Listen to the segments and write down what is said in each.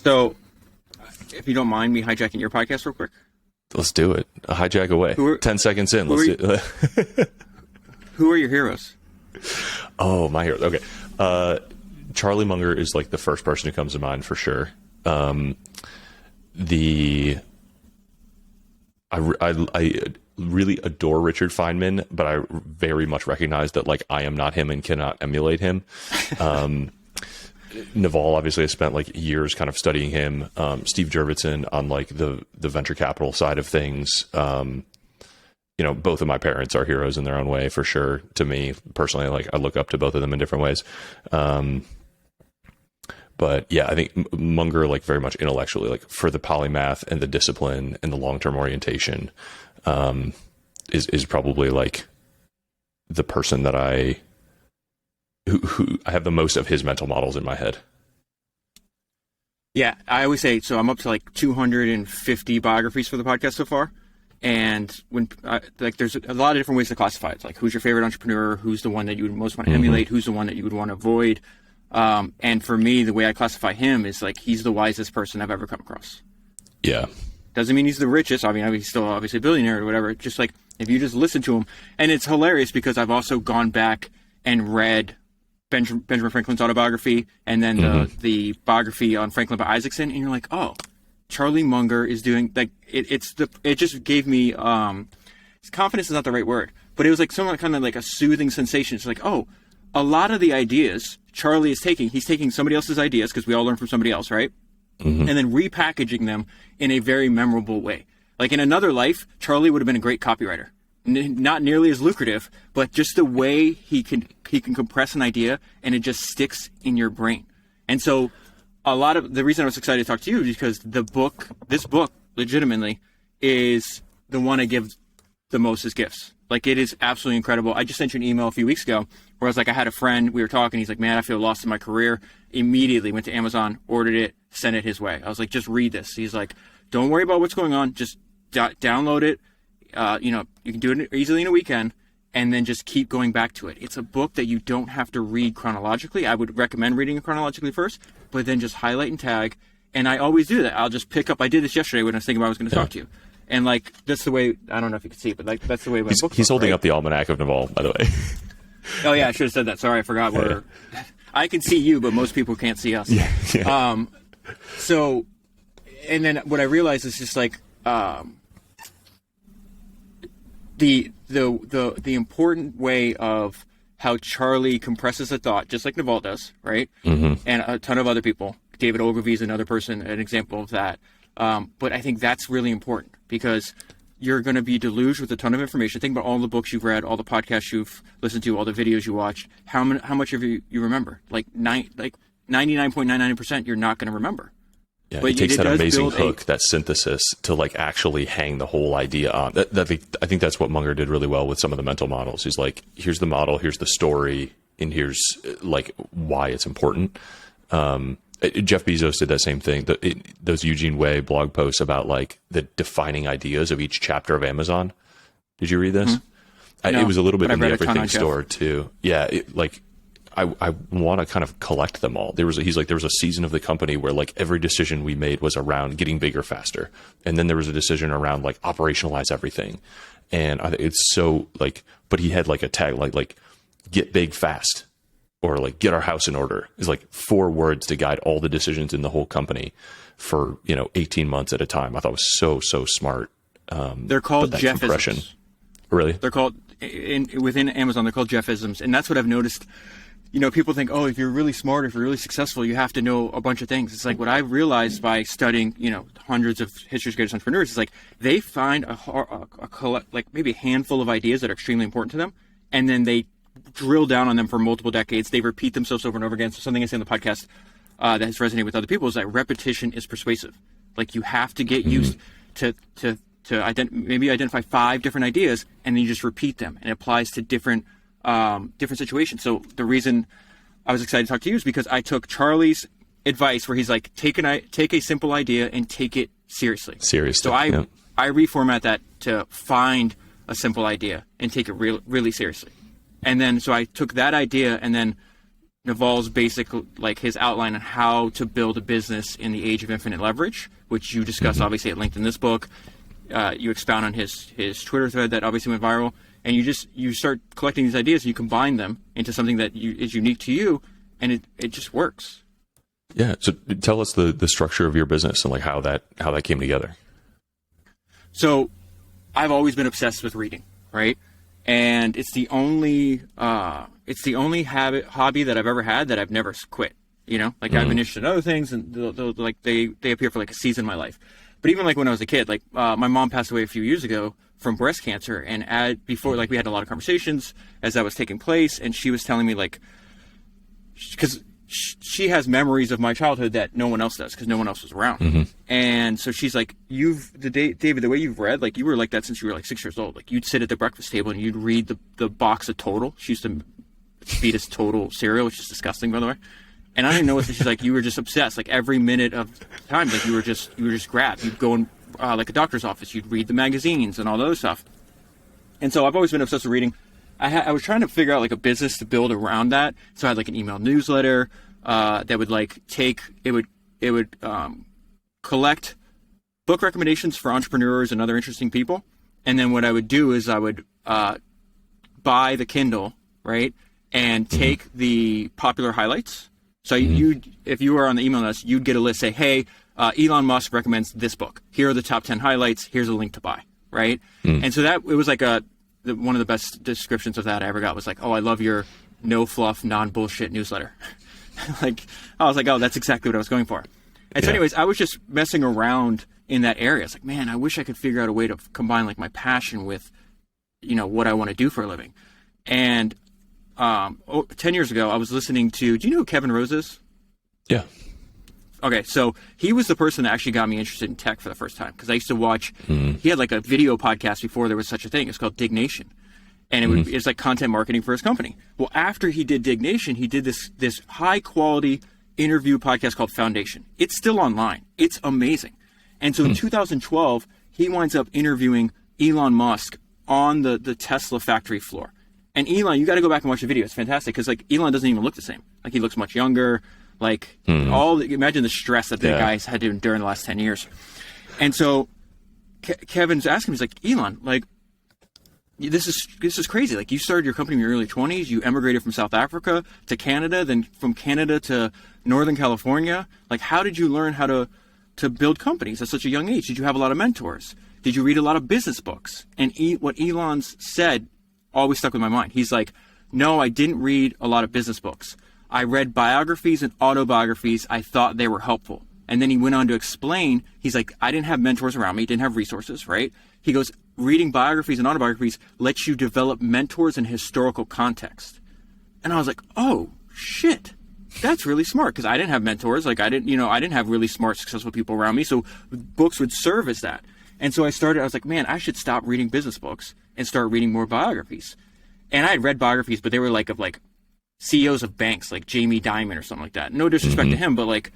So, if you don't mind me hijacking your podcast real quick. Let's do it. A hijack away. 10 seconds in. Let's do it. Who are your heroes? Oh, my heroes. Okay. Charlie Munger is like the first person who comes to mind for sure. I really adore Richard Feynman, but I very much recognize that like I am not him and cannot emulate him. Naval, obviously, I spent like years kind of studying him. Steve Jurvetson on like the venture capital side of things. Both of my parents are heroes in their own way, for sure. To me personally, like I look up to both of them in different ways. But yeah, I think Munger, like very much intellectually, like for the polymath and the discipline and the long-term orientation, is probably like the person that who I have the most of his mental models in my head. Yeah, I always say, so I'm up to like 250 biographies for the podcast so far. And there's a lot of different ways to classify it. It's like, who's your favorite entrepreneur? Who's the one that you would most want to emulate? Who's the one that you would want to avoid? And for me, the way I classify him is like, he's the wisest person I've ever come across. Yeah. Doesn't mean he's the richest. I mean, he's still obviously a billionaire or whatever. Just like, if you just listen to him. And it's hilarious because I've also gone back and read Benjamin Franklin's autobiography and then the biography on Franklin by Isaacson. And you're like, oh, Charlie Munger is doing like, it just gave me, confidence is not the right word, but it was like somewhat kind of like a soothing sensation. It's like, oh, a lot of the ideas Charlie is he's taking somebody else's ideas, because we all learn from somebody else, right? And then repackaging them in a very memorable way. Like in another life, Charlie would have been a great copywriter. Not nearly as lucrative, but just the way he can compress an idea and it just sticks in your brain. And so a lot of the reason I was excited to talk to you is because this book legitimately is the one I give the most as gifts. Like, it is absolutely incredible. I just sent you an email a few weeks ago where I was like, I had a friend, we were talking, he's like, man, I feel lost in my career. Immediately went to Amazon, ordered it, sent it his way. I was like, just read this. He's like, don't worry about what's going on. Just download it. You can do it easily in a weekend and then just keep going back to it. It's a book that you don't have to read chronologically. I would recommend reading it chronologically first, but then just highlight and tag. And I always do that. I'll just pick up. I did this yesterday when I was thinking about I was going to talk to you. And like, that's the way, I don't know if you can see it, but like, that's the way my book. He's holding up the Almanac of Naval, by the way. Oh yeah, I should have said that. Sorry, I forgot. I can see you, but most people can't see us. Yeah. So, and then what I realized is just like, the important way of how Charlie compresses a thought, just like Naval does, right? And a ton of other people. David Ogilvy is another person, an example of that. But I think that's really important because you're going to be deluged with a ton of information. Think about all the books you've read, all the podcasts you've listened to, all the videos you watched. How much of you remember? Like 99.99% you're not going to remember. Yeah, but it takes that amazing hook, that synthesis, to like actually hang the whole idea on. I think that's what Munger did really well with some of the mental models. He's like, here's the model, here's the story, and here's like why it's important. Jeff Bezos did that same thing. Those Eugene Way blog posts about like the defining ideas of each chapter of Amazon. Did you read this? No, it was a little bit in the Everything Store too. Yeah, I want to kind of collect them all. There was a season of the company where like every decision we made was around getting bigger faster, and then there was a decision around like operationalize everything. And it's so like, but he had like a tag like get big fast, or like get our house in order, is like 4 words to guide all the decisions in the whole company for 18 months at a time. I thought it was so smart. They're called Jeffisms. Really? They're called within Amazon. They're called Jeffisms, and that's what I've noticed. People think, oh, if you're really smart, if you're really successful, you have to know a bunch of things. It's like what I've realized by studying, hundreds of history's greatest entrepreneurs is like they find like maybe a handful of ideas that are extremely important to them, and then they drill down on them for multiple decades. They repeat themselves over and over again. So something I say in the podcast that has resonated with other people is that repetition is persuasive. Like you have to get used to maybe identify 5 different ideas, and then you just repeat them, and it applies to different situations. So the reason I was excited to talk to you is because I took Charlie's advice where he's like, take a simple idea and take it seriously. So I reformat that to find a simple idea and take it really seriously. And then, so I took that idea and then Naval's basic, like his outline on how to build a business in the age of infinite leverage, which you discuss obviously at length in this book. You expound on his Twitter thread that obviously went viral, and you start collecting these ideas and you combine them into something that is unique to you, and it just works. Yeah. So tell us the structure of your business and like how that came together. So I've always been obsessed with reading, right? And it's the only hobby that I've ever had that I've never quit. You know, like I've been interested in other things, and they appear for like a season in my life. But even like when I was a kid, like my mom passed away a few years ago from breast cancer, and before, like we had a lot of conversations as that was taking place, and she was telling me like, because she has memories of my childhood that no one else does because no one else was around. And so she's like, David, the way you've read, like you were like that since you were like 6 years old. Like you'd sit at the breakfast table and you'd read the box of Total. She used to feed us Total cereal, which is disgusting, by the way. And I didn't know what, she's like, you were just obsessed. Like every minute of time, like you were just grabbed. You'd go in like a doctor's office, you'd read the magazines and all those stuff. And so I've always been obsessed with reading. I was trying to figure out like a business to build around that. So I had like an email newsletter that would like it would collect book recommendations for entrepreneurs and other interesting people. And then what I would do is I would buy the Kindle, right, and take the popular highlights. So if you were on the email list, you'd get a list, say, hey, Elon Musk recommends this book. Here are the top 10 highlights. Here's a link to buy, right? And so it was like one of the best descriptions of that I ever got was like, oh, I love your no fluff, non-bullshit newsletter. Like, I was like, oh, that's exactly what I was going for. And so anyways, I was just messing around in that area. It's like, man, I wish I could figure out a way to combine like my passion with, you know, what I want to do for a living. And 10 years ago, I was listening to, do you know who Kevin Rose is? Yeah. Okay, so he was the person that actually got me interested in tech for the first time, because I used to watch, he had like a video podcast before there was such a thing. It's called Dignation. And it's like content marketing for his company. Well, after he did Dignation, he did this high quality interview podcast called Foundation. It's still online. It's amazing. And so in 2012, he winds up interviewing Elon Musk on the Tesla factory floor. And Elon, you got to go back and watch the video. It's fantastic because like Elon doesn't even look the same. Like he looks much younger. Like imagine the stress that the guy's had to endure in the last 10 years. And so Kevin's asking me, he's like, Elon, like, this is crazy. Like you started your company in your early 20s. You emigrated from South Africa to Canada, then from Canada to Northern California. Like, how did you learn how to build companies at such a young age? Did you have a lot of mentors? Did you read a lot of business books? And what Elon's said always stuck with my mind. He's like, no, I didn't read a lot of business books. I read biographies and autobiographies. I thought they were helpful. And then he went on to explain, he's like, I didn't have mentors around me, didn't have resources, right? He goes, reading biographies and autobiographies lets you develop mentors in historical context. And I was like, oh, shit, that's really smart, because I didn't have mentors. Like I didn't have really smart, successful people around me. So books would serve as that. And so I was like, man, I should stop reading business books and start reading more biographies. And I had read biographies, but they were like of like CEOs of banks, like Jamie Dimon or something like that. No disrespect to him, but like,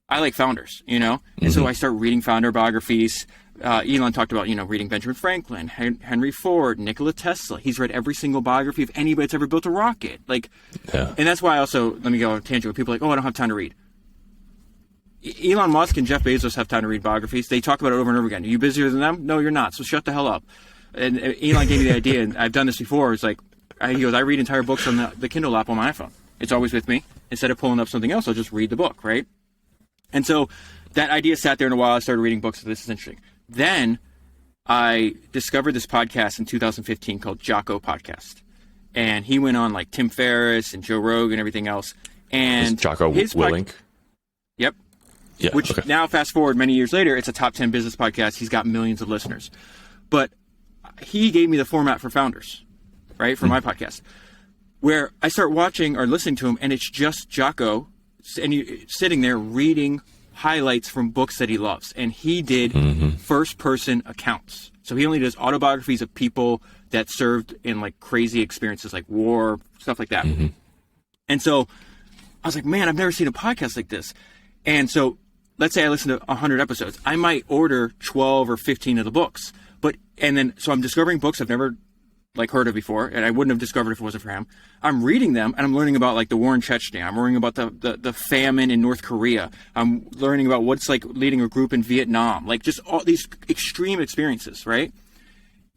I like founders, you know? And so I start reading founder biographies. Elon talked about, you know, reading Benjamin Franklin, Henry Ford, Nikola Tesla. He's read every single biography of anybody that's ever built a rocket. Like, and that's why let me go on a tangent with people like, oh, I don't have time to read. Elon Musk and Jeff Bezos have time to read biographies. They talk about it over and over again. Are you busier than them? No, you're not. So shut the hell up. And Elon gave me the idea, and I've done this before. It's like, he goes, I read entire books on the Kindle app on my iPhone. It's always with me. Instead of pulling up something else, I'll just read the book, right? And so that idea sat there in a while. I started reading books. So this is interesting. Then I discovered this podcast in 2015 called Jocko Podcast. And he went on like Tim Ferriss and Joe Rogan and everything else. And is Jocko Willink? Yep. Yeah, Which now, fast forward many years later, it's a top 10 business podcast. He's got millions of listeners. But he gave me the format for founders, right, for my podcast, where I start watching or listening to him, and it's just Jocko sitting there reading highlights from books that he loves. And he did first-person accounts. So he only does autobiographies of people that served in, like, crazy experiences like war, stuff like that. And so I was like, man, I've never seen a podcast like this. And so let's say I listen to 100 episodes. I might order 12 or 15 of the books. So I'm discovering books I've never like heard of before, and I wouldn't have discovered if it wasn't for him. I'm reading them, and I'm learning about like the war in Chechnya. I'm learning about the famine in North Korea. I'm learning about what it's like leading a group in Vietnam, like just all these extreme experiences, right?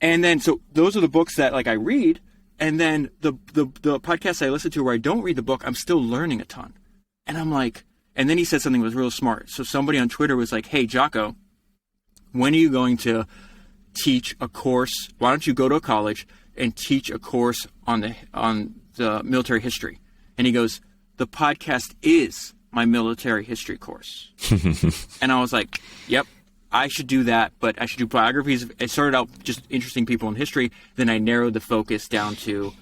And then, so those are the books that like I read, and then the podcasts I listen to where I don't read the book, I'm still learning a ton. And I'm like, and then he said something that was real smart. So somebody on Twitter was like, "Hey, Jocko, when are you going to teach a course? Why don't you go to a college and teach a course on the military history?" And he goes, "The podcast is my military history course." And I was like, "Yep, I should do that, but I should do biographies." It started out just interesting people in history. Then I narrowed the focus down to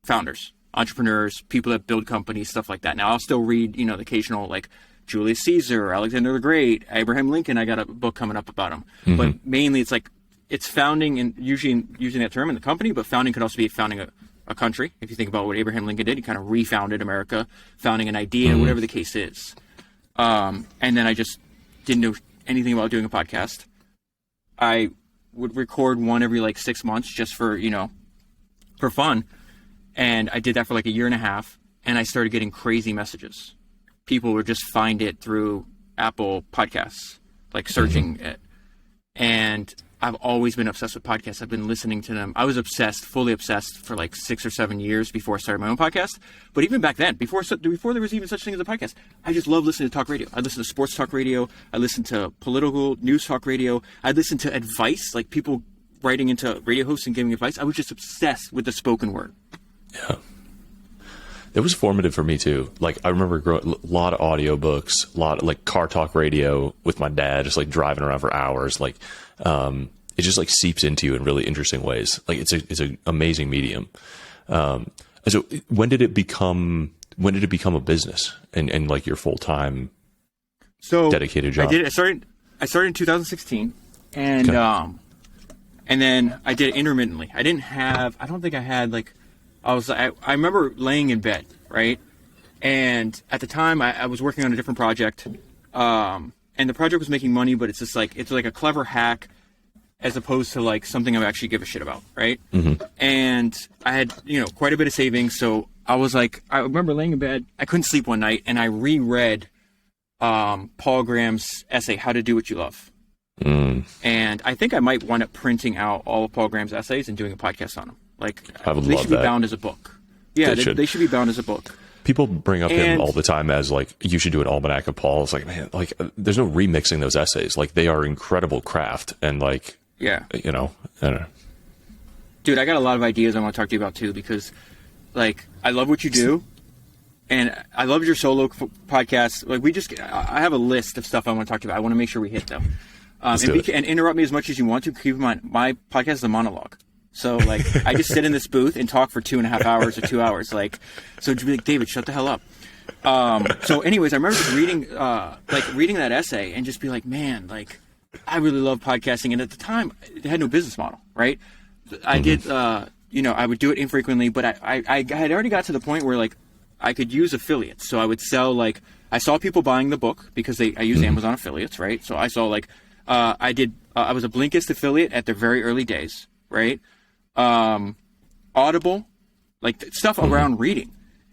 founders, entrepreneurs, people that build companies, stuff like that. Now I'll still read, the occasional like Julius Caesar, Alexander the Great, Abraham Lincoln. I got a book coming up about him, but mainly it's like, it's founding, and usually using that term in the company, but founding could also be founding a country. If you think about what Abraham Lincoln did, he kind of refounded America, founding an idea, whatever the case is. And then I just didn't know anything about doing a podcast. I would record one every like 6 months just for fun. And I did that for like a year and a half, and I started getting crazy messages. People would just find it through Apple Podcasts, like searching it. And I've always been obsessed with podcasts. I've been listening to them. I was fully obsessed for like 6 or 7 years before I started my own podcast. But even back then, before there was even such thing as a podcast, I just loved listening to talk radio. I listened to sports talk radio. I listened to political news talk radio. I listened to advice, like people writing into radio hosts and giving advice. I was just obsessed with the spoken word. Yeah. It was formative for me too. Like I remember a lot of audiobooks, a lot of like car talk radio with my dad, just like driving around for hours. Like, it just like seeps into you in really interesting ways. Like it's an amazing medium. So when did it become a business and like your full-time dedicated job? I started in 2016 and, and then I did it intermittently. I don't think I had like, I remember laying in bed, right? And at the time I was working on a different project. And the project was making money, but it's just like, it's like a clever hack as opposed to like something I actually give a shit about, right? And I had, quite a bit of savings. So I was like, I remember laying in bed, I couldn't sleep one night, and I reread Paul Graham's essay, How to Do What You Love. And I think I might wind up printing out all of Paul Graham's essays and doing a podcast on them. Like, they should be bound as a book. Yeah, they should be bound as a book. People bring up him all the time as like, you should do an almanac of Paul. It's like, man, like there's no remixing those essays. Like they are incredible craft. And like, yeah, I don't know. Dude, I got a lot of ideas I want to talk to you about too, because like, I love what you do. And I love your solo podcast. Like I have a list of stuff I want to talk to you about. I want to make sure we hit them. And interrupt me as much as you want to. Keep in mind, my podcast is a monologue. So like, I just sit in this booth and talk for 2.5 hours or 2 hours. Like, so to be like, David, shut the hell up. So anyways, I remember just reading that essay and just be like, man, like I really love podcasting. And at the time it had no business model, right? I did, I would do it infrequently, but I had already got to the point where like I could use affiliates. So I would sell, like, I saw people buying the book because I use Amazon affiliates, right? So I saw like, I was a Blinkist affiliate at the very early days, right? Audible, like stuff around reading.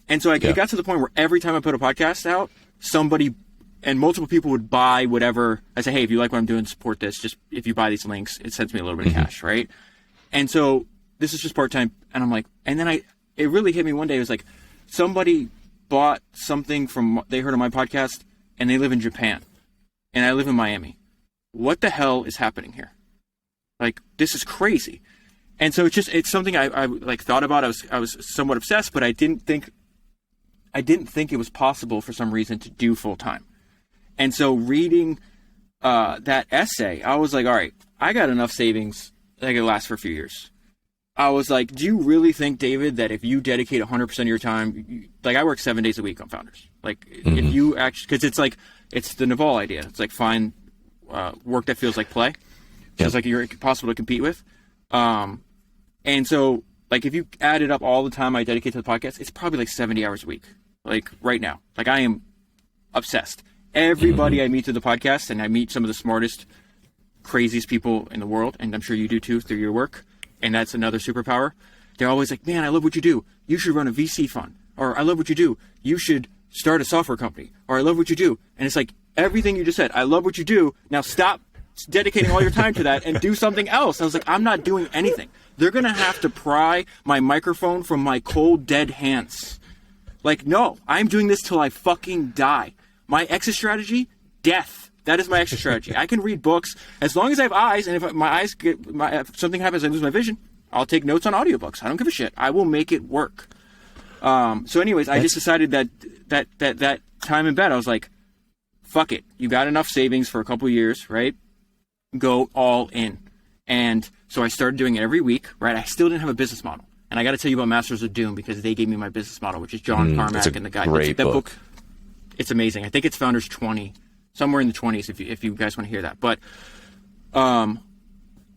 And so it got to the point where every time I put a podcast out, somebody and multiple people would buy whatever. I say, hey, if you like what I'm doing, support this. Just if you buy these links, it sends me a little bit of cash, right? And so this is just part-time. And I'm like, and then it really hit me one day. It was like somebody bought something they heard of my podcast and they live in Japan and I live in Miami. What the hell is happening here? Like, this is crazy. And so it's something I like thought about. I was somewhat obsessed, but I didn't think it was possible for some reason to do full time. And so reading that essay, I was like, all right, I got enough savings that could last for a few years. I was like, do you really think, David, that if you dedicate 100% of your time, like I work 7 days a week on Founders, like if you actually, because it's like, it's the Naval idea. It's like find work that feels like play, feels like you're possible to compete with. And so, like, if you added up all the time I dedicate to the podcast, it's probably like 70 hours a week. Like, right now. Like, I am obsessed. Everybody I meet through the podcast, and I meet some of the smartest, craziest people in the world, and I'm sure you do too through your work, and that's another superpower. They're always like, man, I love what you do. You should run a VC fund. Or I love what you do. You should start a software company. Or I love what you do. And it's like, everything you just said, I love what you do. Now stop dedicating all your time to that and do something else. I was like, I'm not doing anything. They're going to have to pry my microphone from my cold, dead hands. Like, no, I'm doing this till I fucking die. My exit strategy, death. That is my exit strategy. I can read books as long as I have eyes, and if my eyes if something happens, I lose my vision, I'll take notes on audiobooks. I don't give a shit. I will make it work. So anyways, I just decided that time in bed, I was like, fuck it. You got enough savings for a couple of years, right? Go all in. And so I started doing it every week, right? I still didn't have a business model. And I got to tell you about Masters of Doom because they gave me my business model, which is John Carmack and the guy. Great that book. It's amazing. I think it's Founders 20, somewhere in the 20s if you guys want to hear that. But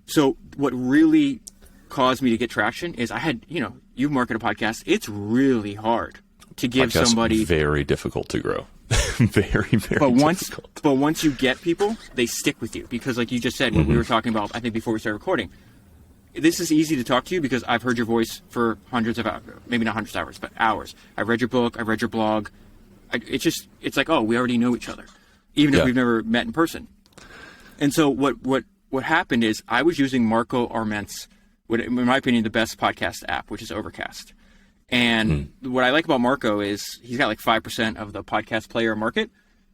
so what really caused me to get traction is I had, you've marketed a podcast. It's really hard to give somebody. Very difficult to grow. Very difficult. But once you get people, they stick with you because, like you just said, when we were talking about, I think before we started recording, this is easy to talk to you because I've heard your voice for hundreds of hours, maybe not hundreds of hours, but hours. I've read your book. I've read your blog. It's like, oh, we already know each other, even if we've never met in person. And so what happened is I was using Marco Arment's, in my opinion, the best podcast app, which is Overcast. And what I like about Marco is he's got like 5% of the podcast player market,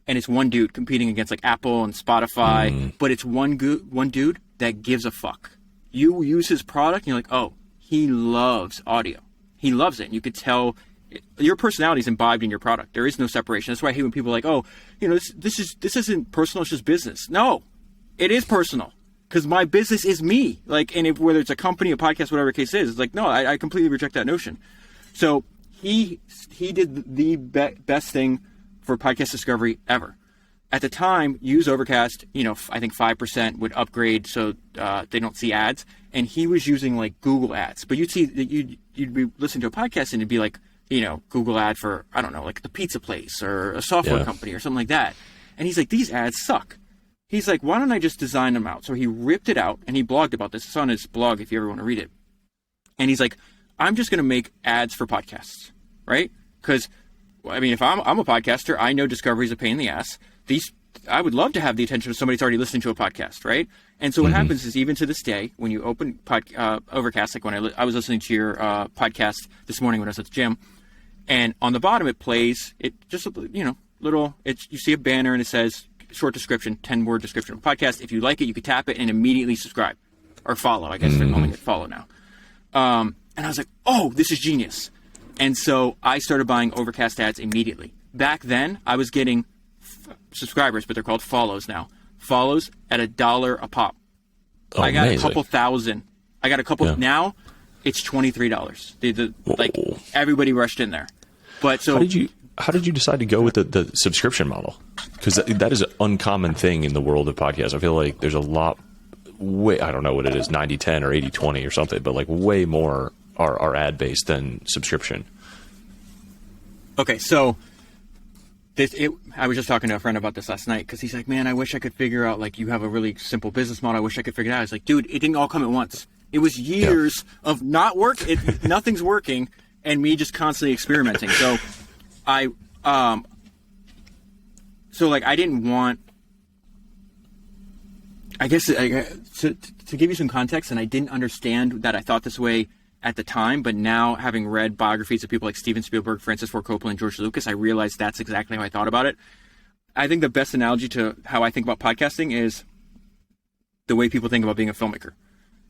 and it's one dude competing against like Apple and Spotify, but it's one dude that gives a fuck. You use his product, and you're like, oh, he loves audio. He loves it. And you could tell your personality is imbibed in your product. There is no separation. That's why I hate when people are like, oh, this isn't personal, it's just business. No, it is personal. Because my business is me. Like, and whether it's a company, a podcast, whatever the case is, it's like, no, I completely reject that notion. So he did the best thing for podcast discovery ever. At the time, use Overcast, I think 5% would upgrade so they don't see ads. And he was using like Google ads. But you'd see that you'd be listening to a podcast and it'd be like, Google ad for, I don't know, like the pizza place or a software company or something like that. And he's like, these ads suck. He's like, why don't I just design them out? So he ripped it out and he blogged about this. It's on his blog if you ever want to read it. And he's like, I'm just going to make ads for podcasts, right? Because, if I'm a podcaster, I know discovery is a pain in the ass. I would love to have the attention of somebody who's already listening to a podcast, right? And so what happens is even to this day, when you open Overcast, like when I was listening to your podcast this morning when I was at the gym, and on the bottom it plays, it just, you see a banner and it says, short description, 10-word description of a podcast. If you like it, you can tap it and immediately subscribe or follow. I guess they're calling it follow now. And I was like, oh, this is genius. And so I started buying Overcast ads immediately. Back then, I was getting subscribers, but they're called follows now. Follows at $1 a pop. Oh, I got amazing. a couple thousand. I got a couple. Now it's $23. Like everybody rushed in there. But so how did you decide to go with the subscription model? Because that is an uncommon thing in the world of podcasts. I feel like there's a lot. I don't know what it is, 90-10 or 80-20 or something, but like way more are ad based than subscription. Okay, so I was just talking to a friend about this last night because he's like, man, I wish I could figure out, like, you have a really simple business model. I wish I could figure it out. I was like, dude, it didn't all come at once. It was years of not work. Nothing's working, and me just constantly experimenting. So I didn't want. I guess to give you some context, and I didn't understand that I thought this way at the time, but now having read biographies of people like Steven Spielberg, Francis Ford Coppola, and George Lucas, I realized that's exactly how I thought about it. I think the best analogy to how I think about podcasting is the way people think about being a filmmaker.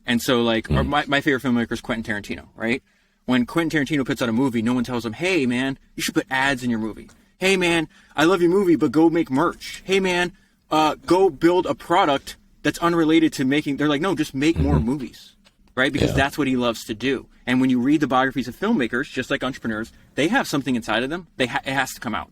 And so, like, my favorite filmmaker is Quentin Tarantino, right? When Quentin Tarantino puts out a movie, no one tells him, hey, man, you should put ads in your movie. Hey, man, I love your movie, but go make merch. Hey, man, go build a product that's unrelated to making. They're like, no, just make more movies, right? Because that's what he loves to do. And when you read the biographies of filmmakers, just like entrepreneurs, they have something inside of them. It has to come out.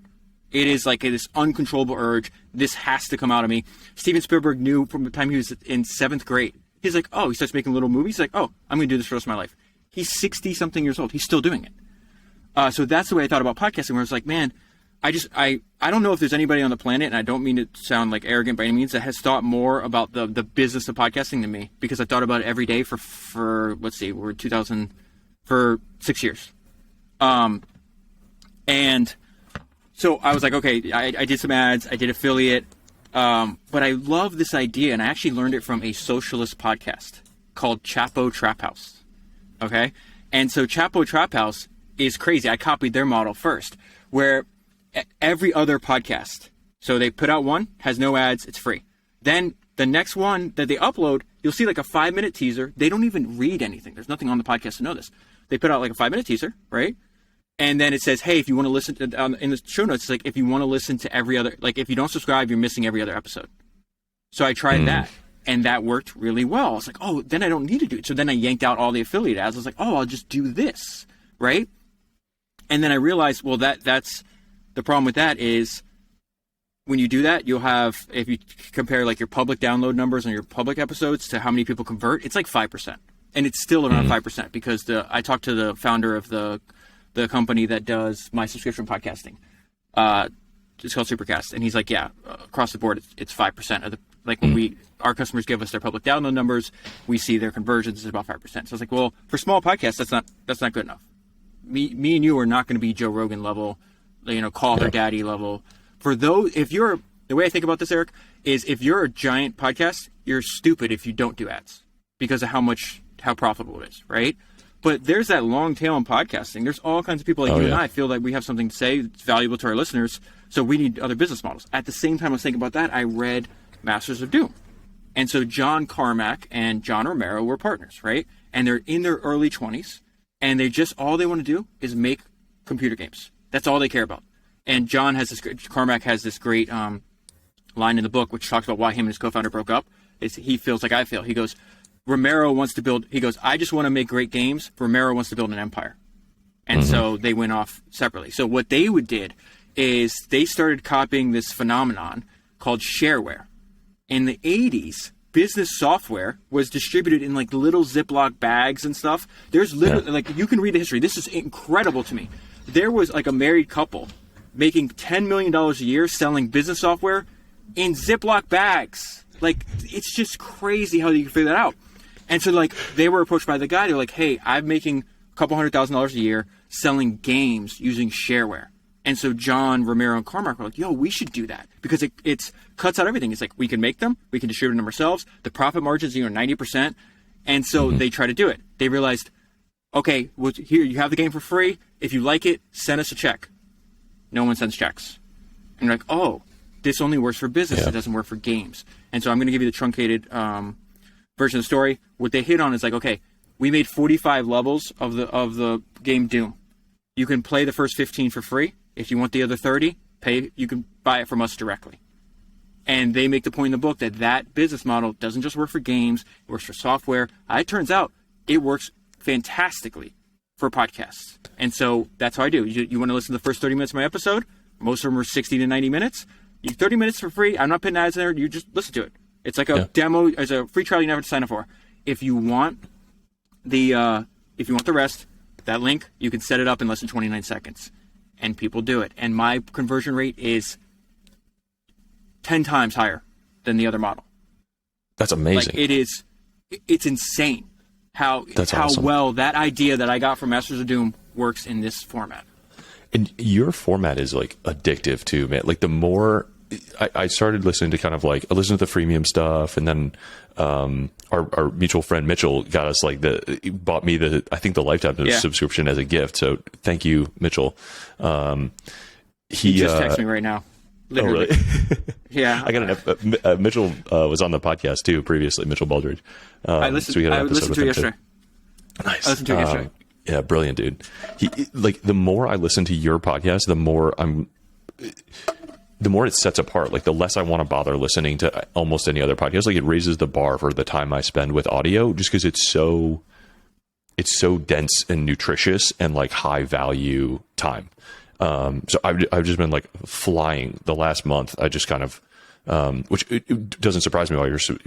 It is like this uncontrollable urge. This has to come out of me. Steven Spielberg knew from the time he was in 7th grade. He's like, oh, he starts making little movies. He's like, oh, I'm going to do this for the rest of my life. He's 60-something years old. He's still doing it. So that's the way I thought about podcasting, where I was like, man, I don't know if there's anybody on the planet, and I don't mean to sound like arrogant by any means, that has thought more about the business of podcasting than me, because I thought about it every day for let's see, we're 2000 for 6 years. And so I was like, okay, I did some ads, I did affiliate, but I love this idea, and I actually learned it from a socialist podcast called Chapo Trap House. Okay? And so Chapo Trap House is crazy. I copied their model first, where every other podcast, so they put out one, has no ads, it's free. Then the next one that they upload, you'll see like a 5-minute teaser. They don't even read anything. There's nothing on the podcast to know this. They put out like a 5-minute teaser, right? And then it says, hey, if you want to listen to, in the show notes, it's like, if you want to listen to every other, like if you don't subscribe, you're missing every other episode. So I tried that, and that worked really well. I was like, oh, then I don't need to do it. So then I yanked out all the affiliate ads. I was like, oh, I'll just do this, right? And then I realized, well, that's the problem with that is when you do that, you'll have, if you compare like your public download numbers on your public episodes to how many people convert, it's like 5%. And it's still around 5% because I talked to the founder of the company that does my subscription podcasting. It's called Supercast. And he's like, yeah, across the board, it's 5% of the, like when our customers give us their public download numbers, we see their conversions is about 5%. So I was like, well, for small podcasts, that's not good enough. Me and you are not going to be Joe Rogan level, call her daddy level. For those, the way I think about this, Eric, is if you're a giant podcast, you're stupid if you don't do ads because of how profitable it is, right? But there's that long tail in podcasting. There's all kinds of people like you and I feel like we have something to say that's valuable to our listeners, so we need other business models. At the same time I was thinking about that, I read Masters of Doom. And so John Carmack and John Romero were partners, right? And they're in their early 20s, and all they want to do is make computer games. That's all they care about. And Carmack has this great line in the book, which talks about why him and his co-founder broke up. He feels like I feel. He goes, Romero wants to build, I just want to make great games. Romero wants to build an empire. And so they went off separately. So what they did is they started copying this phenomenon called shareware. In the 80s, business software was distributed in like little Ziploc bags and stuff. There's literally, like, you can read the history. This is incredible to me. There was like a married couple making $10 million a year selling business software in Ziploc bags. Like, it's just crazy how you can figure that out. And so, like, they were approached by the guy. They're like, hey, I'm making a couple $100,000 a year selling games using shareware. And so John, Romero, and Carmack were like, yo, we should do that because it cuts out everything. It's like, we can make them. We can distribute them ourselves. The profit margins, 90%. And so they try to do it. They realized, okay, well, here, you have the game for free. If you like it, send us a check. No one sends checks. And you're like, oh, this only works for business. It doesn't work for games. And so I'm going to give you the truncated version of the story. What they hit on is like, okay, we made 45 levels of the game Doom. You can play the first 15 for free. If you want the other 30, you can buy it from us directly. And they make the point in the book that business model doesn't just work for games, it works for software. It turns out it works fantastically for podcasts. And so that's how I do. You want to listen to the first 30 minutes of my episode? Most of them are 60 to 90 minutes. 30 minutes for free. I'm not putting ads in there. You just listen to it. It's like a demo. It's a free trial you never have to sign up for. If you want the rest, that link, you can set it up in less than 29 seconds. And people do it. And my conversion rate is 10 times higher than the other model. That's amazing. Like, it's insane how awesome. Well that idea that I got from Masters of Doom works in this format. And your format is like addictive too, man. Like the more I started listening to kind of like, I listened to the freemium stuff, and then our mutual friend Mitchell got us like bought me the lifetime subscription as a gift. So thank you, Mitchell. He just texted me right now. Literally. Oh, really? Yeah. I got Mitchell was on the podcast too previously, Mitchell Baldridge. I listened to it yesterday. Nice. I listened to it yesterday. Yeah, brilliant, dude. Like the more I listen to your podcast, the more it sets apart. Like the less I want to bother listening to almost any other podcast. Like it raises the bar for the time I spend with audio, just because it's so dense and nutritious and like high value time. So I've just been like flying the last month. I just kind of, which it doesn't surprise me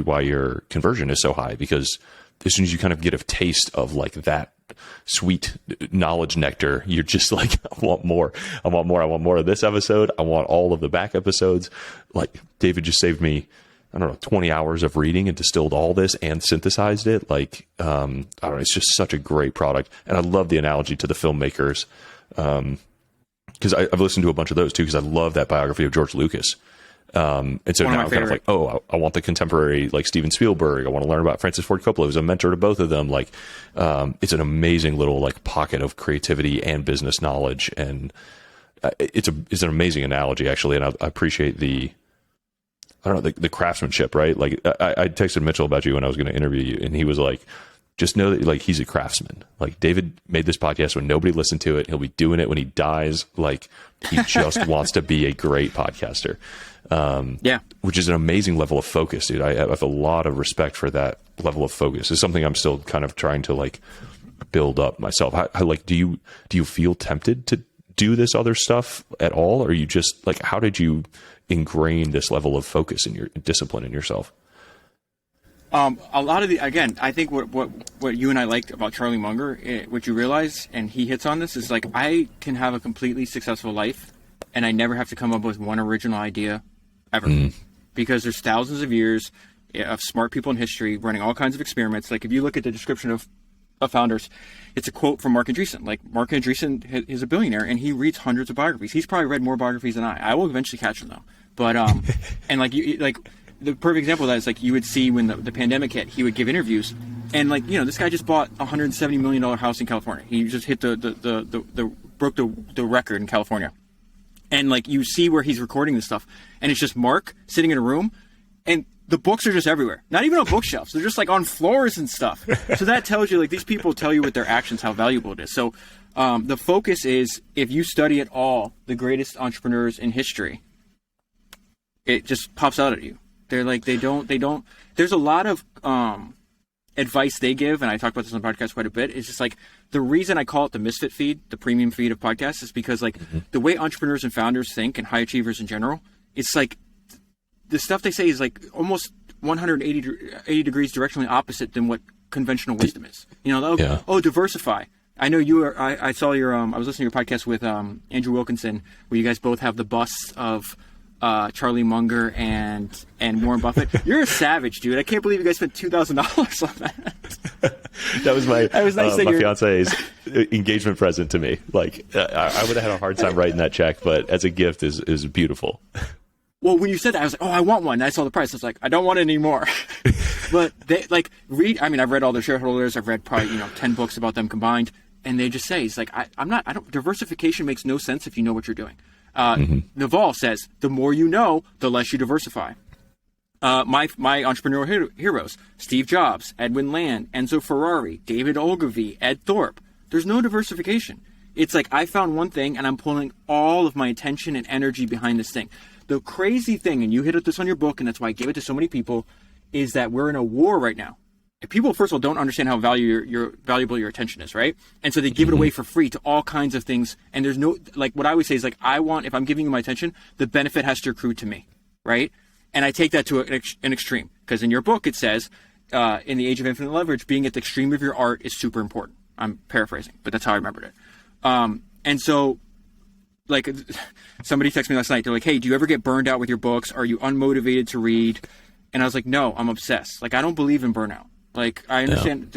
why your conversion is so high, because as soon as you kind of get a taste of like that sweet knowledge nectar, you're just like, I want more. I want more of this episode. I want all of the back episodes. Like David just saved me, I don't know, 20 hours of reading and distilled all this and synthesized it. Like, I don't know, it's just such a great product. And I love the analogy to the filmmakers. Because I've listened to a bunch of those too, because I love that biography of George Lucas. And so now I'm kind of like, oh, I want the contemporary, like Steven Spielberg. I want to learn about Francis Ford Coppola, who's a mentor to both of them. Like, it's an amazing little like pocket of creativity and business knowledge. And it's an amazing analogy actually. And I appreciate the craftsmanship, right? Like I texted Mitchell about you when I was going to interview you, and he was like, just know that like he's a craftsman. Like David made this podcast when nobody listened to it. He'll be doing it when he dies. Like he just wants to be a great podcaster. Which is an amazing level of focus, dude. I have a lot of respect for that level of focus. It's something I'm still kind of trying to like build up myself. How like, do you feel tempted to do this other stuff at all? Or are you just like, how did you ingrain this level of focus in your discipline in yourself? A lot of again, I think what you and I liked about Charlie Munger, what you realize, and he hits on this, is like, I can have a completely successful life and I never have to come up with one original idea ever. Because there's thousands of years of smart people in history running all kinds of experiments. Like if you look at the description of founders, it's a quote from Mark Andreesen. Like Mark Andreesen is a billionaire and he reads hundreds of biographies. He's probably read more biographies than I will eventually catch him though. But, and like the perfect example of that is like you would see when the pandemic hit, he would give interviews, and like, you know, this guy just bought a $170 million house in California. He just hit broke the record in California. And like you see where he's recording this stuff, and it's just Mark sitting in a room, and the books are just everywhere. Not even on bookshelves. They're just like on floors and stuff. So that tells you, like, these people tell you with their actions how valuable it is. So the focus is, if you study at all the greatest entrepreneurs in history, it just pops out at you. They're like, they don't, there's a lot of advice they give, and I talk about this on the podcast quite a bit. It's just like, the reason I call it the misfit feed, the premium feed of podcasts, is because like the way entrepreneurs and founders think, and high achievers in general, it's like the stuff they say is like almost 180 degrees directionally opposite than what conventional wisdom is. You know, diversify. I know you are, I saw your, I was listening to your podcast with Andrew Wilkinson, where you guys both have the busts of Charlie Munger and Warren Buffett. You're a savage, dude. I can't believe you guys spent $2,000 on that. That was my my fiance's engagement present to me. Like, I would have had a hard time writing that check, but as a gift is beautiful. Well, when you said that, I was like, oh, I want one. And I saw the price. I was like, I don't want it anymore. But they like I've read all their shareholders. I've read probably 10 books about them combined, and they just say, it's like, diversification makes no sense if you know what you're doing. Naval says, the more you know, the less you diversify. My entrepreneurial heroes, Steve Jobs, Edwin Land, Enzo Ferrari, David Ogilvy, Ed Thorpe. There's no diversification. It's like, I found one thing and I'm pulling all of my attention and energy behind this thing. The crazy thing, and you hit this on your book, and that's why I give it to so many people, is that we're in a war right now. And people, first of all, don't understand how valuable your attention is, right? And so they give it away for free to all kinds of things. And there's no, like, what I always say is, like, if I'm giving you my attention, the benefit has to accrue to me, right? And I take that to an extreme. Because in your book, it says, in the age of infinite leverage, being at the extreme of your art is super important. I'm paraphrasing, but that's how I remembered it. And so, like, somebody texted me last night. They're like, hey, do you ever get burned out with your books? Are you unmotivated to read? And I was like, no, I'm obsessed. Like, I don't believe in burnout. Like, I understand.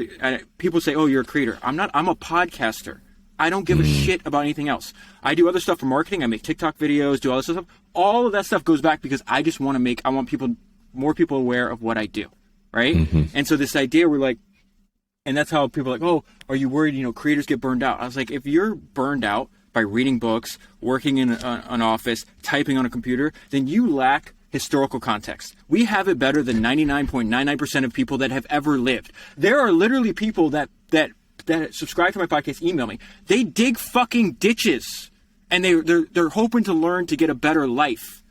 People say, oh, you're a creator. I'm not. I'm a podcaster. I don't give a shit about anything else. I do other stuff for marketing. I make TikTok videos, do all this stuff. All of that stuff goes back because I just want to I want more people aware of what I do, right? And so this idea, we're like, and that's how people are like, oh, are you worried, creators get burned out? I was like, if you're burned out by reading books, working in an office, typing on a computer, then you lack historical context. We have it better than 99.99% of people that have ever lived. There are literally people that subscribe to my podcast, email me. They dig fucking ditches, and they're hoping to learn to get a better life.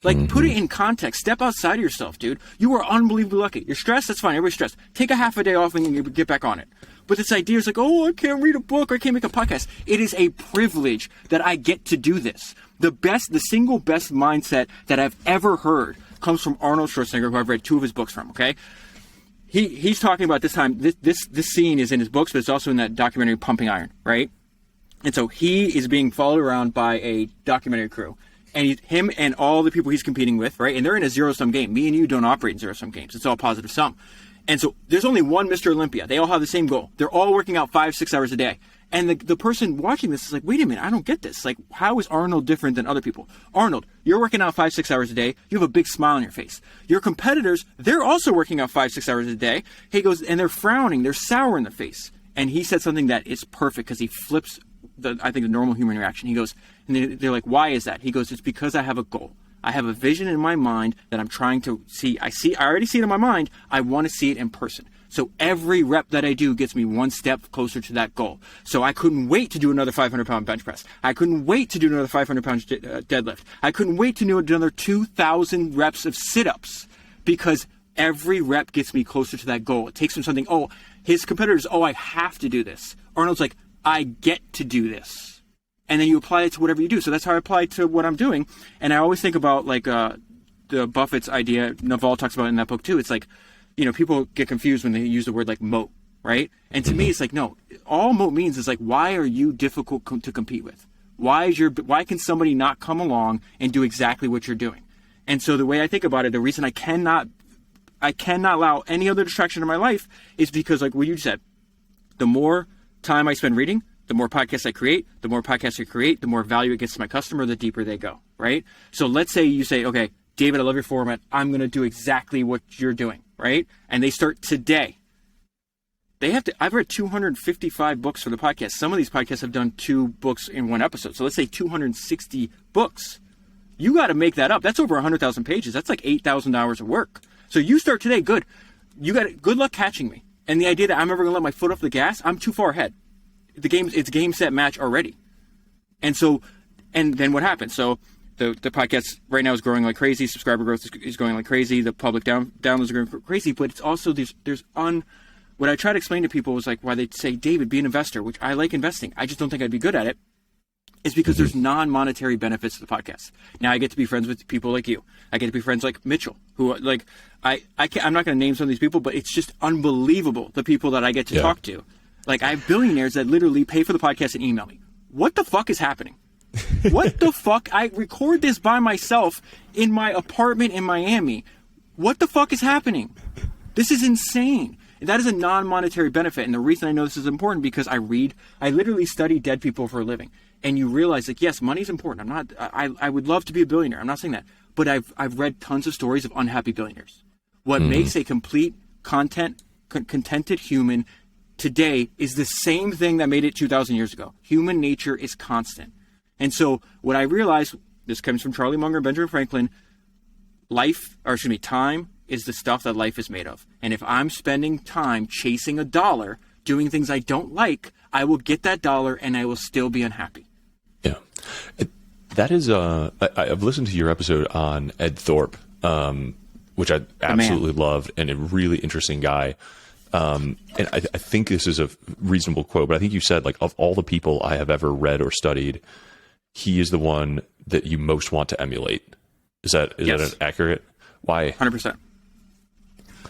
Like, put it in context. Step outside of yourself, dude. You are unbelievably lucky. You're stressed? That's fine. Everybody's stressed. Take a half a day off and you get back on it. But this idea is like, oh, I can't read a book. I can't make a podcast. It is a privilege that I get to do this. The single best mindset that I've ever heard comes from Arnold Schwarzenegger, who I've read 2 of his books from, okay? he's talking about this time. This scene is in his books, but it's also in that documentary Pumping Iron, right? And so he is being followed around by a documentary crew, and him and all the people he's competing with, right? And they're in a zero-sum game. Me and you don't operate in zero-sum games. It's all positive sum. And so there's only one Mr. Olympia. They all have the same goal. They're all working out 5-6 hours a day. And the person watching this is like, wait a minute, I don't get this. Like, how is Arnold different than other people? Arnold, you're working out 5-6 hours a day. You have a big smile on your face. Your competitors, they're also working out 5-6 hours a day. He goes, and they're frowning. They're sour in the face. And he said something that is perfect because he flips I think the normal human reaction. He goes, and they're like, why is that? He goes, it's because I have a goal. I have a vision in my mind that I'm trying to see. I already see it in my mind. I want to see it in person. So every rep that I do gets me one step closer to that goal. So I couldn't wait to do another 500-pound bench press. I couldn't wait to do another 500-pound deadlift. I couldn't wait to do another 2,000 reps of sit-ups because every rep gets me closer to that goal. It takes him something. Oh, his competitors, I have to do this. Arnold's like, I get to do this. And then you apply it to whatever you do. So that's how I apply it to what I'm doing. And I always think about like the Buffett's idea. Naval talks about it in that book too. It's like, people get confused when they use the word like moat, right? And to me, it's like, no, all moat means is like, why are you difficult to compete with? Why can somebody not come along and do exactly what you're doing? And so the way I think about it, the reason I cannot allow any other distraction in my life is because, like what you said, the more time I spend reading, the more podcasts I create, the more value it gets to my customer, the deeper they go, right? So let's say you say, okay, David, I love your format. I'm going to do exactly what you're doing, right? And they start today. I've read 255 books for the podcast. Some of these podcasts have done 2 books in one episode. So let's say 260 books. You got to make that up. That's over 100,000 pages. That's like 8,000 hours of work. So you start today, good. Good luck catching me. And the idea that I'm ever going to let my foot off the gas, I'm too far ahead. It's game, set, match already. And then what happens? So the podcast right now is growing like crazy. Subscriber growth is going like crazy. The public downloads are going crazy. But it's also what I try to explain to people is like why they say, David, be an investor, which I like investing. I just don't think I'd be good at it. Is because there's non-monetary benefits to the podcast. Now I get to be friends with people like you. I get to be friends like Mitchell, who like I'm not going to name some of these people, but it's just unbelievable the people that I get to talk to. Like I have billionaires that literally pay for the podcast and email me. What the fuck is happening? What the fuck? I record this by myself in my apartment in Miami. What the fuck is happening? This is insane. That is a non-monetary benefit. And the reason I know this is important because I literally study dead people for a living. And you realize like, yes, money is important. I would love to be a billionaire. I'm not saying that, but I've read tons of stories of unhappy billionaires. What makes a complete contented human today is the same thing that made it 2,000 years ago. Human nature is constant. And so what I realized, this comes from Charlie Munger and Benjamin Franklin, time is the stuff that life is made of. And if I'm spending time chasing a dollar, doing things I don't like, I will get that dollar and I will still be unhappy. Yeah. That is, I've listened to your episode on Ed Thorpe, which I absolutely loved, and a really interesting guy. And I think this is a reasonable quote, but I think you said, like, of all the people I have ever read or studied, he is the one that you most want to emulate. Is that accurate? Why? 100%.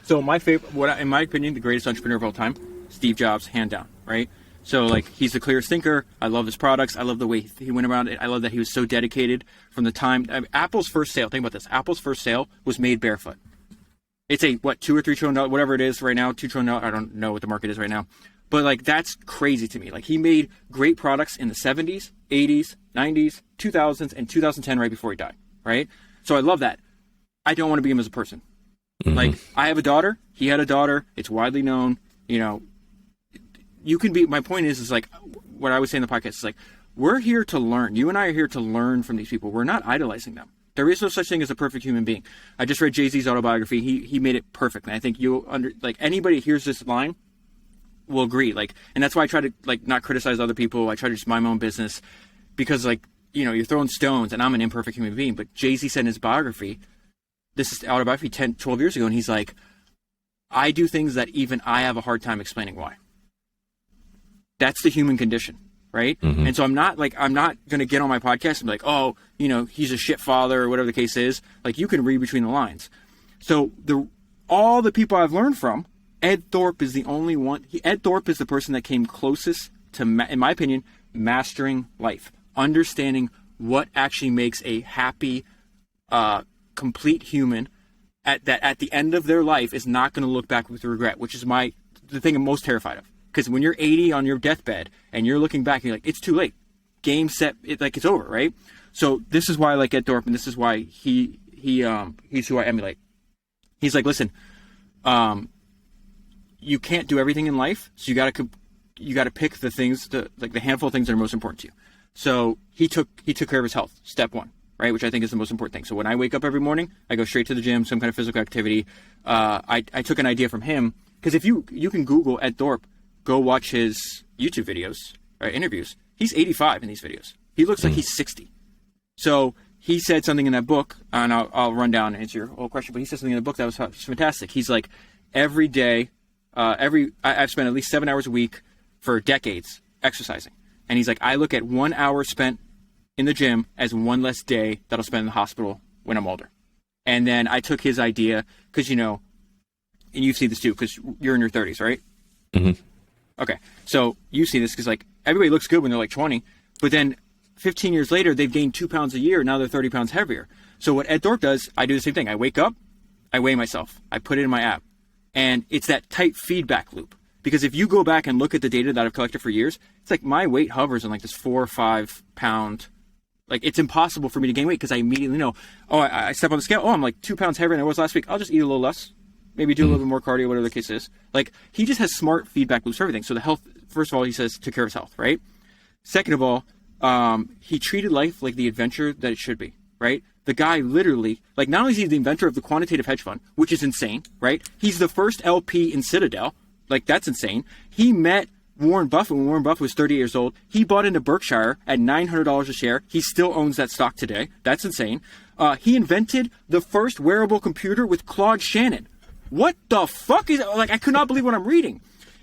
So my favorite, in my opinion, the greatest entrepreneur of all time, Steve Jobs, hand down, right? So like he's the clearest thinker. I love his products. I love the way he went around it. I love that he was so dedicated from the time. Apple's first sale. Think about this. Apple's first sale was made barefoot. It's $2 or $3 trillion, whatever it is right now, $2 trillion. I don't know what the market is right now, but like that's crazy to me. Like he made great products in the 70s, 80s, 90s, 2000s, and 2010 right before he died. Right. So I love that. I don't want to be him as a person. Mm-hmm. Like I have a daughter. He had a daughter. It's widely known. You can be. My point is like what I was saying in the podcast is like we're here to learn. You and I are here to learn from these people. We're not idolizing them. There is no such thing as a perfect human being. I just read Jay-Z's autobiography. He made it perfectly. I think anybody who hears this line will agree. Like, and that's why I try to like not criticize other people. I try to just mind my own business because like you're throwing stones and I'm an imperfect human being. But Jay-Z said in his biography, this is autobiography 10, 12 years ago, and he's like, I do things that even I have a hard time explaining why. That's the human condition, right? Mm-hmm. And so I'm not going to get on my podcast and be like, oh, he's a shit father or whatever the case is. Like you can read between the lines. So all the people I've learned from Ed Thorpe is the only one. Ed Thorpe is the person that came closest to, in my opinion, mastering life, understanding what actually makes a happy, complete human at the end of their life is not going to look back with regret, which is the thing I'm most terrified of. Because when you're 80 on your deathbed and you're looking back, and you're like, it's too late. Game, set, it's over, right? So this is why I like Ed Thorpe, and this is why he's who I emulate. He's like, listen, you can't do everything in life, so you got to pick the things, the handful of things that are most important to you. So he took care of his health, step one, right? Which I think is the most important thing. So when I wake up every morning, I go straight to the gym, some kind of physical activity. I took an idea from him, because if you can Google Ed Thorpe, go watch his YouTube videos or interviews. He's 85 in these videos. He looks like he's 60. So he said something in that book, and I'll run down and answer your whole question, but he said something in the book that was fantastic. He's like, every day, I've spent at least 7 hours a week for decades exercising. And he's like, I look at 1 hour spent in the gym as one less day that I'll spend in the hospital when I'm older. And then I took his idea, because, and you see this too, because you're in your 30s, right? Mm-hmm. Okay. So you see this because, like, everybody looks good when they're like 20, but then 15 years later, they've gained 2 pounds a year. Now they're 30 pounds heavier. So what Ed Thorpe does, I do the same thing. I wake up, I weigh myself, I put it in my app, and it's that tight feedback loop. Because if you go back and look at the data that I've collected for years, it's like my weight hovers in like this 4 or 5 pound. Like, it's impossible for me to gain weight because I immediately know, I step on the scale. I'm like 2 pounds heavier than I was last week. I'll just eat a little less. Maybe do a little bit more cardio, whatever the case is. Like, he just has smart feedback loops for everything. So the health, first of all, he says took care of his health, right? Second of all, he treated life like the adventure that it should be, right? The guy literally, like, not only is he the inventor of the quantitative hedge fund, which is insane, right? He's the first LP in Citadel. Like, that's insane. He met Warren Buffett when Warren Buffett was 30 years old. He bought into Berkshire at $900 a share. He still owns that stock today. That's insane. He invented the first wearable computer with Claude Shannon. What the fuck is, like, I could not believe what I'm reading.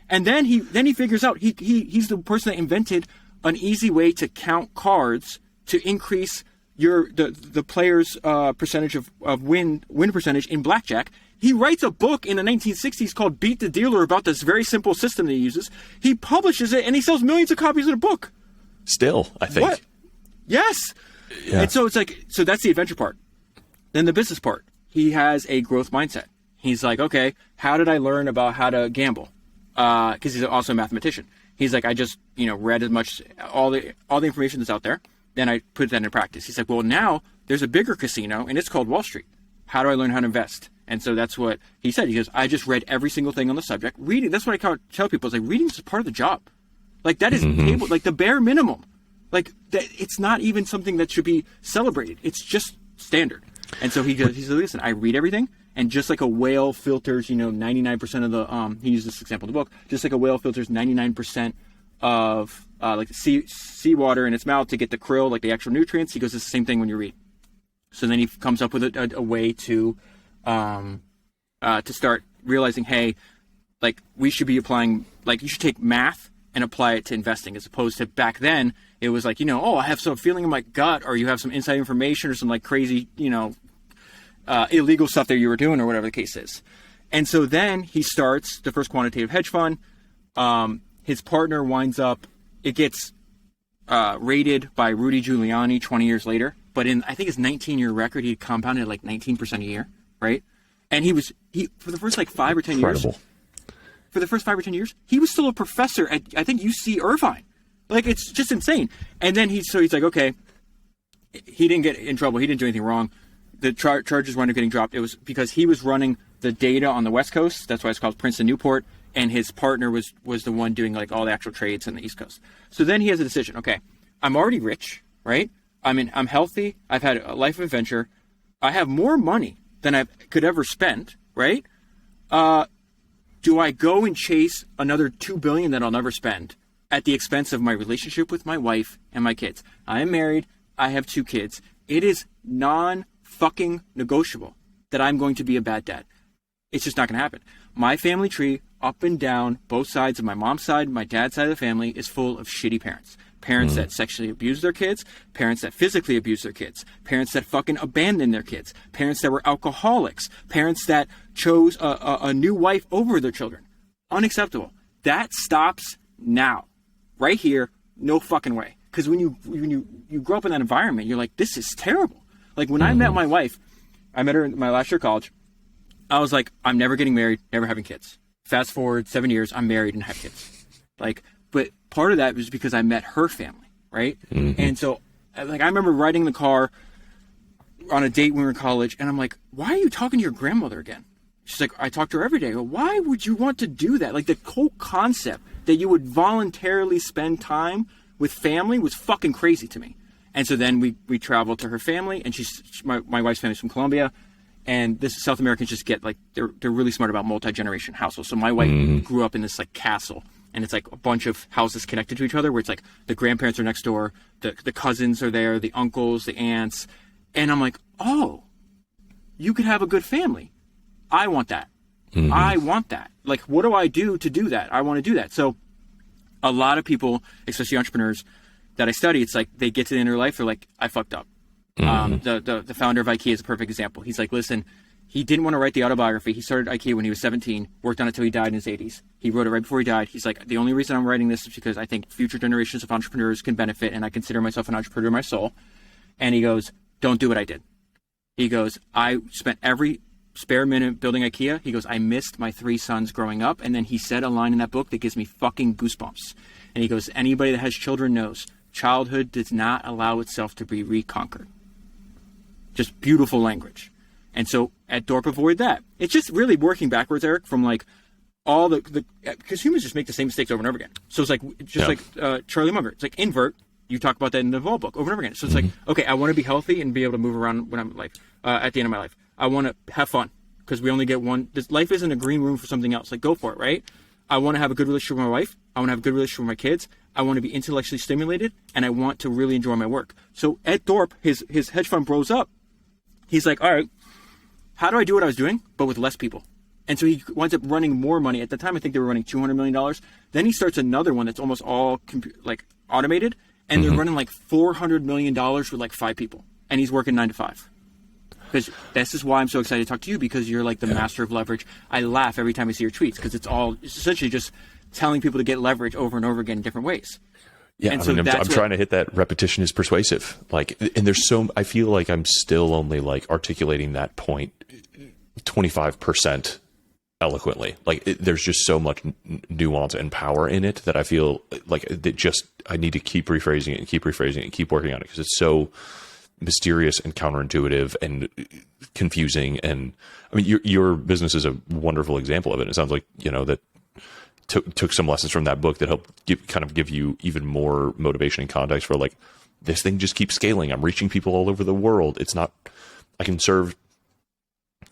And then he figures out he's the person that invented an easy way to count cards to increase the player's percentage of win percentage in blackjack. He writes a book in the 1960s called Beat the Dealer about this very simple system that he uses. He publishes it and he sells millions of copies of the book. Still, I think. What? Yes. Yeah. And so it's like, so that's the adventure part. Then the business part. He has a growth mindset. He's like, okay, how did I learn about how to gamble? Because he's also a mathematician. He's like, I just, read as much, all the information that's out there. Then I put that into practice. He's like, well, now there's a bigger casino and it's called Wall Street. How do I learn how to invest? And so that's what he said. He goes, I just read every single thing on the subject. Reading, that's what I tell people. It's like, reading is part of the job. Like, that is table, like the bare minimum. Like, that, it's not even something that should be celebrated. It's just standard. And so he goes, listen, I read everything. And just like a whale filters, 99% of the, he used this example in the book, just like a whale filters 99% of like seawater in its mouth to get the krill, like the actual nutrients. He goes, it's the same thing when you read. So then he comes up with a way to start realizing, hey, like, we should be applying, like, you should take math and apply it to investing, as opposed to back then it was like, I have some feeling in my gut, or you have some inside information or some like crazy, illegal stuff that you were doing or whatever the case is. And so then he starts the first quantitative hedge fund. His partner winds up, it gets rated by Rudy Giuliani 20 years later. But in, I think his 19-year record, he compounded at like 19% a year, right? And he for the first like 5 or 10 years. For the first 5 or 10 years, he was still a professor at, I think, UC Irvine. Like, it's just insane. And then he's like, okay, he didn't get in trouble. He didn't do anything wrong. The charges wound up getting dropped. It was because he was running the data on the West Coast. That's why it's called Princeton Newport. And his partner was the one doing like all the actual trades on the East Coast. So then he has a decision. Okay, I'm already rich, right? I'm healthy. I've had a life of adventure. I have more money than I could ever spend, right? Do I go and chase another $2 billion that I'll never spend at the expense of my relationship with my wife and my kids? I am married. I have 2 kids. It is non-fucking negotiable that I'm going to be a bad dad. It's just not going to happen. My family tree, up and down, both sides of my mom's side, my dad's side of the family, is full of shitty parents. Parents that sexually abuse their kids, parents that physically abuse their kids, parents that fucking abandon their kids, parents that were alcoholics, parents that chose a new wife over their children. Unacceptable. That stops now. Right here, no fucking way. Because when you grow up in that environment, you're like, this is terrible. Like when I met my wife, I met her in my last year of college. I was like, I'm never getting married, never having kids. Fast forward 7 years, I'm married and have kids. Like, but part of that was because I met her family, right? And so, like, I remember riding in the car on a date when we were in college, and I'm like, why are you talking to your grandmother again? She's like, I talk to her every day. I go, why would you want to do that? Like, the whole concept that you would voluntarily spend time with family was fucking crazy to me. And so then we traveled to her family, and my wife's family's from Colombia, and this South Americans just get, like, they're really smart about multi-generation households. So my wife grew up in this, like, castle, and it's like a bunch of houses connected to each other where it's like the grandparents are next door, the cousins are there, the uncles, the aunts. And I'm like, oh, you could have a good family. I want that. I want that. Like, what do I do to do that? I want to do that. So a lot of people, especially entrepreneurs that I study, it's like they get to the end of their life, they're like, I fucked up. The founder of IKEA is a perfect example. He's like, listen, he didn't want to write the autobiography. He started IKEA when he was 17, worked on it till he died in his 80s. He wrote it right before he died. He's like, the only reason I'm writing this is because I think future generations of entrepreneurs can benefit, and I consider myself an entrepreneur in my soul. And he goes, don't do what I did. He goes, I spent every spare minute building IKEA. He goes, I missed my 3 sons growing up. And then he said a line in that book that gives me fucking goosebumps. And he goes, anybody that has children knows childhood does not allow itself to be reconquered. Just beautiful language. And so Ed Thorpe avoided that. It's just really working backwards, Eric, from like all because humans just make the same mistakes over and over again. So it's like, like Charlie Munger. It's like invert. You talk about that in the Vol book over and over again. So it's like, okay, I want to be healthy and be able to move around when I'm like, at the end of my life. I want to have fun because we only get one. This life isn't a green room for something else. Like, go for it, right? I want to have a good relationship with my wife. I want to have a good relationship with my kids. I want to be intellectually stimulated, and I want to really enjoy my work. So Ed Thorpe, his hedge fund blows up. He's like, all right, how do I do what I was doing, but with less people? And so he winds up running more money. At the time, I think they were running $200 million. Then he starts another one that's almost all automated, and they're running like $400 million with like 5 people. And he's working 9 to 5. Because this is why I'm so excited to talk to you, because you're like the master of leverage. I laugh every time I see your tweets because it's essentially just telling people to get leverage over and over again in different ways. Yeah, and so I'm trying to hit that repetition is persuasive. Like, and I feel like I'm still only like articulating that point 25% eloquently. Like, there's just so much nuance and power in it that I feel like I need to keep rephrasing it and keep rephrasing it and keep working on it because it's so mysterious and counterintuitive and confusing. And I mean, your business is a wonderful example of it. It sounds like, that took some lessons from that book that helped give you even more motivation and context for like, this thing just keeps scaling. I'm reaching people all over the world. It's not, I can serve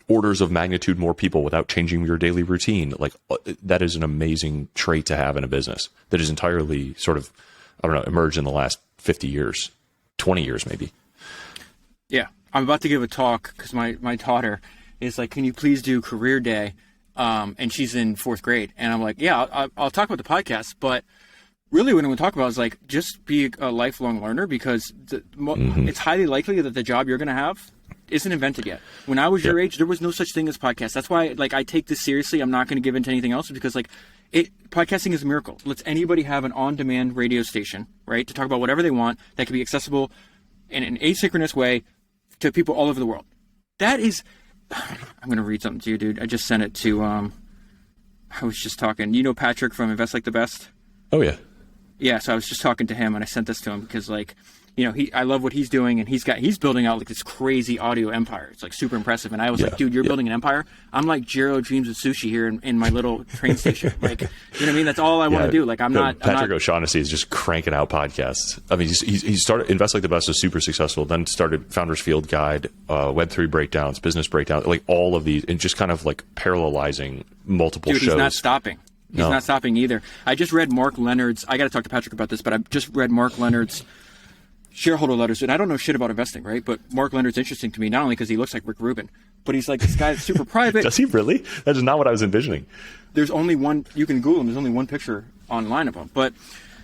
orders of magnitude more people without changing your daily routine. Like, that is an amazing trait to have in a business that is entirely sort of, emerged in the last 50 years, 20 years, maybe. Yeah. I'm about to give a talk because my daughter is like, can you please do career day? And she's in 4th grade. And I'm like, yeah, I'll talk about the podcast. But really what I'm going to talk about is like, just be a lifelong learner because it's highly likely that the job you're going to have isn't invented yet. When I was your age, there was no such thing as podcast. That's why like I take this seriously. I'm not going to give into anything else because like podcasting is a miracle. It lets anybody have an on-demand radio station, right? To talk about whatever they want that can be accessible in an asynchronous way to people all over the world. That is, I'm going to read something to you, dude. I just sent it to, I was just talking, Patrick from Invest Like the Best? Oh, yeah. Yeah, so I was just talking to him and I sent this to him because like, I love what he's doing and he's building out like this crazy audio empire. It's like super impressive. And I was like, dude, you're building an empire. I'm like Jiro dreams of sushi here in my little train station. Like, you know what I mean? That's all I want to do. Like, Patrick O'Shaughnessy is just cranking out podcasts. I mean, he started Invest Like the Best was super successful. Then started Founders Field Guide, Web3 breakdowns, business breakdowns, like all of these, and just kind of like parallelizing multiple shows. He's not stopping. He's not stopping either. I just read Mark Leonard's. I got to talk to Patrick about this, but I just read Mark Leonard's shareholder letters, and I don't know shit about investing, right? But Mark Leonard's interesting to me, not only because he looks like Rick Rubin, but he's like this guy that's super private. Does he really? That is not what I was envisioning. There's only one, you can Google him, there's only one picture online of him. But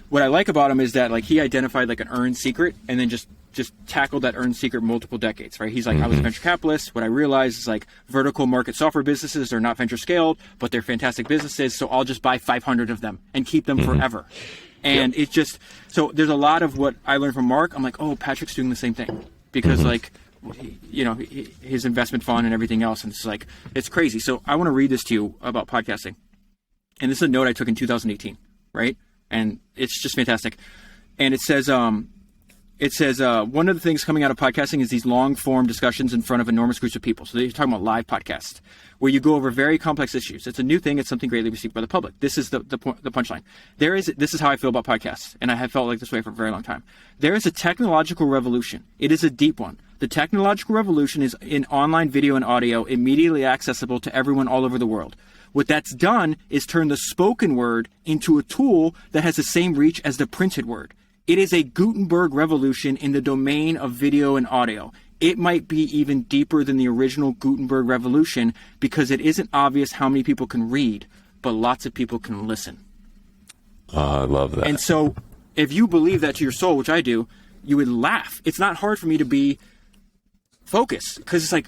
what I like about him is that like he identified like an earned secret and then just just tackled that earned secret multiple decades, right? He's like, I was a venture capitalist. What I realized is like vertical market software businesses are not venture scaled, but they're fantastic businesses. So I'll just buy 500 of them and keep them forever. And it's just, so there's a lot of what I learned from Mark. I'm like, oh, Patrick's doing the same thing because like, you know, his investment fund and everything else. And it's like, it's crazy. So I want to read this to you about podcasting. And this is a note I took in 2018, right? And it's just fantastic. And it says, one of the things coming out of podcasting is these long form discussions in front of enormous groups of people. So they're talking about live podcasts where you go over very complex issues. It's a new thing. It's something greatly received by the public. This is the punchline. This is how I feel about podcasts. And I have felt like this way for a very long time. There is a technological revolution. It is a deep one. The technological revolution is in online video and audio, immediately accessible to everyone all over the world. What that's done is turn the spoken word into a tool that has the same reach as the printed word. It is a Gutenberg revolution in the domain of video and audio. It might be even deeper than the original Gutenberg revolution because it isn't obvious how many people can read, but lots of people can listen. I love that. And so if you believe that to your soul, which I do, you would laugh. It's not hard for me to be focused because it's like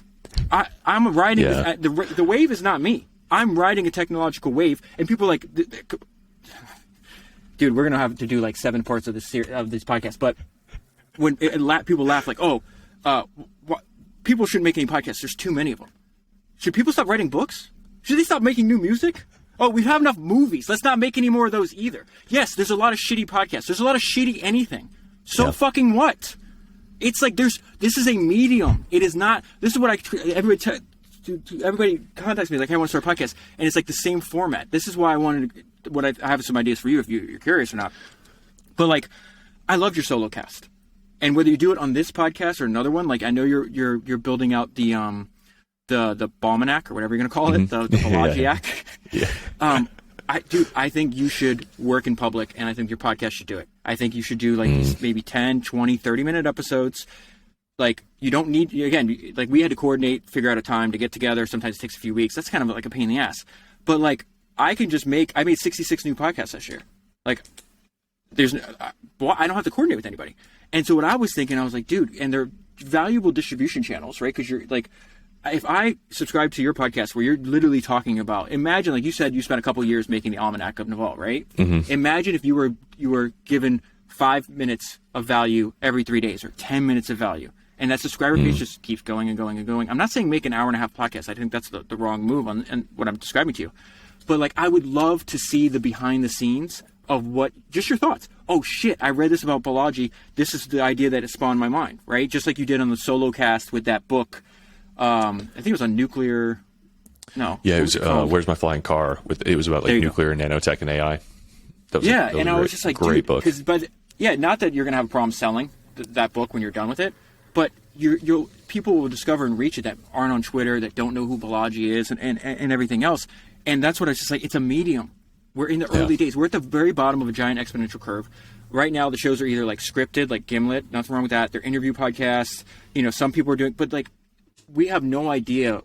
I'm riding the wave is not me. I'm riding a technological wave, and people are like, dude, we're gonna have to do like 7 parts of this podcast. But when people laugh, like, people shouldn't make any podcasts. There's too many of them. Should people stop writing books? Should they stop making new music? Oh, we have enough movies. Let's not make any more of those either. Yes, there's a lot of shitty podcasts. There's a lot of shitty anything. So fucking what? It's like this is a medium. It is not. This is what everybody contacts me like, hey, I want to start a podcast, and it's like the same format. This is why I wanted to, I have some ideas for you if you're curious or not. But like, I loved your solo cast, and whether you do it on this podcast or another one, like I know you're building out the Balmanac or whatever you're gonna call it, the Balagiac. I think you should work in public, and I think your podcast should do it. I think you should do like these maybe 10, 20, 30-minute episodes. Like, you don't need, again, like we had to coordinate, figure out a time to get together. Sometimes it takes a few weeks. That's kind of like a pain in the ass. But like, I made 66 new podcasts this year. Like, I don't have to coordinate with anybody. And so what I was thinking, I was like, dude, and they're valuable distribution channels, right? Because you're like, if I subscribe to your podcast where you're literally talking about, imagine, like you said, you spent a couple of years making the Almanac of Naval, right? Imagine if you were given 5 minutes of value every 3 days or 10 minutes of value. And that subscriber base just keeps going and going and going. I'm not saying make an hour and a half podcast. I think that's the wrong move on what I'm describing to you. But like, I would love to see the behind the scenes of just your thoughts. Oh shit, I read this about Balaji. This is the idea that it spawned my mind, right? Just like you did on the solo cast with that book. I think it was on nuclear. No. Yeah, it was Where's My Flying Car? It was about like nuclear, nanotech, and AI. I was just like, great book. Not that you're gonna have a problem selling that book when you're done with it. But people will discover and reach it that aren't on Twitter, that don't know who Balaji is and everything else. And that's what I was just like, it's a medium. We're in the early days. We're at the very bottom of a giant exponential curve. Right now, the shows are either like scripted, like Gimlet, nothing wrong with that. They're interview podcasts. You know, some people are doing, but like, we have no idea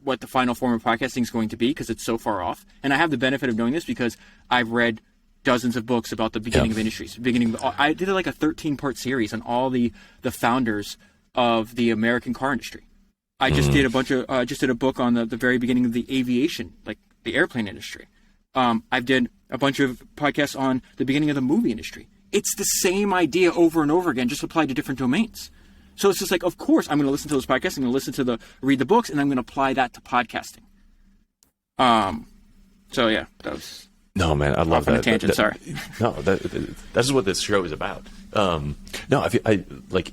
what the final form of podcasting is going to be because it's so far off. And I have the benefit of knowing this because I've read dozens of books about the beginning of industries. I did like a 13-part series on all the founders of the American car industry. I just did a book on the very beginning of the aviation, like the airplane industry. I've did a bunch of podcasts on the beginning of the movie industry. It's the same idea over and over again, just applied to different domains. So it's just like, of course, I'm going to listen to those podcasts. I'm going to listen to read the books, and I'm going to apply that to podcasting. So yeah, that was. No, man, I love that. Tangent, sorry. No, that's what this show is about. I like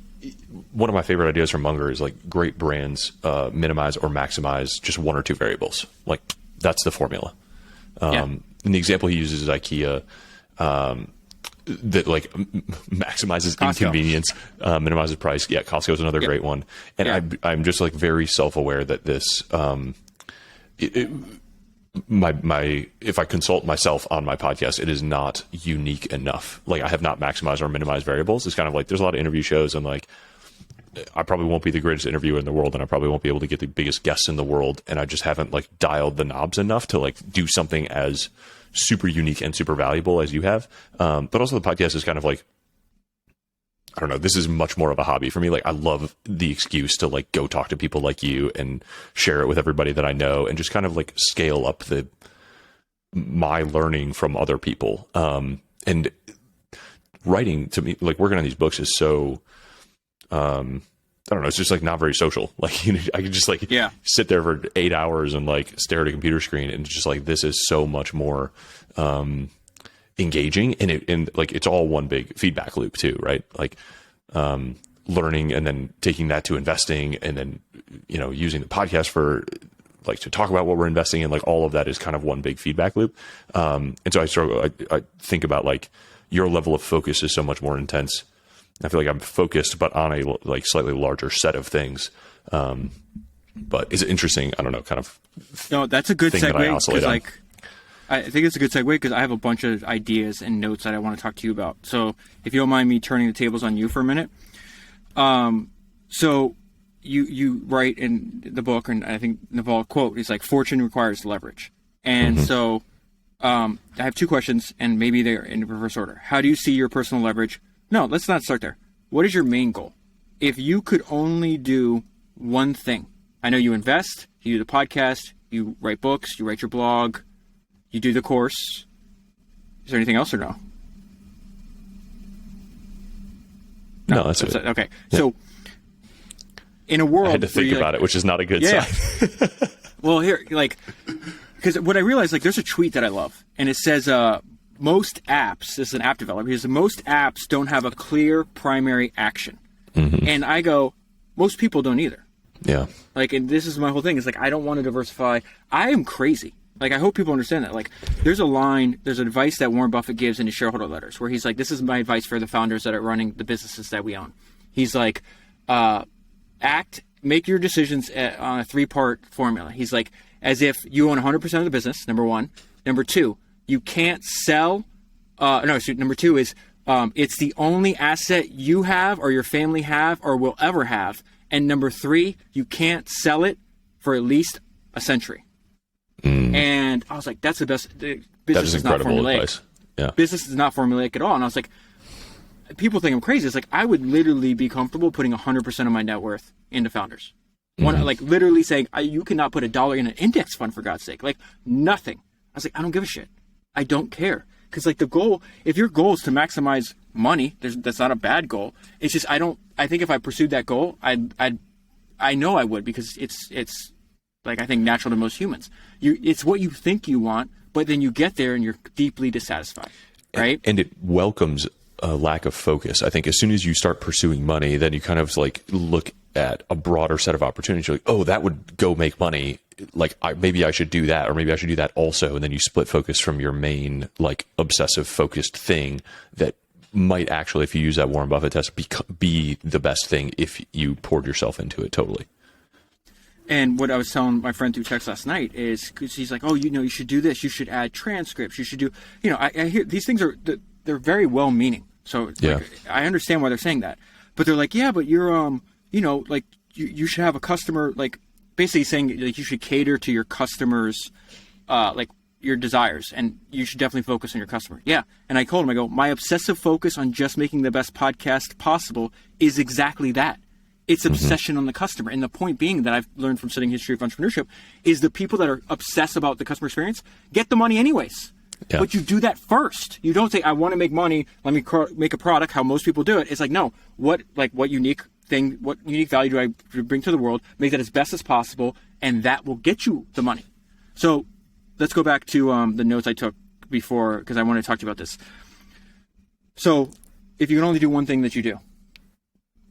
one of my favorite ideas from Munger is like great brands minimize or maximize just one or two variables. Like that's the formula. And the example he uses is IKEA. That like maximizes Costco. Inconvenience, minimizes price. Yeah, Costco is another great one. And I'm just like very self-aware that this. If I consult myself on my podcast, it is not unique enough. Like I have not maximized or minimized variables. It's kind of like there's a lot of interview shows, and like I probably won't be the greatest interviewer in the world, and I probably won't be able to get the biggest guests in the world, and I just haven't like dialed the knobs enough to like do something as super unique and super valuable as you have. But also the podcast is kind of like I don't know, this is much more of a hobby for me. Like I love the excuse to like go talk to people like you and share it with everybody that I know and just kind of like scale up my learning from other people. And writing to me, like working on these books is so, I don't know, it's just like not very social. Like, you know, I could just like sit there for 8 hours and like stare at a computer screen and just like, this is so much more, engaging and like, it's all one big feedback loop too, right? Like, learning and then taking that to investing and then, you know, using the podcast for like to talk about what we're investing in, like all of that is kind of one big feedback loop. And so I think about like your level of focus is so much more intense. I feel like I'm focused, but on a like slightly larger set of things. But is it interesting? I don't know, kind of. No, that's a good segue because like, I think it's a good segue because I have a bunch of ideas and notes that I want to talk to you about. So if you don't mind me turning the tables on you for a minute. So you write in the book, and I think Naval quote is like, fortune requires leverage. And so I have two questions, and maybe they're in reverse order. How do you see your personal leverage? No, let's not start there. What is your main goal? If you could only do one thing, I know you invest, you do the podcast, you write books, you write your blog, you do the course. Is there anything else or no? No, that's it. Okay. Yeah. So in a world I had to think about it, which is not a good sign. Well, here, like, because what I realized, like, there's a tweet that I love, and it says, most apps, this is an app developer, because most apps don't have a clear primary action. And I go, most people don't either. Yeah. Like, and this is my whole thing. It's like, I don't want to diversify. I am crazy. Like, I hope people understand that. Like, there's advice that Warren Buffett gives in his shareholder letters where he's like, this is my advice for the founders that are running the businesses that we own. He's like, make your decisions on a 3-part formula. He's like, as if you own 100% of the business, number one. Number two, you can't sell. Number two is, it's the only asset you have or your family have or will ever have. And number three, you can't sell it for at least a century. And I was like, that's the best. Business is not formulaic. Advice. Yeah. Business is not formulaic at all. And I was like, people think I'm crazy. It's like, I would literally be comfortable putting 100% of my net worth into founders. Like literally saying, you cannot put $1 in an index fund for God's sake. Like nothing. I was like, I don't give a shit. I don't care. Because like the goal, if your goal is to maximize money, that's not a bad goal. It's just, I think if I pursued that goal, I know I would, because it's like, I think natural to most humans. It's what you think you want, but then you get there and you're deeply dissatisfied, right? And it welcomes a lack of focus. I think as soon as you start pursuing money, then you kind of like look at a broader set of opportunities. You're like, oh, that would go make money. Like maybe I should do that, or maybe I should do that also. And then you split focus from your main like obsessive focused thing that might actually, if you use that Warren Buffett test, be the best thing if you poured yourself into it totally. And what I was telling my friend through text last night is, because he's like, oh, you should do this. You should add transcripts. You should do, I hear these things they're very well meaning. So like, I understand why they're saying that, but they're like, yeah, but you're, like you should have a customer, like basically saying like you should cater to your customers, like your desires, and you should definitely focus on your customer. Yeah. And I told him, I go, my obsessive focus on just making the best podcast possible is exactly that. It's obsession on the customer. And the point being that I've learned from studying history of entrepreneurship is the people that are obsessed about the customer experience get the money anyways. Yeah. But you do that first. You don't say, I want to make money. Let me make a product how most people do it. It's like, no, what unique value do I bring to the world? Make that as best as possible. And that will get you the money. So let's go back to the notes I took before, because I want to talk to you about this. So if you can only do one thing that you do,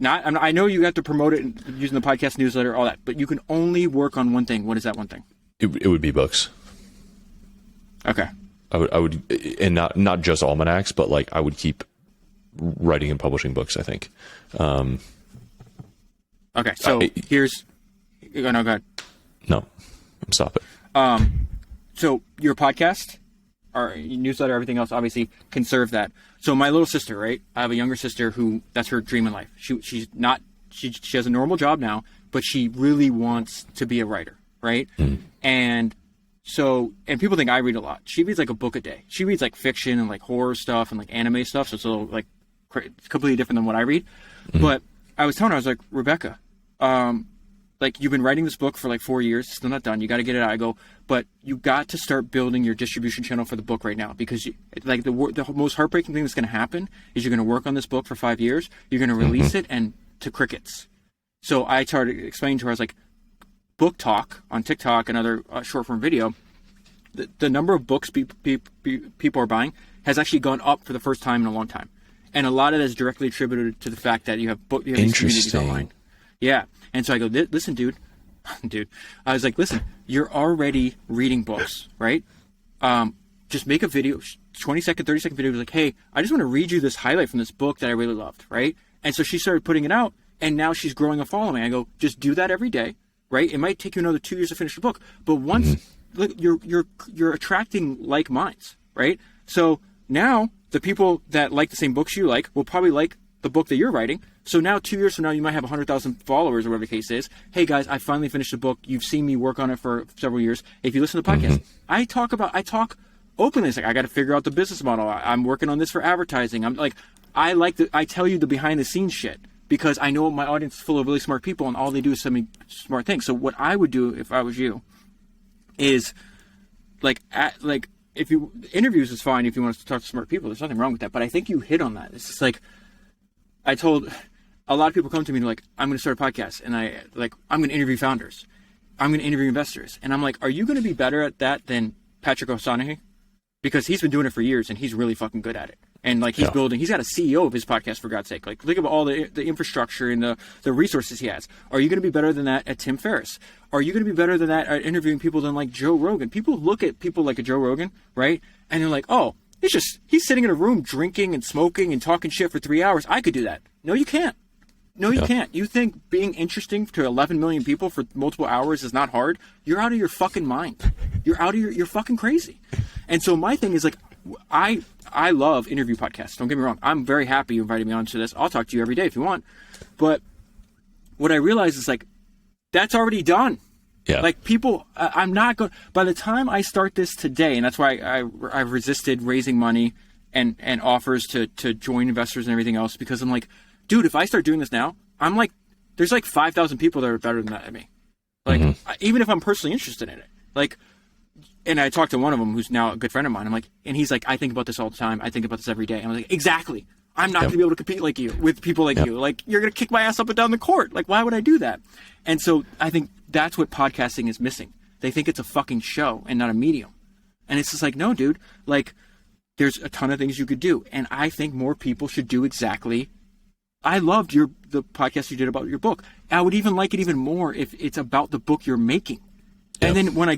I know you have to promote it using the podcast newsletter, all that, but you can only work on one thing. What is that one thing? It would be books. Okay. I would, and not just almanacs, but like I would keep writing and publishing books, I think. Okay. So here's, go ahead. No, stop it. So your podcast, our newsletter, everything else, obviously conserve that. So my little sister, right? I have a younger sister who that's her dream in life. She has a normal job now, but she really wants to be a writer, right? And people think I read a lot. She reads like a book a day. She reads like fiction and like horror stuff and like anime stuff. So it's a little like completely different than what I read. But I was telling her, I was like, Rebecca, like, you've been writing this book for like 4 years, still not done. You got to get it out. I go, but you got to start building your distribution channel for the book right now, because like the most heartbreaking thing that's going to happen is you're going to work on this book for 5 years. You're going to release it and to crickets. So I started explaining to her, I was like, book talk on TikTok and other short form video, the number of books people are buying has actually gone up for the first time in a long time. And a lot of that is directly attributed to the fact that you have these communities online. Yeah. And so I go, listen, dude, I was like, listen, you're already reading books, right? Just make a video, 20-second, 30-second video, like, hey, I just want to read you this highlight from this book that I really loved, right? And so she started putting it out, and now she's growing a following. I go, just do that every day, right? It might take you another 2 years to finish the book, but once look, you're attracting like minds, right? So now the people that like the same books you like will probably like the book that you're writing. So now 2 years from now, you might have 100,000 followers or whatever the case is. Hey guys, I finally finished the book. You've seen me work on it for several years. If you listen to the podcast, I talk openly. It's like, I got to figure out the business model. I'm working on this for advertising. I'm like, I tell you the behind the scenes shit, because I know my audience is full of really smart people and all they do is some smart things. So what I would do if I was you is if you interviews is fine if you want to talk to smart people. There's nothing wrong with that. But I think you hit on that. It's just like, I told a lot of people come to me and they're like, I'm going to start a podcast, and I'm going to interview founders. I'm going to interview investors. And I'm like, are you going to be better at that than Patrick O'Shaughnessy? Because he's been doing it for years and he's really fucking good at it. And like he's got a CEO of his podcast, for God's sake. Like, think of all the infrastructure and the resources he has. Are you going to be better than that at Tim Ferriss? Are you going to be better than that at interviewing people than like Joe Rogan? People look at people like a Joe Rogan, right? And they're like, oh, he's sitting in a room drinking and smoking and talking shit for 3 hours. I could do that. No, you can't. No, you can't. You think being interesting to 11 million people for multiple hours is not hard? You're out of your fucking mind. You're fucking crazy. And so my thing is like, I love interview podcasts. Don't get me wrong. I'm very happy you invited me onto this. I'll talk to you every day if you want. But what I realize is like, that's already done. Yeah. Like people, I'm not going, by the time I start this today, and that's why I've resisted raising money and offers to join investors and everything else, because I'm like, dude, if I start doing this now, I'm like, there's like 5,000 people that are better than that at me. Like, even if I'm personally interested in it. Like, and I talked to one of them who's now a good friend of mine. I'm like, and he's like, I think about this all the time. I think about this every day. And I'm like, exactly. I'm not going to be able to compete like you with people like you. Like, you're going to kick my ass up and down the court. Like, why would I do that? And so I think that's what podcasting is missing. They think it's a fucking show and not a medium. And it's just like, no, dude, like, there's a ton of things you could do. And I think more people should do exactly. I loved the podcast you did about your book. I would even like it even more if it's about the book you're making. And then when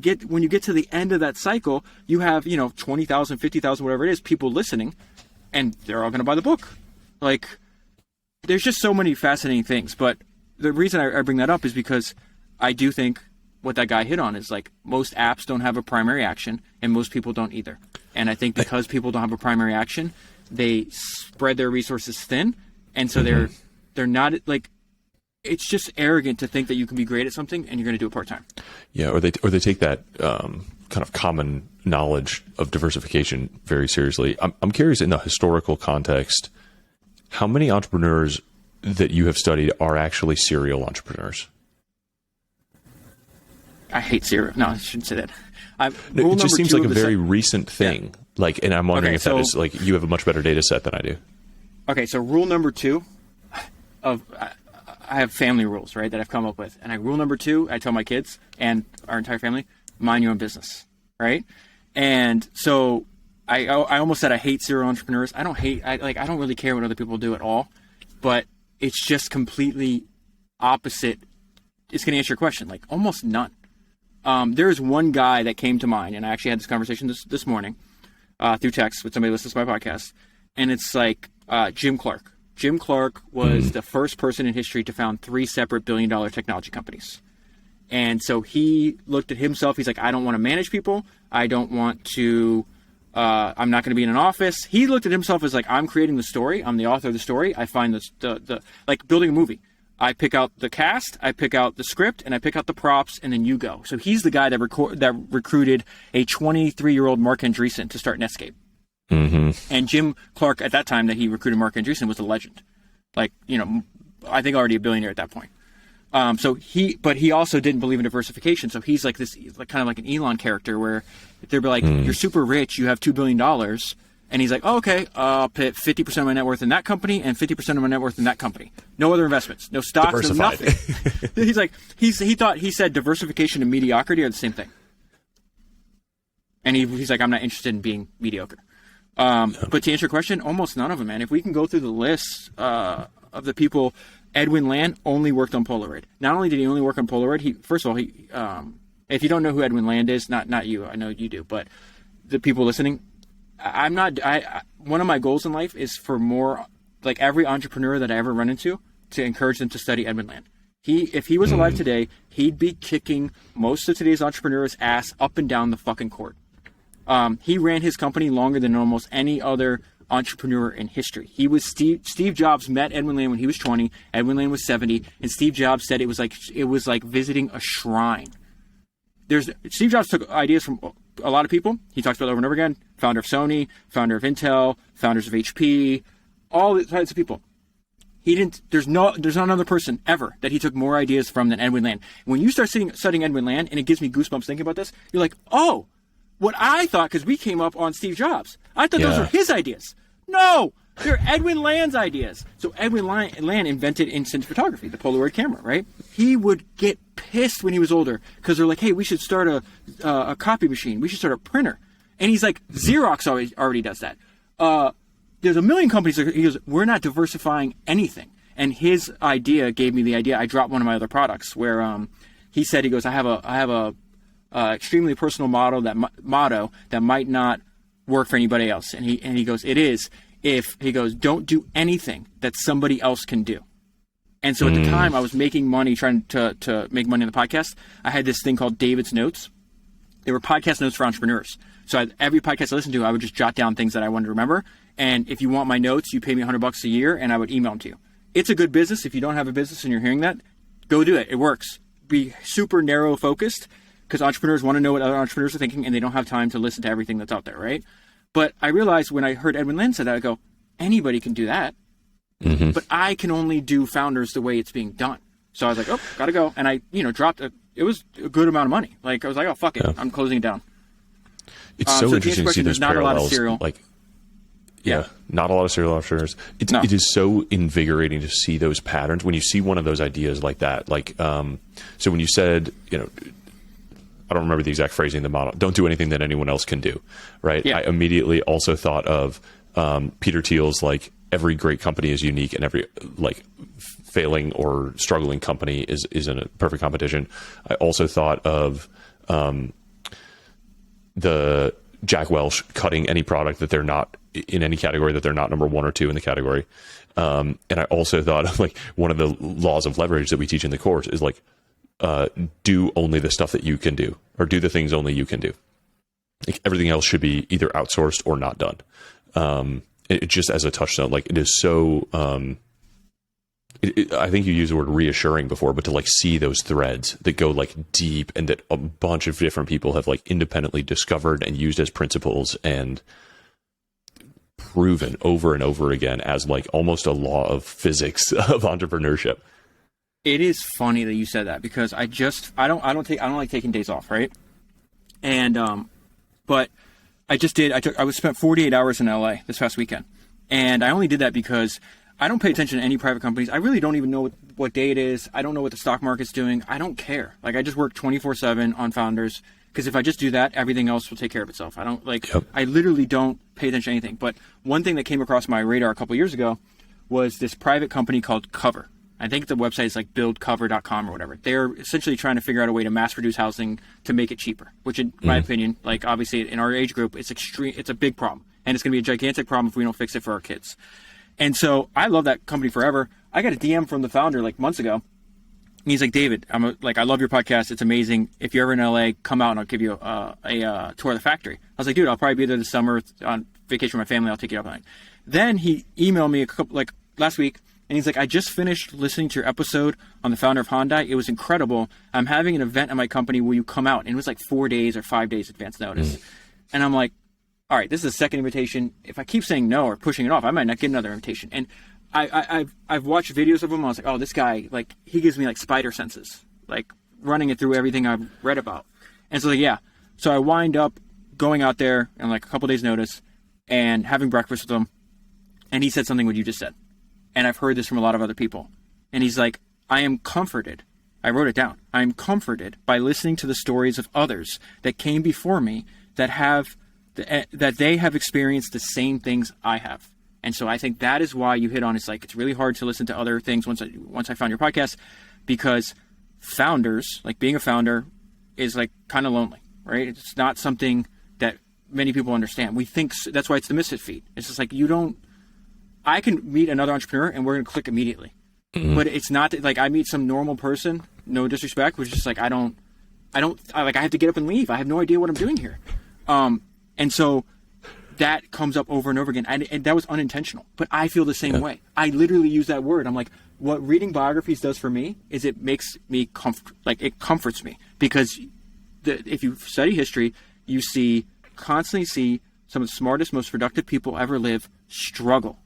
you get to the end of that cycle, you have, 20,000, 50,000, whatever it is, people listening, and they're all going to buy the book. Like, there's just so many fascinating things. But the reason I bring that up is because I do think what that guy hit on is like, most apps don't have a primary action and most people don't either. And I think because people don't have a primary action, they spread their resources thin. And so they're not like, it's just arrogant to think that you can be great at something and you're going to do it part-time. Yeah. Or they take that kind of common knowledge of diversification very seriously. I'm curious, in the historical context, how many entrepreneurs that you have studied are actually serial entrepreneurs? I hate serial. No, I shouldn't say that. It just seems like a very recent thing. Yeah. Like, and I'm wondering if that is like, you have a much better data set than I do. Okay. So rule number 2 of, I have family rules, right, that I've come up with. And rule number 2, I tell my kids and our entire family, mind your own business, right? And so I almost said I hate serial entrepreneurs. I don't really care what other people do at all, but it's just completely opposite. It's going to answer your question, like almost none. There's one guy that came to mind, and I actually had this conversation this morning through text with somebody who listens to my podcast, and it's like Jim Clark. Jim Clark was the first person in history to found 3 separate billion-dollar technology companies. And so he looked at himself. He's like, I don't want to manage people. I don't want to, I'm not going to be in an office. He looked at himself as like, I'm creating the story. I'm the author of the story. I find the like building a movie. I pick out the cast, I pick out the script, and I pick out the props, and then you go. So he's the guy that recruited a 23-year-old Mark Andreessen to start Netscape. And Jim Clark at that time that he recruited Mark Andreessen was a legend. Like, I think already a billionaire at that point. But he also didn't believe in diversification. So he's like this, like kind of like an Elon character where they'd be like, you're super rich, you have $2 billion. And he's like, oh, okay, I'll put 50% of my net worth in that company and 50% of my net worth in that company. No other investments, no stocks, no nothing. He's like, he said diversification and mediocrity are the same thing. And he's like, I'm not interested in being mediocre. But to answer your question, almost none of them, man. If we can go through the list of the people, Edwin Land only worked on Polaroid. Not only did he only work on Polaroid, first of all, if you don't know who Edwin Land is, not you, I know you do, but the people listening, one of my goals in life is for more, like every entrepreneur that I ever run into, to encourage them to study Edwin Land. If he was alive today, he'd be kicking most of today's entrepreneurs' ass up and down the fucking court. He ran his company longer than almost any other entrepreneur in history. Steve Jobs met Edwin Land when he was 20. Edwin Land was 70, and Steve Jobs said it was like visiting a shrine. Steve Jobs took ideas from a lot of people. He talks about it over and over again. Founder of Sony, founder of Intel, founders of HP, all types of people. There's not another person ever that he took more ideas from than Edwin Land. When you start studying Edwin Land, and it gives me goosebumps thinking about this, you're like, oh, what I thought, because we came up on Steve Jobs, I thought those were his ideas. No, they're Edwin Land's ideas. So Edwin Land invented instant photography, the Polaroid camera, right? He would get pissed when he was older because they're like, hey, we should start a copy machine. We should start a printer. And he's like, Xerox already does that. There's a million companies. He goes, we're not diversifying anything. And his idea gave me the idea. I dropped one of my other products where he said, he goes, I have a extremely personal motto that might not work for anybody else. And he goes, it is if he goes, don't do anything that somebody else can do. And so at the time I was making money, trying to make money on the podcast. I had this thing called David's Notes. They were podcast notes for entrepreneurs. So every podcast I listened to, I would just jot down things that I wanted to remember. And if you want my notes, you pay me $100 a year and I would email them to you. It's a good business. If you don't have a business and you're hearing that, go do it. It works. Be super narrow focused because entrepreneurs want to know what other entrepreneurs are thinking and they don't have time to listen to everything that's out there, right? But I realized when I heard Edwin Land say that, I go, anybody can do that. But I can only do founders the way it's being done. So I was like, oh, gotta go. And I, dropped it was a good amount of money. Like I was like, oh, fuck it. I'm closing it down. It's so interesting to see those parallels. Not a lot of cereal. Not a lot of serial entrepreneurs. It is so invigorating to see those patterns when you see one of those ideas like that. Like, so when you said, I don't remember the exact phrasing of the model, don't do anything that anyone else can do, right? Yeah. I immediately also thought of Peter Thiel's, like, every great company is unique and every, like, failing or struggling company is in a perfect competition. I also thought of the Jack Welch cutting any product that they're not in any category that they're not number 1 or 2 in the category. And I also thought of, like, one of the laws of leverage that we teach in the course is, like, do only the stuff that you can do, or do the things only you can do. Like, everything else should be either outsourced or not done. It just as a touchstone, like, it is so, I think you used the word reassuring before, but to, like, see those threads that go, like, deep and that a bunch of different people have, like, independently discovered and used as principles and proven over and over again as, like, almost a law of physics of entrepreneurship. It is funny that you said that because I don't like taking days off, right? And but I just did. I spent 48 hours in LA this past weekend, and I only did that because I don't pay attention to any private companies. I really don't even know what day it is. I don't know what the stock market's doing. I don't care. Like, I just work 24/7 on founders because if I just do that, everything else will take care of itself. I don't like. Yep. I literally don't pay attention to anything. But one thing that came across my radar a couple years ago was this private company called Cover. I think the website is like buildcover.com or whatever. They're essentially trying to figure out a way to mass produce housing to make it cheaper, which in my opinion, like, obviously in our age group, it's a big problem. And it's going to be a gigantic problem if we don't fix it for our kids. And so I love that company forever. I got a DM from the founder like months ago. And he's like, David, I love your podcast. It's amazing. If you're ever in LA, come out and I'll give you a tour of the factory. I was like, dude, I'll probably be there this summer on vacation with my family. I'll take you up on it. Then he emailed me last week. And he's like, I just finished listening to your episode on the founder of Hyundai. It was incredible. I'm having an event at my company. Will you come out? And it was like 4 days or 5 days advance notice. And I'm like, all right, this is the second invitation. If I keep saying no or pushing it off, I might not get another invitation. And I've watched videos of him. I was like, oh, this guy, like, he gives me like spider senses, like running it through everything I've read about. And so, like, yeah. So I wind up going out there in like a couple days' notice and having breakfast with him. And he said something what you just said. And I've heard this from a lot of other people. And he's like, I am comforted. I wrote it down. I am comforted by listening to the stories of others that came before me that they have experienced the same things I have. And so I think that is why you hit on, it's like, it's really hard to listen to other things once I found your podcast, because founders, like being a founder is like kind of lonely, right? It's not something that many people understand. We think that's why it's the misfit feed. It's just like, I can meet another entrepreneur and we're going to click immediately. Mm-hmm. But it's not like I meet some normal person, no disrespect, which is just like, I have to get up and leave. I have no idea what I'm doing here. And so that comes up over and over again. And that was unintentional, but I feel the same way. I literally use that word. I'm like, what reading biographies does for me is it makes me it comforts me, because if you study history, you constantly see some of the smartest, most productive people ever live struggle,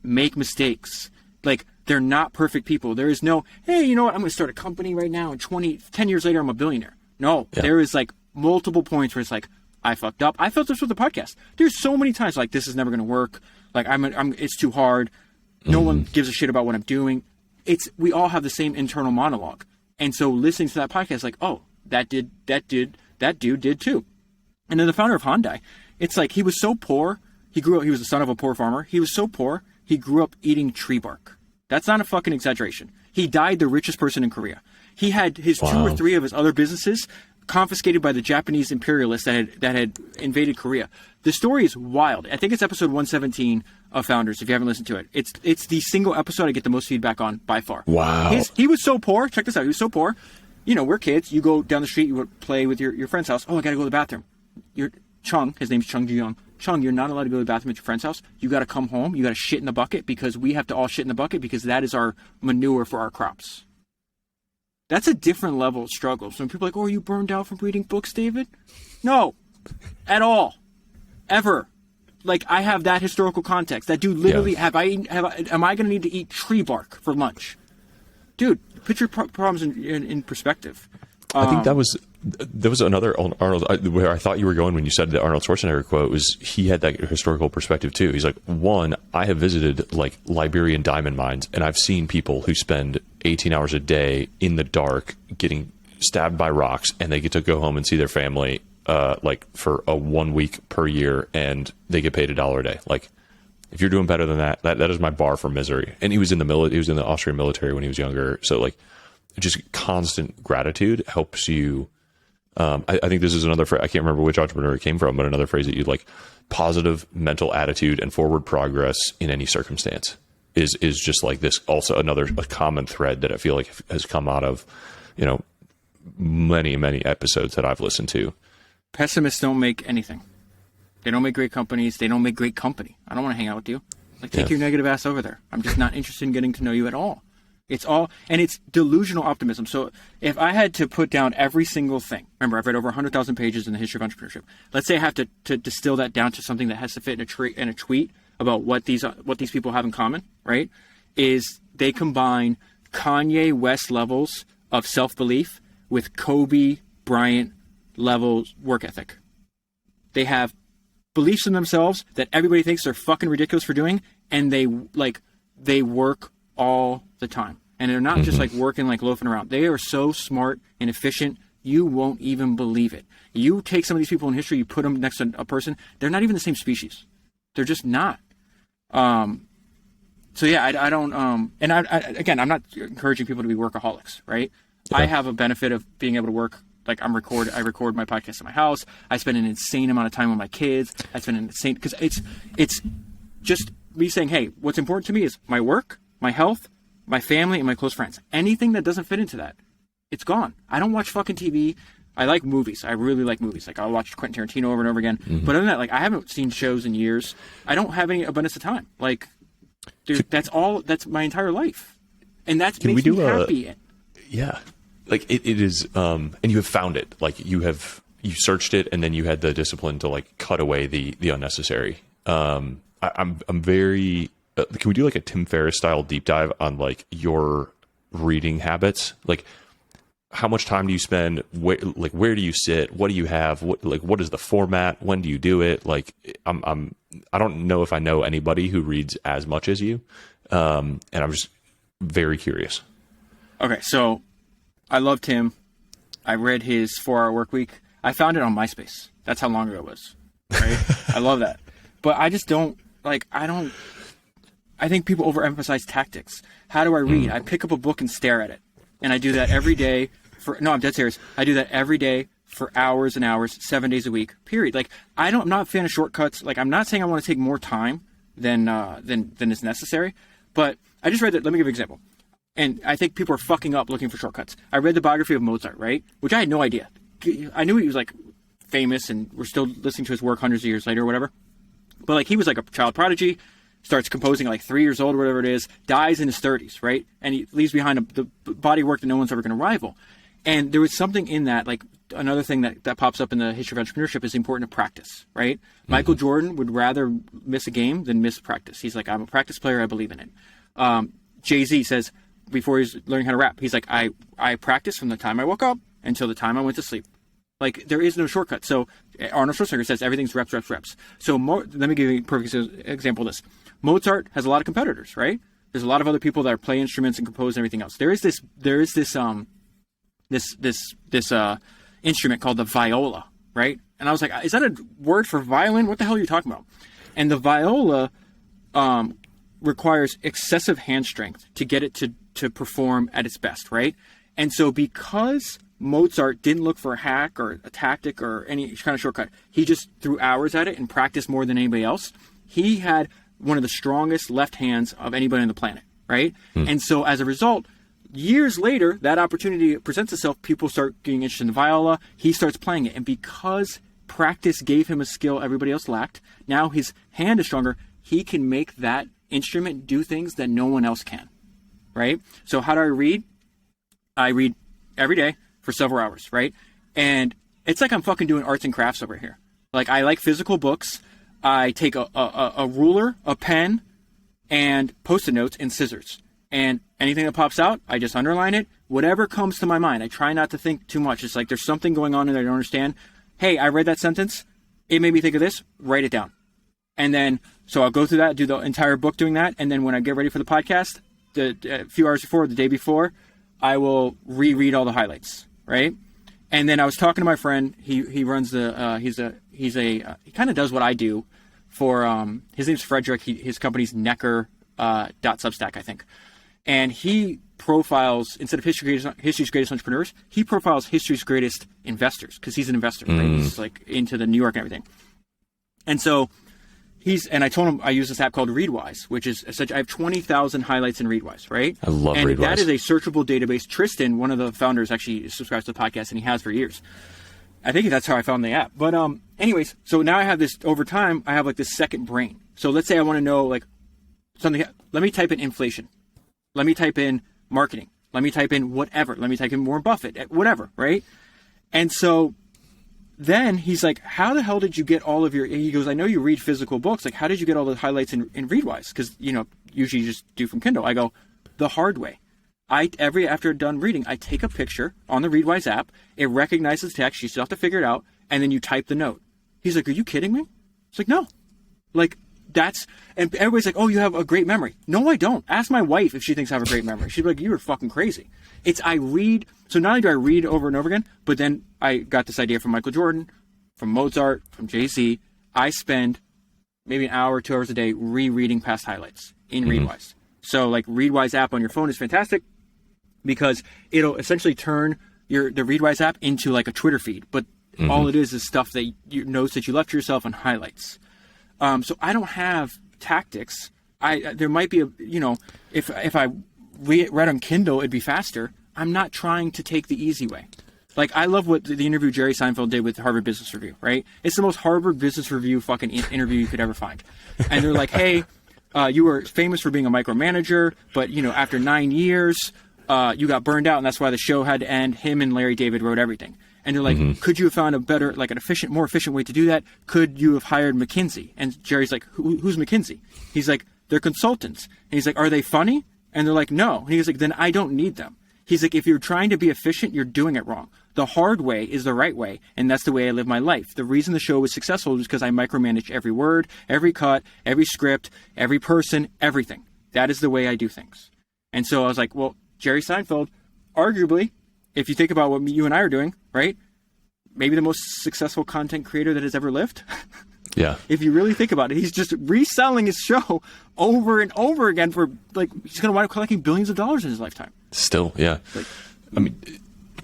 make mistakes. Like, they're not perfect people. There is no, hey, you know what? I'm going to start a company right now, and 10 years later, I'm a billionaire. No, there is like multiple points where it's like, I fucked up. I felt this with the podcast. There's so many times like, this is never going to work. Like, it's too hard. No one gives a shit about what I'm doing. We all have the same internal monologue. And so listening to that podcast, like, oh, that dude did too. And then the founder of Hyundai, it's like, he was so poor. He was the son of a poor farmer. He was so poor, he grew up eating tree bark. That's not a fucking exaggeration. He died the richest person in Korea. He had his 2 or 3 of his other businesses confiscated by the Japanese imperialists that had invaded Korea. The story is wild. I think it's episode 117 of Founders, if you haven't listened to it. It's the single episode I get the most feedback on by far. Wow. He was so poor. Check this out. He was so poor. You know, we're kids. You go down the street, you would play with your friend's house. Oh, I got to go to the bathroom. His name's Chung Ji-young. Chung, you're not allowed to go to the bathroom at your friend's house. You got to come home. You got to shit in the bucket, because we have to all shit in the bucket, because that is our manure for our crops. That's a different level of struggle. So when people are like, oh, are you burned out from reading books, David? No, at all. Ever. Like, I have that historical context. That dude literally, am I going to need to eat tree bark for lunch? Dude, put your problems in perspective. I think there was another Arnold, where I thought you were going when you said the Arnold Schwarzenegger quote, was he had that historical perspective too. He's like, one, I have visited like Liberian diamond mines, and I've seen people who spend 18 hours a day in the dark getting stabbed by rocks, and they get to go home and see their family like for a 1 week per year, and they get paid $1 a day. Like, if you're doing better than that is my bar for misery. And he was in the he was in the Austrian military when he was younger. So like, just constant gratitude helps you. I think this is another phrase, I can't remember which entrepreneur it came from, but another phrase that you like, positive mental attitude and forward progress in any circumstance is just like this. Also a common thread that I feel like has come out of, you know, many, many episodes that I've listened to. Pessimists don't make anything. They don't make great companies. They don't make great company. I don't want to hang out with you. Like, take your negative ass over there. I'm just not interested in getting to know you at all. It's delusional optimism. So if I had to put down every single thing, remember, I've read over 100,000 pages in the history of entrepreneurship. Let's say I have to distill that down to something that has to fit in a tweet about what these people have in common, right? Is they combine Kanye West levels of self-belief with Kobe Bryant levels work ethic. They have beliefs in themselves that everybody thinks they're fucking ridiculous for doing, and they work all the time. And they're not just like working, like loafing around. They are so smart and efficient, you won't even believe it. You take some of these people in history, you put them next to a person, they're not even the same species. They're just not. So yeah, I don't, and again, I'm not encouraging people to be workaholics, right? Yeah. I have a benefit of being able to work. Like, I record my podcast at my house. I spend an insane amount of time with my kids. Because it's just me saying, hey, what's important to me is my work, my health, my family, and my close friends. Anything that doesn't fit into that, it's gone. I don't watch fucking TV. I like movies. I really like movies. Like, I'll watch Quentin Tarantino over and over again. Mm-hmm. But other than that, like, I haven't seen shows in years. I don't have any abundance of time. Like, dude, that's my entire life. And that makes me happy. Yeah. Like, it is, and you have found it. Like, you have you searched it and then you had the discipline to like cut away the unnecessary. I'm very, can we do like a Tim Ferriss style deep dive on like your reading habits? Like, how much time do you spend? Where do you sit? What do you have? What is the format? When do you do it? Like, I don't know if I know anybody who reads as much as you. And I'm just very curious. Okay. So I love Tim. I read his 4-Hour Workweek. I found it on MySpace. That's how long ago it was. Right. I love that. But I just don't I think people overemphasize tactics. How do I read? I pick up a book and stare at it. And I do that every day no, I'm dead serious. I do that every day for hours and hours, 7 days a week, period. Like, I'm not a fan of shortcuts. Like, I'm not saying I want to take more time than is necessary, but I just read that. Let me give you an example. And I think people are fucking up looking for shortcuts. I read the biography of Mozart, right? Which I had no idea. I knew he was like famous and we're still listening to his work hundreds of years later or whatever. But like, he was like a child prodigy, starts composing at like 3 years old or whatever it is, dies in his 30s, right? And he leaves behind the body of work that no one's ever going to rival. And there was something in that, like another thing that pops up in the history of entrepreneurship is the importance of practice, right? Mm-hmm. Michael Jordan would rather miss a game than miss practice. He's like, I'm a practice player. I believe in it. Jay-Z says before he's learning how to rap, he's like, I practice from the time I woke up until the time I went to sleep. Like, there is no shortcut. So Arnold Schwarzenegger says everything's reps, reps, reps. So let me give you a perfect example of this. Mozart has a lot of competitors, right? There's a lot of other people that play instruments and compose and everything else. There is this instrument called the viola, right? And I was like, is that a word for violin? What the hell are you talking about? And the viola requires excessive hand strength to get it to perform at its best, right? And so because Mozart didn't look for a hack or a tactic or any kind of shortcut, he just threw hours at it and practiced more than anybody else. He had one of the strongest left hands of anybody on the planet, right? And so as a result, years later, that opportunity presents itself. People start getting interested in the viola. He starts playing it. And because practice gave him a skill everybody else lacked, now his hand is stronger. He can make that instrument do things that no one else can, right? So how do I read? I read every day for several hours, right? And it's like I'm fucking doing arts and crafts over here. Like, I like physical books. I take a ruler, a pen, and Post-it notes and scissors. And anything that pops out, I just underline it. Whatever comes to my mind. I try not to think too much. It's like there's something going on that I don't understand. Hey, I read that sentence. It made me think of this. Write it down. And then, so I'll go through that, do the entire book doing that. And then when I get ready for the podcast, a few hours before, the day before, I will reread all the highlights, right? And then I was talking to my friend. He runs he kind of does what I do for, his name's Frederick. His company's Necker, .substack, I think. And he profiles, instead of history's greatest entrepreneurs, he profiles history's greatest investors, because he's an investor, right? He's like into the New York and everything. And so and I told him I use this app called Readwise, which is essentially, I have 20,000 highlights in Readwise, right? I love Readwise. And that is a searchable database. Tristan, one of the founders, actually subscribes to the podcast, and he has for years. I think that's how I found the app. But anyways, so now I have this, over time, I have like this second brain. So let's say I want to know like something. Let me type in inflation. Let me type in marketing. Let me type in whatever. Let me type in Warren Buffett, whatever, right? And so then he's like, how the hell did you get all of he goes, I know you read physical books. Like, how did you get all the highlights in Readwise? Because, usually you just do from Kindle. I go, the hard way. After done reading, I take a picture on the Readwise app. It recognizes text. You still have to figure it out. And then you type the note. He's like, are you kidding me? It's like, no. Like, and everybody's like, oh, you have a great memory. No, I don't. Ask my wife if she thinks I have a great memory. She'd be like, you're fucking crazy. I read. So not only do I read over and over again, but then I got this idea from Michael Jordan, from Mozart, from Jay-Z. I spend maybe an hour, 2 hours a day rereading past highlights in Readwise. So like Readwise app on your phone is fantastic because it'll essentially turn the Readwise app into like a Twitter feed. But all it is stuff that notes that you left yourself and highlights. So I don't have tactics. There might be if I read on Kindle, it'd be faster. I'm not trying to take the easy way. Like, I love what the interview Jerry Seinfeld did with Harvard Business Review, right? It's the most Harvard Business Review fucking interview you could ever find. And they're like, hey, you were famous for being a micromanager, but, after 9 years, you got burned out, and that's why the show had to end. Him and Larry David wrote everything. And they're like, could you have found a better, like an efficient, more efficient way to do that? Could you have hired McKinsey? And Jerry's like, who's McKinsey? He's like, they're consultants. And he's like, are they funny? And they're like, no. And he's like, then I don't need them. He's like, if you're trying to be efficient, you're doing it wrong. The hard way is the right way, and that's the way I live my life. The reason the show was successful was because I micromanaged every word, every cut, every script, every person, everything. That is the way I do things. And so I was like, well, Jerry Seinfeld, arguably, if you think about what you and I are doing, right? Maybe the most successful content creator that has ever lived. Yeah. If you really think about it, he's just reselling his show over and over again for, like, he's going to wind up collecting billions of dollars in his lifetime. Still, yeah. Like, I mean,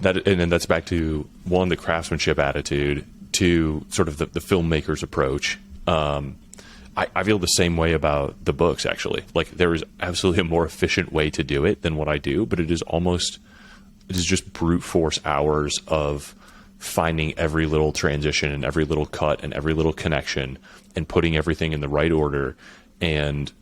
that, and then that's back to, one, the craftsmanship attitude, two, sort of the filmmaker's approach. I feel the same way about the books, actually. Like, there is absolutely a more efficient way to do it than what I do, but it is just brute force hours of finding every little transition and every little cut and every little connection and putting everything in the right order. And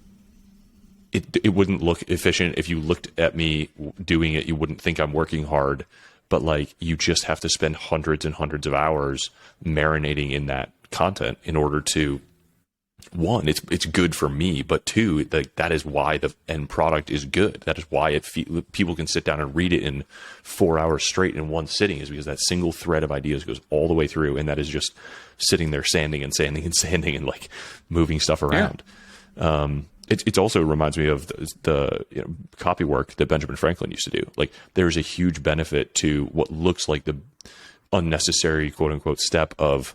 it wouldn't look efficient. If you looked at me doing it, you wouldn't think I'm working hard, but like, you just have to spend hundreds and hundreds of hours marinating in that content in order to, one, it's good for me, but two, that is why the end product is good. That is why people can sit down and read it in 4 hours straight in one sitting, is because that single thread of ideas goes all the way through, and that is just sitting there sanding and sanding and sanding and like moving stuff around. Yeah. It also reminds me of the copy work that Benjamin Franklin used to do. Like, there's a huge benefit to what looks like the unnecessary quote unquote step of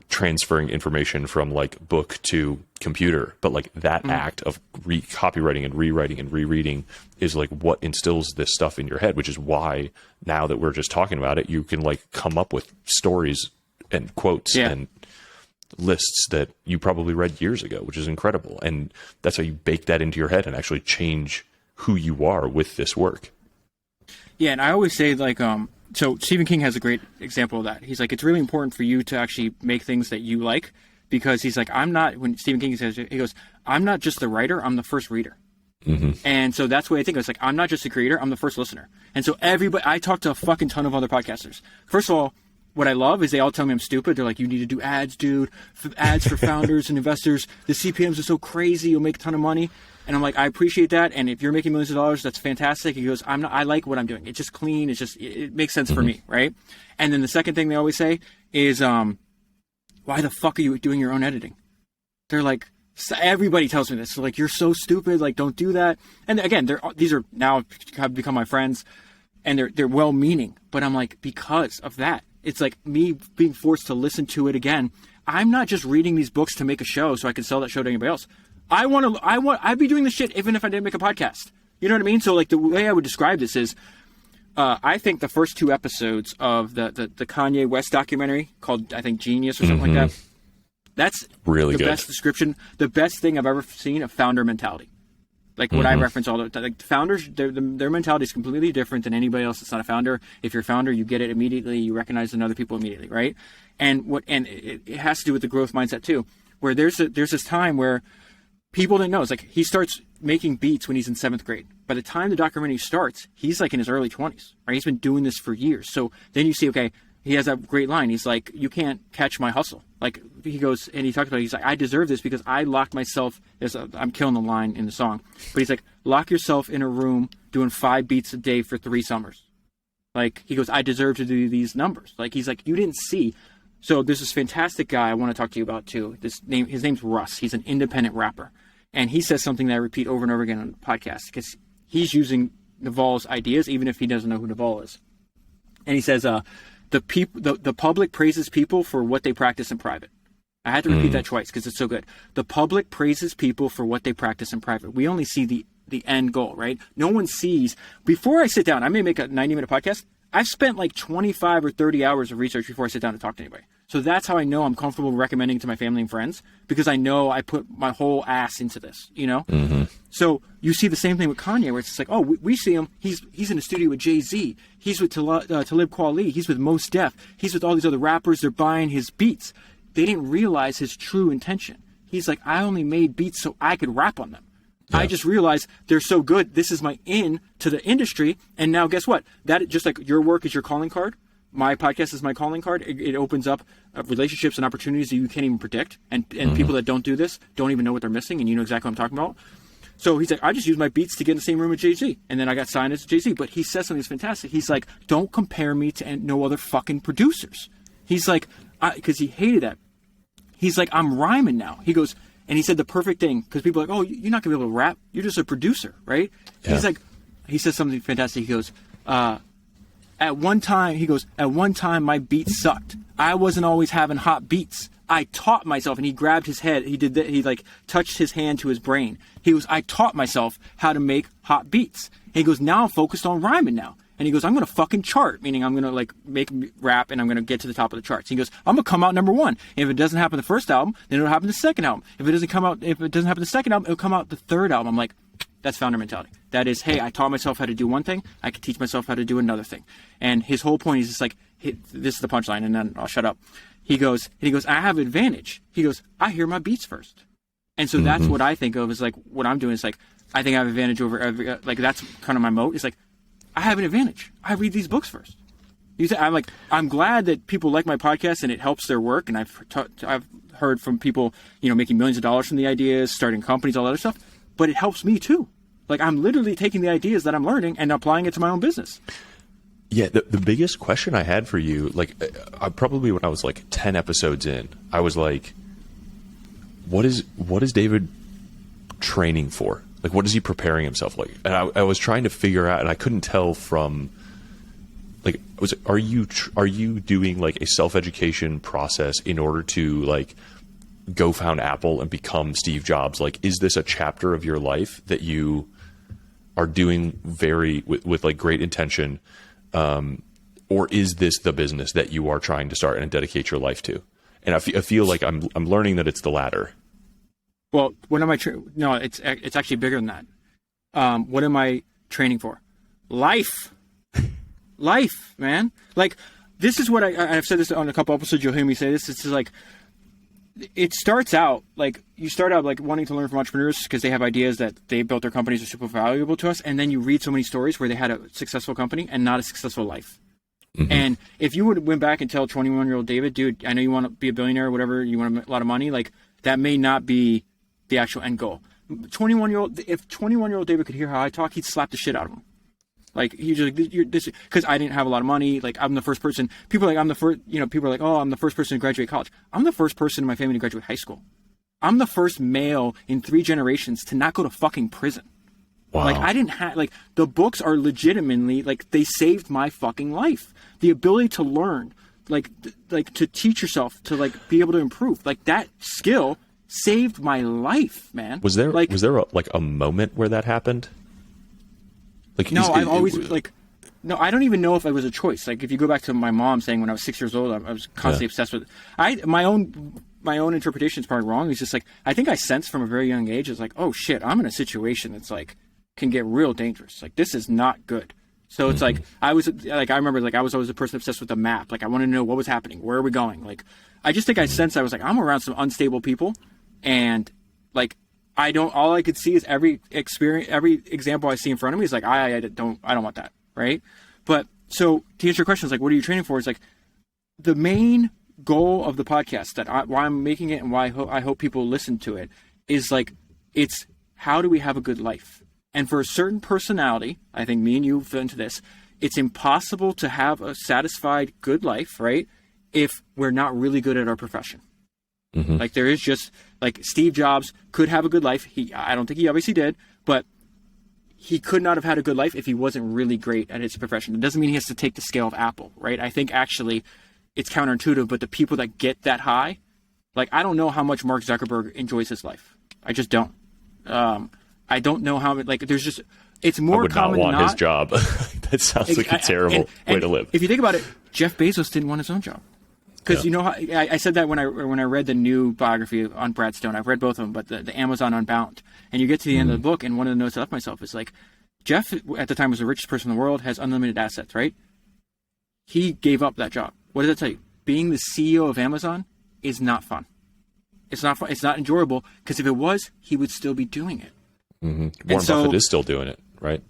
transferring information from like book to computer, but like that act of copywriting and rewriting and rereading is like what instills this stuff in your head, which is why now that we're just talking about it, you can like come up with stories and quotes and lists that you probably read years ago, which is incredible. And that's how you bake that into your head and actually change who you are with this work. Yeah. And I always say, like, so Stephen King has a great example of that. He's like, it's really important for you to actually make things that you like, because he's like, when Stephen King says it, he goes, I'm not just the writer, I'm the first reader. Mm-hmm. And so that's the way I think. It's like, I'm not just a creator, I'm the first listener. And so I talk to a fucking ton of other podcasters. First of all, what I love is they all tell me I'm stupid. They're like, you need to do ads, dude. Ads for founders and investors. The CPMs are so crazy. You'll make a ton of money. And I'm like, I appreciate that. And if you're making millions of dollars, that's fantastic. He goes, I like what I'm doing. It's just clean. It makes sense for me. Right. And then the second thing they always say is, why the fuck are you doing your own editing? They're like, everybody tells me this. They're like, you're so stupid. Like, don't do that. And again, these are now have become my friends, and they're well-meaning, but I'm like, because of that, it's like me being forced to listen to it again. I'm not just reading these books to make a show so I can sell that show to anybody else. I'd be doing this shit even if I didn't make a podcast. You know what I mean? So like, the way I would describe this is, I think the first 2 episodes of the Kanye West documentary called, I think, Genius or something like that. That's really the best description, the best thing I've ever seen of founder mentality. Like what I reference all the time. Like, founders, their mentality is completely different than anybody else that's not a founder. If you're a founder, you get it immediately. You recognize it in other people immediately, right? And it has to do with the growth mindset too, where there's this time where people didn't know. It's like he starts making beats when he's in 7th grade. By the time the documentary starts, he's like in his early 20s, right? He's been doing this for years. So then you see, okay, he has that great line. He's like, you can't catch my hustle. Like, he goes, and he talks about, he's like, I deserve this because I locked myself, I'm killing the line in the song, but he's like, lock yourself in a room doing 5 beats a day for 3 summers. Like, he goes, I deserve to do these numbers. Like, he's like, you didn't see. So there's this fantastic guy I want to talk to you about too. His name's Russ. He's an independent rapper. And he says something that I repeat over and over again on the podcast, because he's using Naval's ideas, even if he doesn't know who Naval is. And he says, the public praises people for what they practice in private. I had to repeat that twice because it's so good. The public praises people for what they practice in private. We only see the end goal, right? No one sees. Before I sit down, I may make a 90-minute podcast. I've spent like 25 or 30 hours of research before I sit down to talk to anybody. So that's how I know I'm comfortable recommending to my family and friends, because I know I put my whole ass into this, you know? So you see the same thing with Kanye, where it's just like, oh, we see him. He's in the studio with Jay-Z. He's with Talib Kweli. He's with Mos Def. He's with all these other rappers. They're buying his beats. They didn't realize his true intention. He's like, I only made beats so I could rap on them. Yeah. I just realized they're so good. This is my in to the industry. And now guess what? That, just like your work is your calling card, my podcast is my calling card. It opens up relationships and opportunities that you can't even predict. And people that don't do this don't even know what they're missing. And you know exactly what I'm talking about. So he's like, I just use my beats to get in the same room with Jay-Z. And then I got signed as Jay-Z. But he says something that's fantastic. He's like, don't compare me to no other fucking producers. He's like, because he hated that. He's like, I'm rhyming now. He goes, and he said the perfect thing. Because people are like, oh, you're not going to be able to rap. You're just a producer, right? Yeah. He's like, he says something fantastic. He goes, at one time, my beats sucked. I wasn't always having hot beats. I taught myself, and he grabbed his head. He did that. He like touched his hand to his brain. He goes, I taught myself how to make hot beats. And he goes, now I'm focused on rhyming now. And he goes, I'm going to fucking chart, meaning I'm going to like make rap and I'm going to get to the top of the charts. He goes, I'm going to come out number one. And if it doesn't happen the first album, then it'll happen the second album. If it doesn't happen the second album, it'll come out the third album. I'm like, that's founder mentality. That is, hey, I taught myself how to do one thing. I can teach myself how to do another thing. And his whole point is just like, this is the punchline, and then I'll shut up. He goes, I have advantage. He goes, I hear my beats first. And so that's what I think of is like, what I'm doing is like, I think I have advantage over every, like, that's kind of my moat. It's like, I have an advantage. I read these books first. I'm glad that people like my podcast and it helps their work. And I've heard from people, making millions of dollars from the ideas, starting companies, all that other stuff. But it helps me too. Like, I'm literally taking the ideas that I'm learning and applying it to my own business. Yeah, the biggest question I had for you, like, probably when I was like 10 episodes in, I was like, what is David training for? Like, what is he preparing himself like? And I was trying to figure out, and I couldn't tell from, like, are you doing like a self-education process in order to like go found Apple and become Steve Jobs? Like, is this a chapter of your life that you are doing with like great intention? Or is this the business that you are trying to start and dedicate your life to? And I feel like I'm learning that it's the latter. Well, what am I? No, it's actually bigger than that. What am I training for? Life, man. Like, this is what I've said this on a couple episodes. You'll hear me say this. It's just like, it starts out like you start out like wanting to learn from entrepreneurs because they have ideas that they built their companies are super valuable to us, and then you read so many stories where they had a successful company and not a successful life. And if you went back and tell 21-year-old David, dude, I know you want to be a billionaire or whatever, you want a lot of money, like, that may not be the actual end goal. If 21-year-old David could hear how I talk, he'd slap the shit out of him. Like, he's like, because I didn't have a lot of money. Like, I'm the first person. People are like, I'm the first, people are like, oh, I'm the first person to graduate college. I'm the first person in my family to graduate high school. I'm the first male in 3 generations to not go to fucking prison. Wow. Like, I didn't have, like, the books are legitimately, like, they saved my fucking life. The ability to learn, like to teach yourself, to, like, be able to improve. Like, that skill saved my life, man. Was there a moment where that happened? Like, no, I've always no, I don't even know if it was a choice. Like, if you go back to my mom saying when I was 6 years old, I was constantly obsessed with it. My own interpretation is probably wrong. It's just like, I think I sensed from a very young age, it's like, oh shit, I'm in a situation that's like, can get real dangerous. Like, this is not good. So it's like, I remember like, I was always a person obsessed with the map. Like, I wanted to know what was happening. Where are we going? Like, I just think I sensed, I was like, I'm around some unstable people, and like, all I could see is every example I see in front of me is like, I don't want that. Right. But so to answer your question, is like, what are you training for? It's like, the main goal of the podcast why I'm making it and why I hope people listen to it is like, it's how do we have a good life? And for a certain personality, I think me and you fit into this, it's impossible to have a satisfied good life, right, if we're not really good at our profession. Like, there is just, like, Steve Jobs could have a good life. I don't think he obviously did, but he could not have had a good life if he wasn't really great at his profession. It doesn't mean he has to take the scale of Apple, right? I think actually it's counterintuitive, but the people that get that high, like, I don't know how much Mark Zuckerberg enjoys his life. I just don't. I don't know how, like, there's just, it's more common. I would not want his job. That sounds like a terrible way to live. If you think about it, Jeff Bezos didn't want his own job. Because you know how I said that when I read the new biography on Brad Stone. I've read both of them, but the Amazon Unbound. And you get to the end of the book, and one of the notes I left myself is like, Jeff at the time was the richest person in the world, has unlimited assets, right? He gave up that job. What does that tell you? Being the CEO of Amazon is not fun. It's not fun. It's not enjoyable, because if it was, he would still be doing it. Warren Buffett is still doing it, right?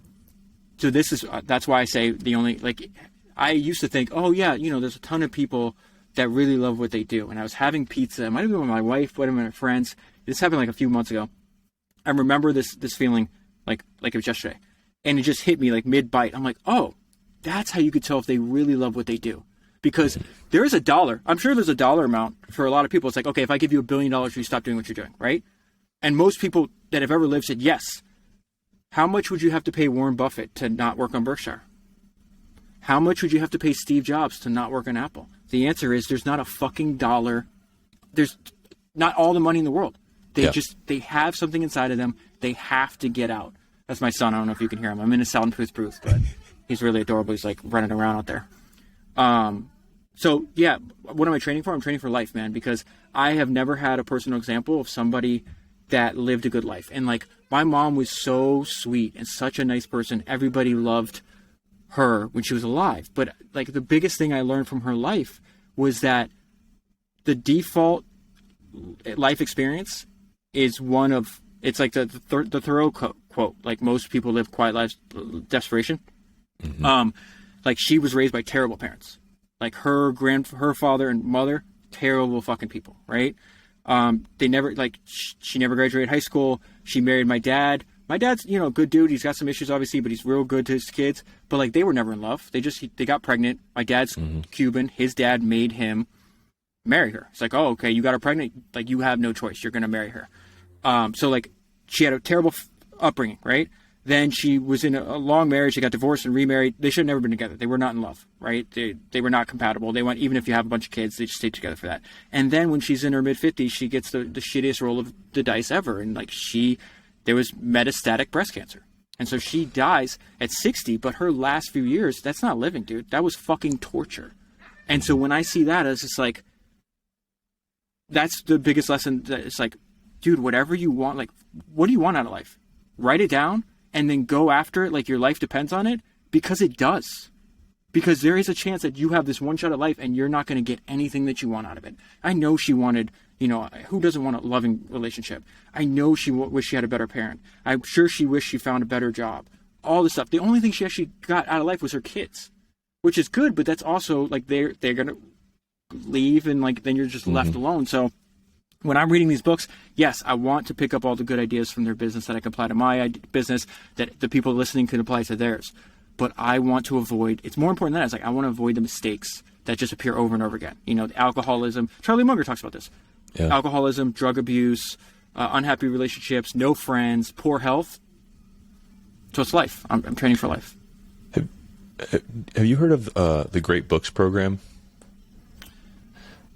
So that's why I say the only, like, I used to think, oh yeah, there's a ton of people that really love what they do. And I was having pizza. It might have been with my wife, might have been with friends. This happened like a few months ago. I remember this feeling like it was yesterday. And it just hit me like mid-bite. I'm like, oh, that's how you could tell if they really love what they do. Because there is a dollar. I'm sure there's a dollar amount for a lot of people. It's like, okay, if I give you $1 billion, will you stop doing what you're doing, right? And most people that have ever lived said yes. How much would you have to pay Warren Buffett to not work on Berkshire? How much would you have to pay Steve Jobs to not work on Apple? The answer is there's not a fucking dollar. There's not all the money in the world. They have something inside of them. They have to get out. That's my son. I don't know if you can hear him. I'm in a soundproof booth, but he's really adorable. He's like running around out there. So yeah, what am I training for? I'm training for life, man, because I have never had a personal example of somebody that lived a good life. And like, my mom was so sweet and such a nice person. Everybody loved her when she was alive. But like, the biggest thing I learned from her life was that the default life experience is one of, it's like the Thoreau quote, like, most people live quiet lives, desperation. Mm-hmm. Like, she was raised by terrible parents. Like, her father and mother, terrible fucking people, right? They never, like, she never graduated high school. She married my dad. My dad's, a good dude. He's got some issues, obviously, but he's real good to his kids. But like, they were never in love. They got pregnant. My dad's Cuban. His dad made him marry her. It's like, oh, okay, you got her pregnant. Like, you have no choice. You're going to marry her. So like, she had a terrible upbringing, right? Then she was in a long marriage. They got divorced and remarried. They should have never been together. They were not in love, right? They were not compatible. They went, even if you have a bunch of kids, they just stayed together for that. And then when she's in her mid-50s, she gets the shittiest roll of the dice ever. And like, there was metastatic breast cancer. And so she dies at 60, but her last few years, that's not living, dude. That was fucking torture. And so when I see that, it's just like, that's the biggest lesson. That it's like, dude, whatever you want, like, what do you want out of life? Write it down and then go after it like your life depends on it, because it does. Because there is a chance that you have this one shot at life and you're not going to get anything that you want out of it. I know she wanted, who doesn't want a loving relationship? I know she wished she had a better parent. I'm sure she wished she found a better job. All this stuff. The only thing she actually got out of life was her kids, which is good, but that's also like, they're going to leave, and like, then you're just left alone. So when I'm reading these books, yes, I want to pick up all the good ideas from their business that I can apply to my business, that the people listening can apply to theirs. But I want to avoid, it's more important than that. It's like, I want to avoid the mistakes that just appear over and over again. The alcoholism. Charlie Munger talks about this. Yeah. Alcoholism, drug abuse, unhappy relationships, no friends, poor health. So it's life. I'm training for life. Have you heard of the Great Books program?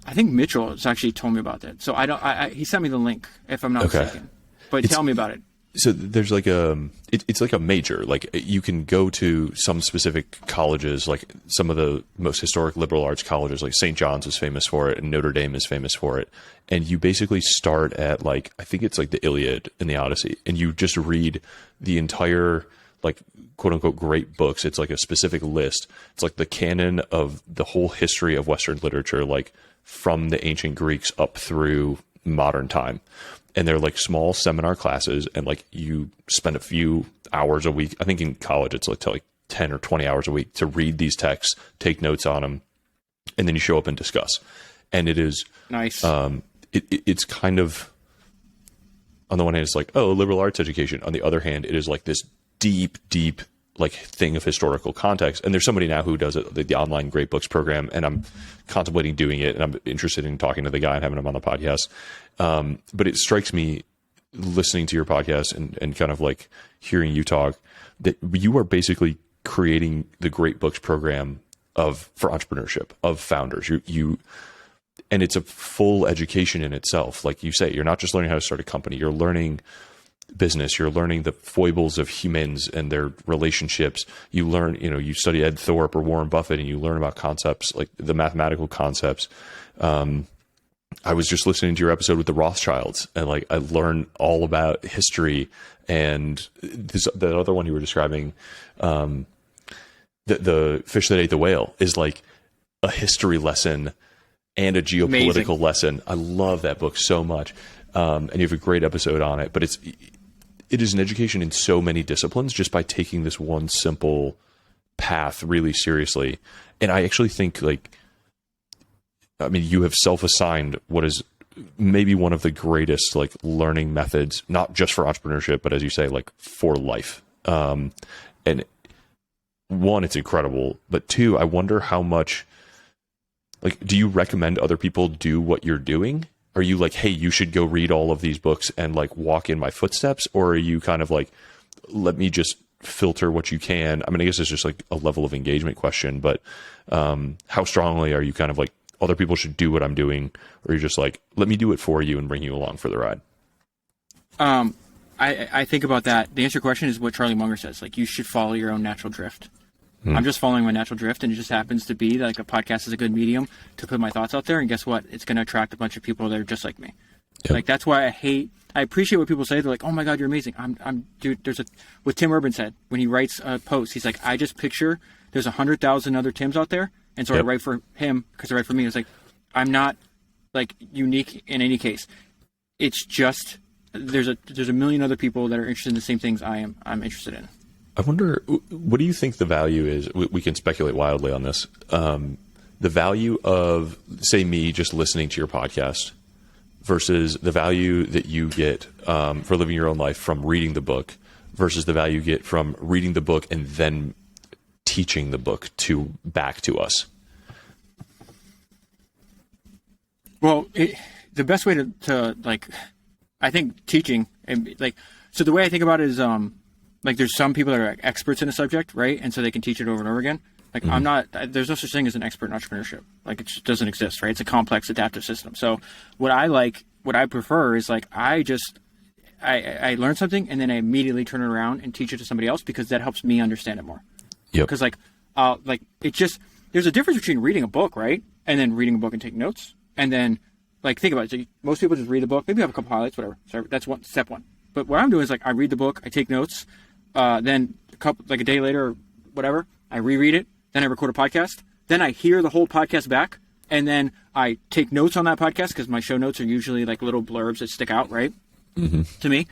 I think Mitchell has actually told me about that. So he sent me the link, if I'm not mistaken. But tell me about it. So there's like it's like a major, like, you can go to some specific colleges, like some of the most historic liberal arts colleges, like St. John's is famous for it and Notre Dame is famous for it. And you basically start at, like, I think it's like the Iliad and the Odyssey, and you just read the entire, like, quote unquote great books. It's like a specific list. It's like the canon of the whole history of Western literature, like from the ancient Greeks up through modern time. And they're like small seminar classes, and like, you spend a few hours a week. I think in college it's like 10 or 20 hours a week to read these texts, take notes on them, and then you show up and discuss. And it is nice. It's kind of, on the one hand, it's like, oh, liberal arts education. On the other hand, it is like this deep like thing of historical context. And there's somebody now who does it, the online Great Books program, and I'm contemplating doing it, and I'm interested in talking to the guy and having him on the podcast. But it strikes me, listening to your podcast and kind of like hearing you talk, that you are basically creating the Great Books program for entrepreneurship, of founders. And it's a full education in itself. Like you say, you're not just learning how to start a company, you're learning business, you're learning the foibles of humans and their relationships. You learn, you study Ed Thorpe or Warren Buffett, and you learn about concepts, like the mathematical concepts. I was just listening to your episode with the Rothschilds, and like, I learned all about history, and the other one you were describing, the fish that ate the whale, is like a history lesson and a geopolitical lesson. I love that book so much. And you have a great episode on it, but it is an education in so many disciplines, just by taking this one simple path really seriously. And I actually think you have self-assigned what is maybe one of the greatest like learning methods, not just for entrepreneurship, but as you say, like for life. And one, it's incredible, but two, I wonder how much, like, do you recommend other people do what you're doing? Are you like, hey, you should go read all of these books and like walk in my footsteps? Or are you kind of like, let me just filter what you can? I mean, I guess it's just like a level of engagement question, but how strongly are you kind of like, other people should do what I'm doing, or you're just like, let me do it for you and bring you along for the ride? I think about that. The answer to your question is what Charlie Munger says. Like, you should follow your own natural drift. I'm just following my natural drift, and it just happens to be like a podcast is a good medium to put my thoughts out there. And guess what? It's going to attract a bunch of people that are just like me. Yep. Like, that's why I appreciate what people say. They're like, oh my God, you're amazing. Dude, what Tim Urban said when he writes a post, he's like, I just picture there's 100,000 other Tims out there. And so I write for him because I write for me. It's like, I'm not like unique in any case. It's just, there's a million other people that are interested in the same things I'm interested in. I wonder, what do you think the value is? We can speculate wildly on this. The value of, say, me just listening to your podcast versus the value that you get for living your own life from reading the book versus the value you get from reading the book and then teaching the book back to us. Well, the best way to like, I think teaching and like, so the way I think about it is, like, there's some people that are experts in a subject, right? And so they can teach it over and over again. Like, there's no such thing as an expert in entrepreneurship. Like, it just doesn't exist, right? It's a complex adaptive system. So what I prefer is like, I learn something and then I immediately turn it around and teach it to somebody else because that helps me understand it more. Yep. Because like it's just, there's a difference between reading a book, right? And then reading a book and taking notes. And then, like, think about it. So most people just read the book. Maybe you have a couple highlights, whatever. So that's step one. But what I'm doing is like, I read the book, I take notes. Then a day later or whatever, I reread it. Then I record a podcast. Then I hear the whole podcast back. And then I take notes on that podcast because my show notes are usually like little blurbs that stick out, right? To me.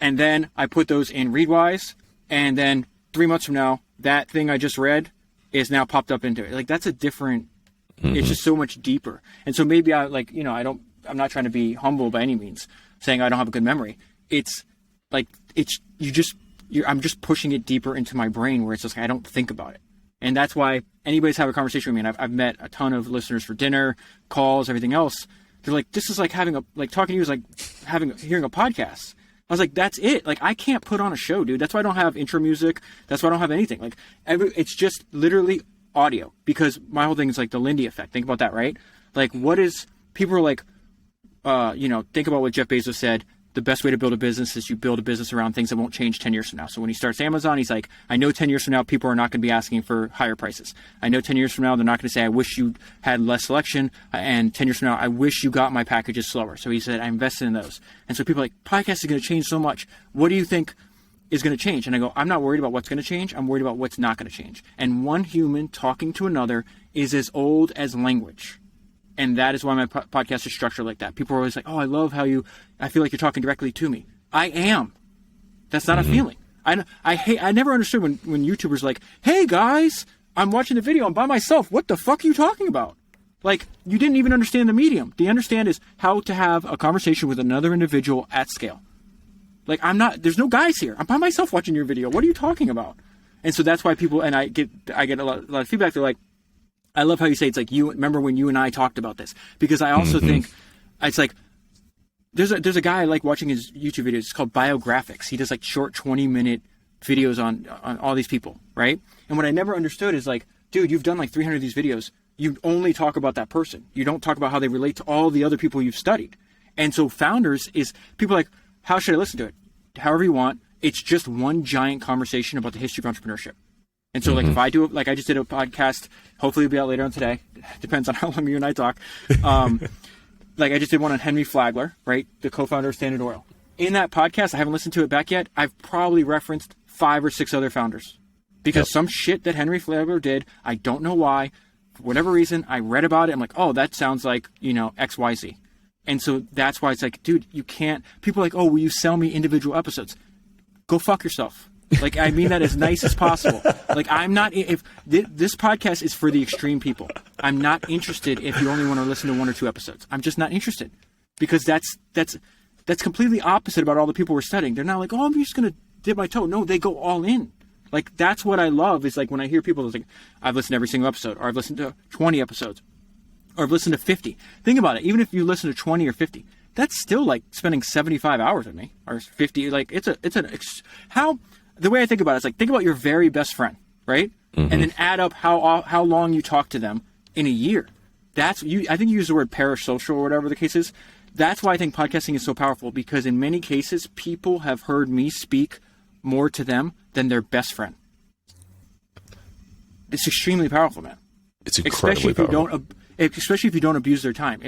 And then I put those in Readwise. And then 3 months from now, that thing I just read is now popped up into it. Like, that's a different, it's just so much deeper. And so maybe I'm not trying to be humble by any means, saying I don't have a good memory. It's like, I'm just pushing it deeper into my brain where it's just like, I don't think about it. And that's why anybody's have a conversation with me. And I've met a ton of listeners for dinner, calls, everything else. They're like, this is like talking to you is like hearing a podcast. I was like, that's it. Like, I can't put on a show, dude. That's why I don't have intro music. That's why I don't have anything. Like, it's just literally audio, because my whole thing is like the Lindy effect. Think about that, right? Like, people are like, think about what Jeff Bezos said. The best way to build a business is you build a business around things that won't change 10 years from now. So when he starts Amazon, he's like, I know 10 years from now, people are not going to be asking for higher prices. I know 10 years from now, they're not going to say, I wish you had less selection. And 10 years from now, I wish you got my packages slower. So he said, I invested in those. And so people are like, podcast is going to change so much. What do you think is going to change? And I go, I'm not worried about what's going to change. I'm worried about what's not going to change. And one human talking to another is as old as language. And that is why my podcast is structured like that. People are always like, oh, I love how I feel like you're talking directly to me. I am. That's not a feeling. I never understood when YouTubers are like, hey guys, I'm watching the video. I'm by myself. What the fuck are you talking about? Like, you didn't even understand the medium. The understand is how to have a conversation with another individual at scale. Like, there's no guys here. I'm by myself watching your video. What are you talking about? And so that's why people, and I get a lot of feedback. They're like, I love how you say it's like, you remember when you and I talked about this, because I also think it's like, there's a guy I like watching his YouTube videos. It's called Biographies. He does like short 20-minute videos on all these people. Right. And what I never understood is like, dude, you've done like 300 of these videos. You only talk about that person. You don't talk about how they relate to all the other people you've studied. And so founders is people like, how should I listen to it? However you want. It's just one giant conversation about the history of entrepreneurship. And so, like, if I do it, like, I just did a podcast, hopefully it'll be out later on today. Depends on how long you and I talk. Like, I just did one on Henry Flagler, right? The co-founder of Standard Oil. In that podcast, I haven't listened to it back yet. I've probably referenced 5 or 6 other founders. Because some shit that Henry Flagler did, I don't know why, for whatever reason, I read about it. I'm like, oh, that sounds like, X, Y, Z. And so that's why it's like, dude, you can't, people are like, oh, will you sell me individual episodes? Go fuck yourself. Like, I mean that as nice as possible. Like, I'm not, if this podcast is for the extreme people, I'm not interested if you only want to listen to 1 or 2 episodes. I'm just not interested, because that's completely opposite about all the people we're studying. They're not like, oh, I'm just going to dip my toe. No, they go all in. Like, that's what I love, is like when I hear people like, I've listened to every single episode, or I've listened to 20 episodes, or I've listened to 50. Think about it. Even if you listen to 20 or 50, that's still like spending 75 hours with me, or 50. Like, the way I think about it is like, think about your very best friend, right? Mm-hmm. And then add up how long you talk to them in a year. I think you use the word parasocial or whatever the case is. That's why I think podcasting is so powerful, because in many cases, people have heard me speak more to them than their best friend. It's extremely powerful, man. It's incredibly powerful. Especially if you don't abuse their time.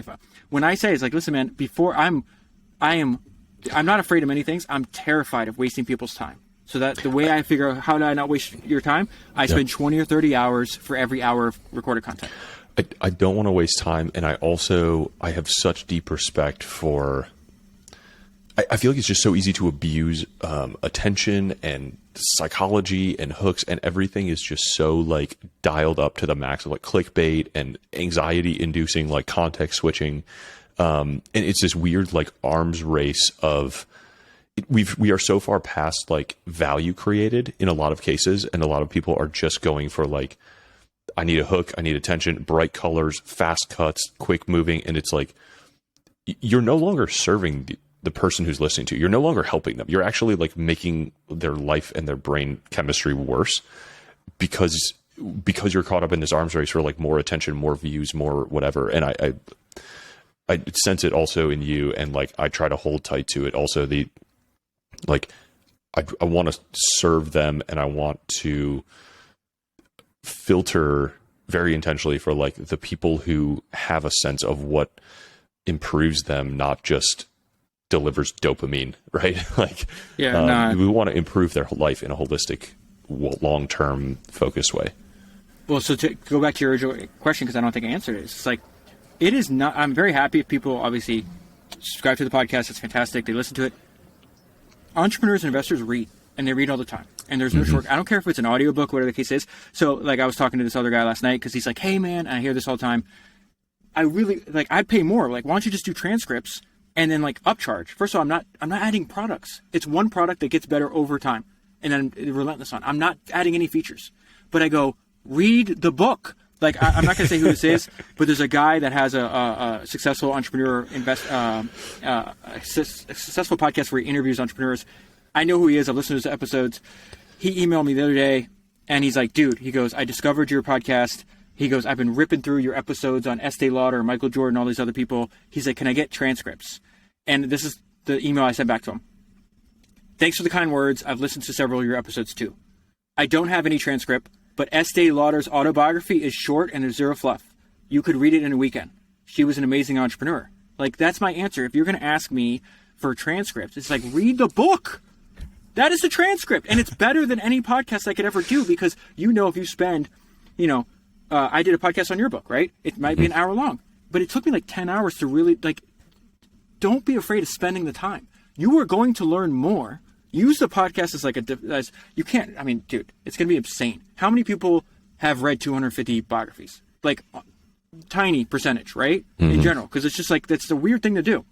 When I say, it's like, listen, man, I'm not afraid of many things. I'm terrified of wasting people's time. So that the way I figure out how do I not waste your time, I spend 20 or 30 hours for every hour of recorded content. I don't want to waste time, and I have such deep respect for. I feel like it's just so easy to abuse attention and psychology and hooks, and everything is just so like dialed up to the max of like clickbait and anxiety-inducing like context switching, and it's this weird like arms race of. We are so far past like value created in a lot of cases, and a lot of people are just going for like, I need a hook, I need attention, bright colors, fast cuts, quick moving, and it's like you're no longer serving the person who's listening to you. You're no longer helping them. You're actually like making their life and their brain chemistry worse because you're caught up in this arms race for like more attention, more views, more whatever. And I sense it also in you, and like I try to hold tight to it. Also, I want to serve them, and I want to filter very intentionally for like the people who have a sense of what improves them, not just delivers dopamine, right? Like, we want to improve their life in a holistic, long-term focused way. Well, so to go back to your original question, because I don't think I answered it, it's like, it is not, I'm very happy if people obviously subscribe to the podcast. It's fantastic. They listen to it. Entrepreneurs and investors read, and they read all the time. And there's no short. I don't care if it's an audiobook, whatever the case is. So, like, I was talking to this other guy last night because he's like, hey, man, and I hear this all the time. I really, like, I'd pay more. Like, why don't you just do transcripts and then, like, upcharge? First of all, I'm not adding products. It's one product that gets better over time. And then relentless on. I'm not adding any features. But I go, read the book. Like, I'm not going to say who this is, but there's a guy that has a successful entrepreneur successful podcast where he interviews entrepreneurs. I know who he is. I've listened to his episodes. He emailed me the other day, and he's like, dude, he goes, I discovered your podcast. He goes, I've been ripping through your episodes on Estee Lauder, Michael Jordan, all these other people. He's like, can I get transcripts? And this is the email I sent back to him. Thanks for the kind words. I've listened to several of your episodes too. I don't have any transcript, but Estee Lauder's autobiography is short and there's zero fluff. You could read it in a weekend. She was an amazing entrepreneur. Like, that's my answer. If you're going to ask me for transcripts, it's like, read the book. That is the transcript. And it's better than any podcast I could ever do, because if you spend, I did a podcast on your book, right? It might be an hour long, but it took me like 10 hours to really, like, don't be afraid of spending the time. You are going to learn more. Use the podcast as like you can't, I mean, dude, it's going to be insane. How many people have read 250 biographies? Like, tiny percentage, right? In general, because it's just like, that's a weird thing to do.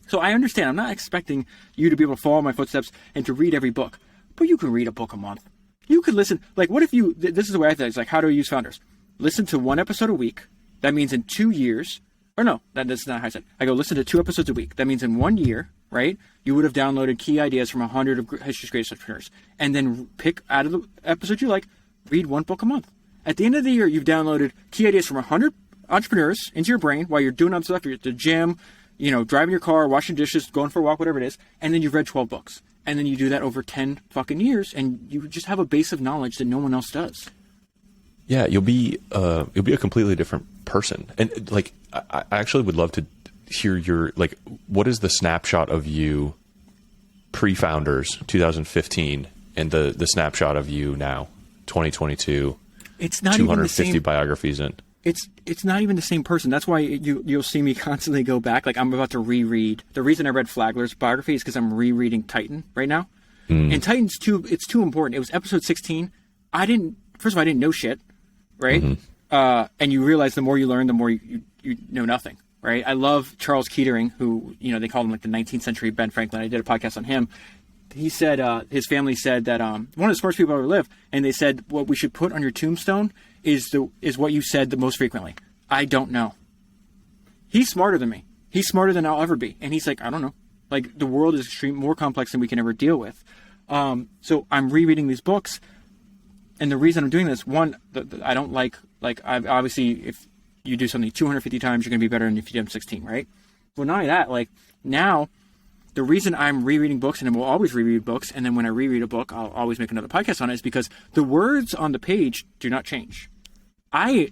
So I understand. I'm not expecting you to be able to follow my footsteps and to read every book, but you can read a book a month. You could listen. Like, what if this is the way I think. It's like, how do I use Founders? Listen to one episode a week. That means in 2 years, or no, that's not how I said. I go, listen to 2 episodes a week. That means in 1 year, right? You would have downloaded key ideas from 100 of history's greatest entrepreneurs, and then pick out of the episode you like, read 1 book a month. At the end of the year, you've downloaded key ideas from 100 entrepreneurs into your brain while you're doing other stuff. You're at the gym, driving your car, washing dishes, going for a walk, whatever it is. And then you've read 12 books. And then you do that over 10 fucking years, and you just have a base of knowledge that no one else does. Yeah, you'll be a completely different person. And like, I actually would love to hear your, like, what is the snapshot of you pre-Founders 2015 and the snapshot of you now 2022? It's not 250 even the same, biographies in. It's not even the same person. That's why you'll see me constantly go back. Like, I'm about to reread. The reason I read Flagler's biography is because I'm rereading Titan right now. And Titans 2, it's too important. It was episode 16. First of all, I didn't know shit, right? And you realize the more you learn, the more you know nothing, right? I love Charles Kettering, who, they called him like the 19th century Ben Franklin. I did a podcast on him. He said, his family said that one of the smartest people ever lived, and they said what we should put on your tombstone is what you said the most frequently. I don't know. He's smarter than me. He's smarter than I'll ever be. And he's like, I don't know. Like, the world is more complex than we can ever deal with. So I'm rereading these books. And the reason I'm doing this, one, I don't like obviously, if you do something 250 times, you're going to be better than if you do them 16, right? Well, not only that, like, now, the reason I'm rereading books, and I will always reread books, and then when I reread a book, I'll always make another podcast on it, is because the words on the page do not change. I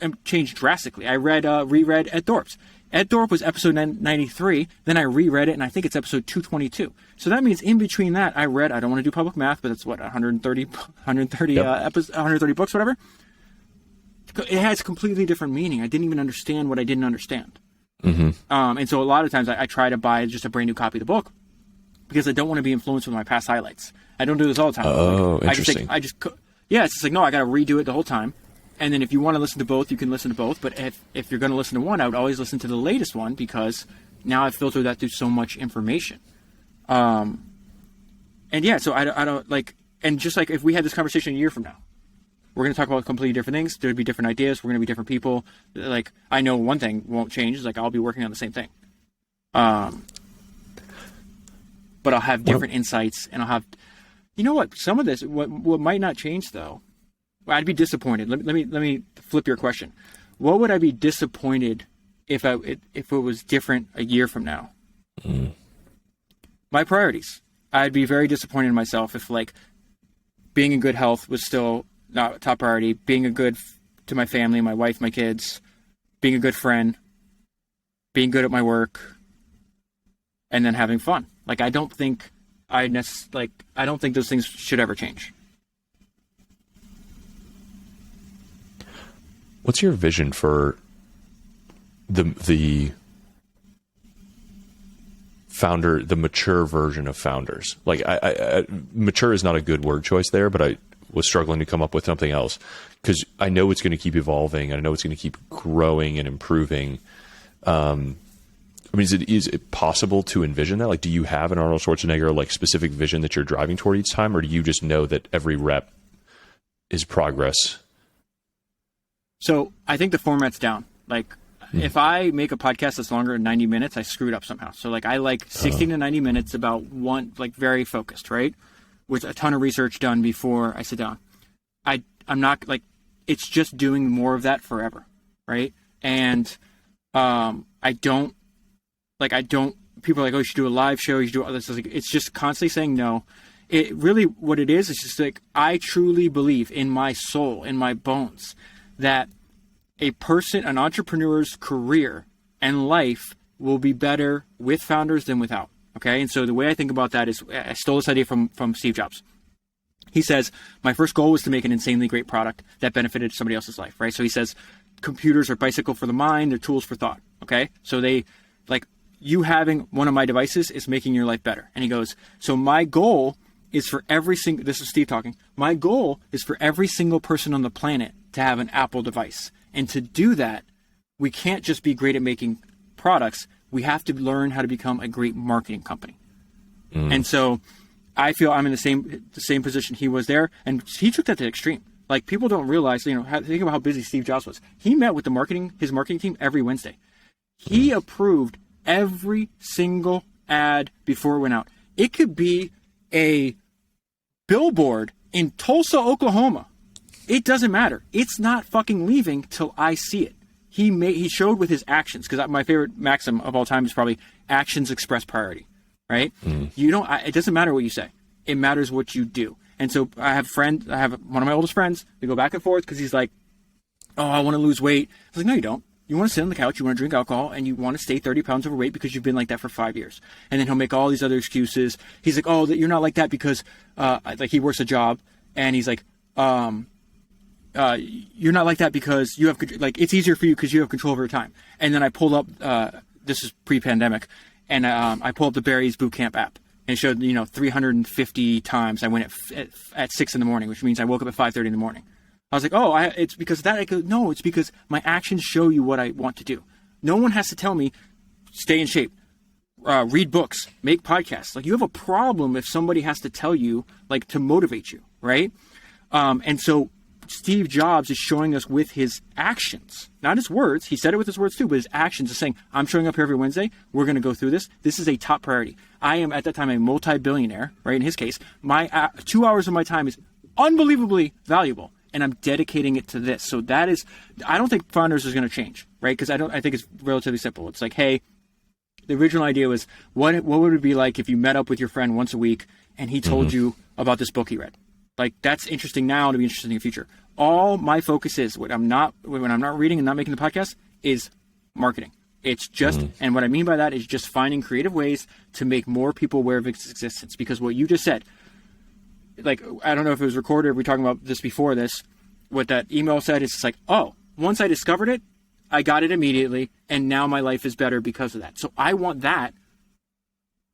am changed drastically. I reread Ed Thorpe's. Ed Thorpe was episode 93, then I reread it, and I think it's episode 222. So that means in between that, I don't want to do public math, but it's what, 130 books, whatever? It has completely different meaning. I didn't even understand what I didn't understand. And so a lot of times I try to buy just a brand new copy of the book because I don't want to be influenced with my past highlights. I don't do this all the time. Oh, interesting. It's just like, no, I got to redo it the whole time. And then if you want to listen to both, you can listen to both. But if you're going to listen to one, I would always listen to the latest one because now I've filtered that through so much information. And yeah, so I don't like, and just like if we had this conversation a year from now, we're going to talk about completely different things. There'd be different ideas. We're going to be different people. Like, I know one thing won't change is like I'll be working on the same thing. But I'll have different insights, and I'll have, what? Some of this, what might not change though. I'd be disappointed. Let me flip your question. What would I be disappointed if it was different a year from now? My priorities. I'd be very disappointed in myself if like being in good health was still not a top priority. Being a good to my family, my wife, my kids, being a good friend, being good at my work, and then having fun. Like I don't think those things should ever change. What's your vision for the founder, the mature version of founders? Like, I mature is not a good word choice there, but I was struggling to come up with something else because I know it's going to keep evolving. I know it's going to keep growing and improving. I mean, is it possible to envision that? Like, do you have an Arnold Schwarzenegger like specific vision that you're driving toward each time, or do you just know that every rep is progress? So I think the format's down. Like, if I make a podcast that's longer than 90 minutes, I screw it up somehow. So like I like 60 to 90 minutes about one, like very focused, right? With a ton of research done before I sit down. I'm not like, it's just doing more of that forever, right? And people are like, oh, you should do a live show, you should do all this. It's just constantly saying no. It really, what it is just like, I truly believe in my soul, in my bones, that an entrepreneur's career and life will be better with founders than without. Okay. And so the way I think about that is I stole this idea from Steve Jobs. He says, my first goal was to make an insanely great product that benefited somebody else's life. Right. So he says, computers are bicycle for the mind. They're tools for thought. Okay. So they like you having one of my devices is making your life better. And he goes, so my goal is for this is Steve talking. My goal is for every single person on the planet to have an Apple device. And to do that, we can't just be great at making products. We have to learn how to become a great marketing company. And so I feel I'm in the same position he was there. And he took that to the extreme. Like people don't realize, think about how busy Steve Jobs was. He met with his marketing team every Wednesday. He approved every single ad before it went out. It could be a billboard in Tulsa, Oklahoma. It doesn't matter. It's not fucking leaving till I see it. He showed with his actions, because my favorite maxim of all time is probably actions express priority, right? It doesn't matter what you say. It matters what you do. And so I have one of my oldest friends. We go back and forth because he's like, oh, I want to lose weight. I was like, no, you don't. You want to sit on the couch, you want to drink alcohol, and you want to stay 30 pounds overweight because you've been like that for 5 years. And then he'll make all these other excuses. He's like, oh, you're not like that because like he works a job, and he's like, you're not like that because you have, like, it's easier for you because you have control over your time. And then I pulled up, this is pre-pandemic, and I pulled up the Barry's Bootcamp app, And it showed, 350 times I went at 6 in the morning, which means I woke up at 5:30 in the morning. I was like, oh, it's because of that. I go, no, it's because my actions show you what I want to do. No one has to tell me, stay in shape, read books, make podcasts. Like, you have a problem if somebody has to tell you, like, to motivate you, right? And so Steve Jobs is showing us with his actions, not his words. He said it with his words too, but his actions is saying, I'm showing up here every Wednesday. We're going to go through this. This is a top priority. I am at that time a multi-billionaire, right? In his case, my 2 hours of my time is unbelievably valuable, and I'm dedicating it to this. So that is, I don't think Founders is going to change, right? Because I think it's relatively simple. It's like, hey, the original idea was, what would it be like if you met up with your friend once a week and he told you about this book he read? Like, that's interesting now to be interesting in the future. All my focus is, when I'm not reading and not making the podcast, is marketing. It's just, and what I mean by that is just finding creative ways to make more people aware of its existence. Because what you just said, like, I don't know if it was recorded or we were talking about this before this, what that email said is, it's like, oh, once I discovered it, I got it immediately, and now my life is better because of that. So I want that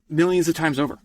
millions of times over.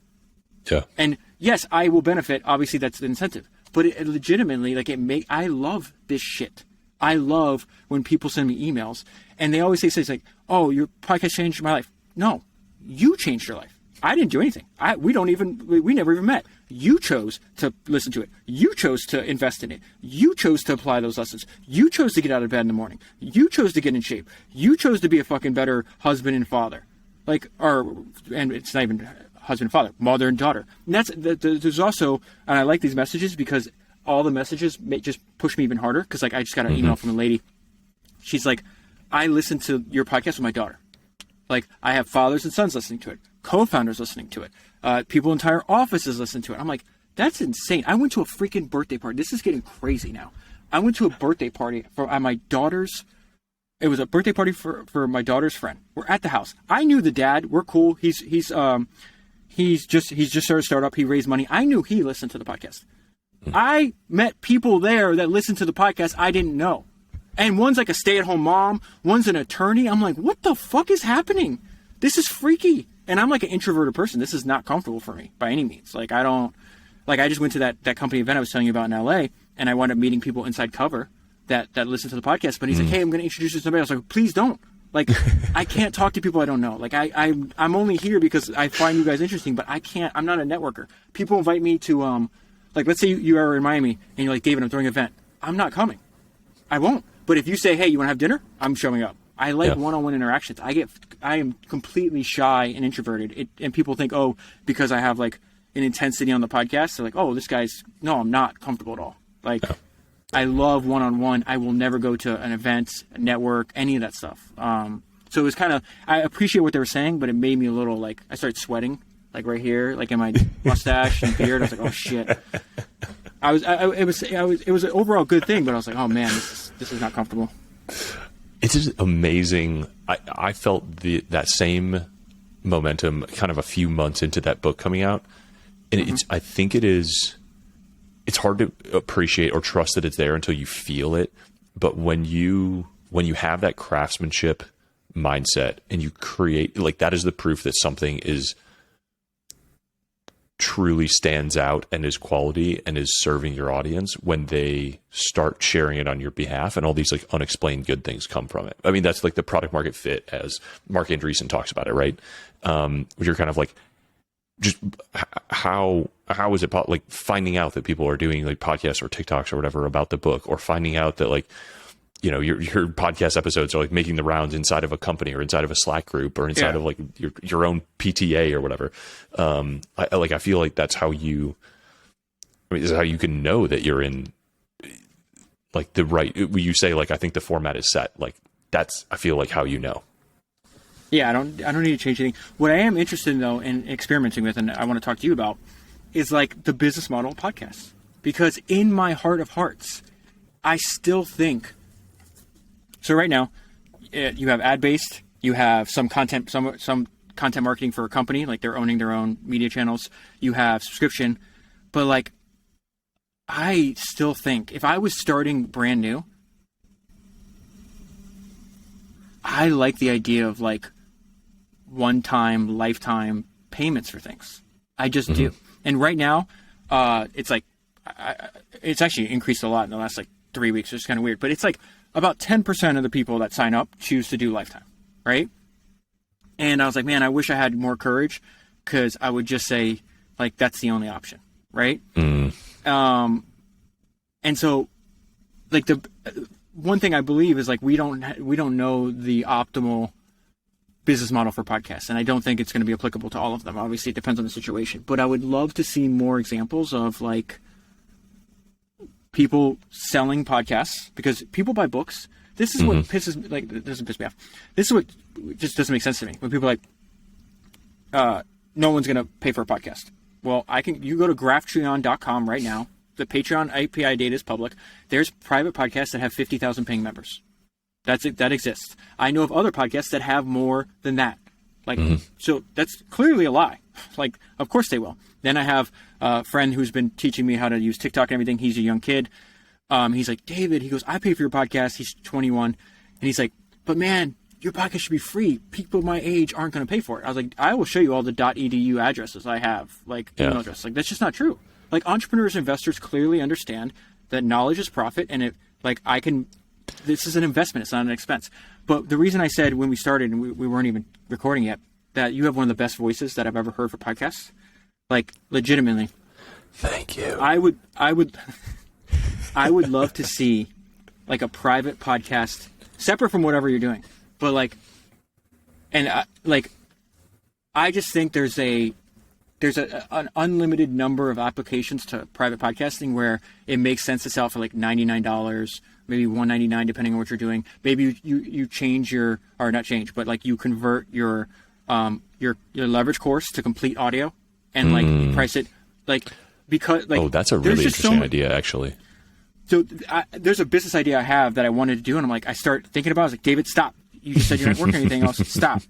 Yeah. And yes, I will benefit. Obviously, that's the incentive. But it legitimately, like, I love this shit. I love when people send me emails and they always say things like, oh, your podcast changed my life. No, you changed your life. I didn't do anything. We never even met. You chose to listen to it. You chose to invest in it. You chose to apply those lessons. You chose to get out of bed in the morning. You chose to get in shape. You chose to be a fucking better husband and father. And it's not even husband and father, mother and daughter. And there's also, and I like these messages because all the messages just push me even harder. Because, like, I just got an email from a lady. She's like, I listen to your podcast with my daughter. Like, I have fathers and sons listening to it, co-founders listening to it, people entire offices listen to it. I'm like, that's insane. I went to a freaking birthday party. This is getting crazy now. I went to a birthday party for my daughter's. It was a birthday party for my daughter's friend. We're at the house. I knew the dad. We're cool. He's just started a startup. He raised money. I knew he listened to the podcast. I met people there that listened to the podcast I didn't know. And one's like a stay-at-home mom. One's an attorney. I'm like, what the fuck is happening? This is freaky. And I'm like an introverted person. This is not comfortable for me by any means. Like, I just went to that company event I was telling you about in LA, and I wound up meeting people inside Cover that listen to the podcast. But he's like, hey, I'm going to introduce you to somebody else. I was like, please don't. Like, I can't talk to people I don't know. Like, I'm only here because I find you guys interesting, but I'm not a networker. People invite me to, like, let's say you are in Miami and you're like, David, I'm throwing an event. I'm not coming. I won't. But if you say, hey, you want to have dinner? I'm showing up. I like one-on-one interactions. I am completely shy and introverted. And people think, oh, because I have like an intensity on the podcast, they're like, oh, no, I'm not comfortable at all. Like, I love one-on-one. I will never go to an event, a network, any of that stuff. So it was kind of, I appreciate what they were saying, but it made me a little, like, I started sweating, like right here, like in my mustache and beard. I was like, oh shit. It was an overall good thing, but I was like, oh man, this is not comfortable. It's just amazing. I felt that same momentum kind of a few months into that book coming out. And I think it's hard to appreciate or trust that it's there until you feel it. But when you have that craftsmanship mindset and you create, like, that is the proof that something is truly stands out and is quality and is serving your audience when they start sharing it on your behalf, and all these like unexplained good things come from it. I mean, that's like the product market fit, as Mark Andreessen talks about it, right? You're kind of like, just how is it like finding out that people are doing like podcasts or TikToks or whatever about the book, or finding out that, like, you know, your podcast episodes are like making the rounds inside of a company or inside of a Slack group or inside of like your own PTA or whatever. I feel like that's how this is how you can know that you're in like the right, when you say like, I think the format is set, like that's, I feel like how you know. Yeah. I don't need to change anything. What I am interested in though, in experimenting with, and I want to talk to you about, is like the business model of podcasts, because in my heart of hearts, I still think, so right now, you have ad-based, you have some content marketing for a company, like they're owning their own media channels. You have subscription, but like, I still think if I was starting brand new, I like the idea of like one-time, lifetime payments for things. I just do. And right now, it's like, it's actually increased a lot in the last like 3 weeks, which is kind of weird, but it's like about 10% of the people that sign up choose to do lifetime, right? And I was like, man, I wish I had more courage, because I would just say, like, that's the only option, right? And so, like, the one thing I believe is, like, we don't know the optimal business model for podcasts, and I don't think it's going to be applicable to all of them. Obviously, it depends on the situation, but I would love to see more examples of, like, people selling podcasts, because people buy books. This is what pisses, like, it doesn't piss me off. This is what just doesn't make sense to me. When people are like, no one's going to pay for a podcast. Well, you go to graphtreon.com right now. The Patreon API data is public. There's private podcasts that have 50,000 paying members. That exists. I know of other podcasts that have more than that. Like, so that's clearly a lie. Like, of course they will. Then I have a friend who's been teaching me how to use TikTok and everything. He's a young kid. He's like, David, he goes, I pay for your podcast. He's 21. And he's like, but man, your podcast should be free. People my age aren't going to pay for it. I was like, I will show you all the .edu addresses I have, like email addresses. Like, that's just not true. Like, entrepreneurs, investors clearly understand that knowledge is profit, and this is an investment. It's not an expense. But the reason I said when we started, and we weren't even recording yet, that you have one of the best voices that I've ever heard for podcasts, like, legitimately. Thank you. I would love to see, like, a private podcast separate from whatever you're doing. But, like, and I just think there's an unlimited number of applications to private podcasting where it makes sense to sell for like $99, maybe $199, depending on what you're doing. Maybe you change or not change, but like you convert your leverage course to complete audio, and like you price it like, because like, that's a really interesting idea, actually. So there's a business idea I have that I wanted to do, and I'm like, I start thinking about it. I was like, David, stop. You just said you're not working on anything else. Stop.